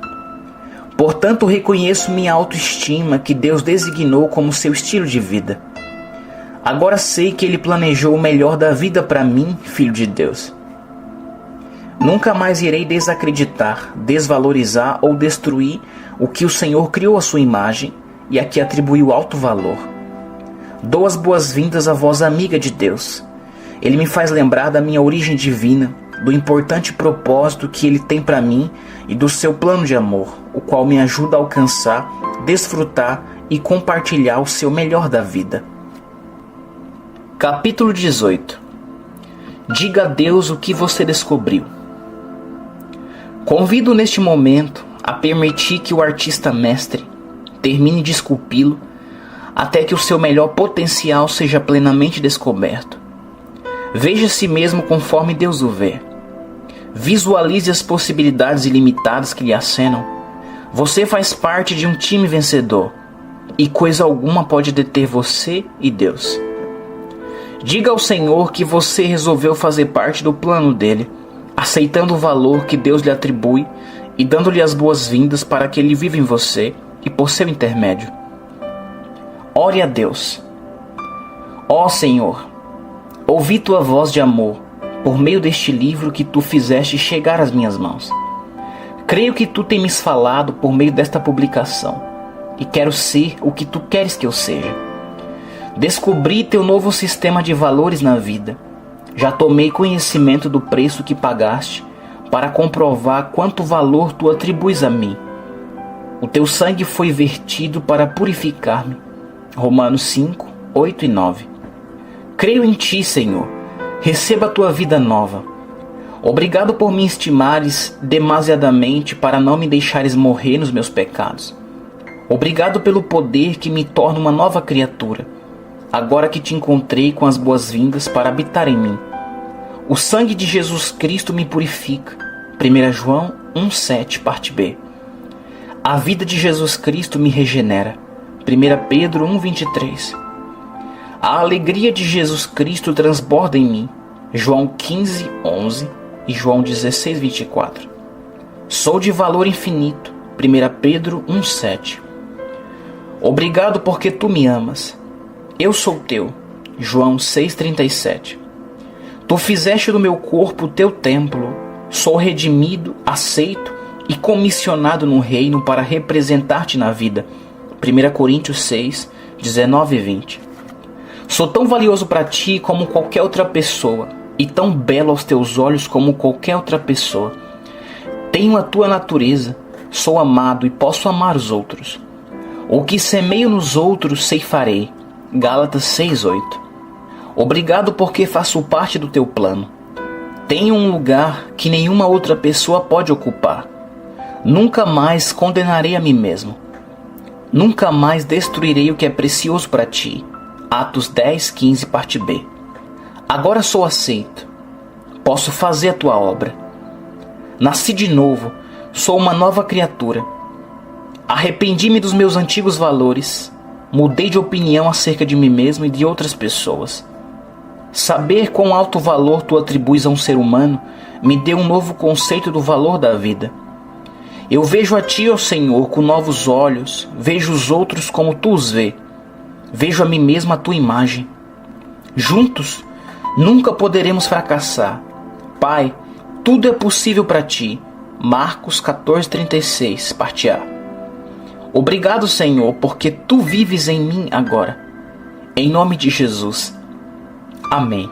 [SPEAKER 1] Portanto, reconheço minha autoestima que Deus designou como seu estilo de vida. Agora sei que Ele planejou o melhor da vida para mim, filho de Deus. Nunca mais irei desacreditar, desvalorizar ou destruir o que o Senhor criou à sua imagem e a que atribuiu alto valor. Dou as boas-vindas à voz amiga de Deus. Ele me faz lembrar da minha origem divina, do importante propósito que Ele tem para mim e do seu plano de amor, o qual me ajuda a alcançar, desfrutar e compartilhar o seu melhor da vida. Capítulo 18. Diga a Deus o que você descobriu. Convido neste momento a permitir que o artista mestre termine de esculpi-lo até que o seu melhor potencial seja plenamente descoberto. Veja a si mesmo conforme Deus o vê. Visualize as possibilidades ilimitadas que lhe acenam. Você faz parte de um time vencedor e coisa alguma pode deter você e Deus. Diga ao Senhor que você resolveu fazer parte do plano dele, aceitando o valor que Deus lhe atribui e dando-lhe as boas-vindas para que Ele viva em você e por seu intermédio. Ore a Deus. Ó Senhor, ouvi tua voz de amor por meio deste livro que tu fizeste chegar às minhas mãos. Creio que tu tens falado por meio desta publicação e quero ser o que tu queres que eu seja. Descobri teu novo sistema de valores na vida. Já tomei conhecimento do preço que pagaste para comprovar quanto valor tu atribuis a mim. O teu sangue foi vertido para purificar-me. Romanos 5, 8 e 9. Creio em Ti, Senhor. Receba a Tua vida nova. Obrigado por me estimares demasiadamente para não me deixares morrer nos meus pecados. Obrigado pelo poder que me torna uma nova criatura, agora que Te encontrei com as boas-vindas para habitar em mim. O sangue de Jesus Cristo me purifica. 1 João 1,7, parte B. A vida de Jesus Cristo me regenera. 1 Pedro 1,23. A alegria de Jesus Cristo transborda em mim. João 15,11 e João 16,24. Sou de valor infinito. 1 Pedro 1,7. Obrigado porque Tu me amas. Eu sou Teu. João 6,37. Tu fizeste do meu corpo o Teu templo. Sou redimido, aceito e comissionado no reino para representar-Te na vida. 1 Coríntios 6, 19 e 20. Sou tão valioso para Ti como qualquer outra pessoa, e tão belo aos Teus olhos como qualquer outra pessoa. Tenho a Tua natureza, sou amado e posso amar os outros. O que semeio nos outros ceifarei. Gálatas 6:8. Obrigado porque faço parte do Teu plano. Tenho um lugar que nenhuma outra pessoa pode ocupar. Nunca mais condenarei a mim mesmo. Nunca mais destruirei o que é precioso para Ti. Atos 10:15, parte B. Agora sou aceito. Posso fazer a Tua obra. Nasci de novo. Sou uma nova criatura. Arrependi-me dos meus antigos valores. Mudei de opinião acerca de mim mesmo e de outras pessoas. Saber quão alto valor Tu atribuis a um ser humano me deu um novo conceito do valor da vida. Eu vejo a Ti, ó Senhor, com novos olhos, vejo os outros como Tu os vê. Vejo a mim mesmo à Tua imagem. Juntos, nunca poderemos fracassar. Pai, tudo é possível para Ti. Marcos 14:36, parte A. Obrigado, Senhor, porque Tu vives em mim agora. Em nome de Jesus. Amém.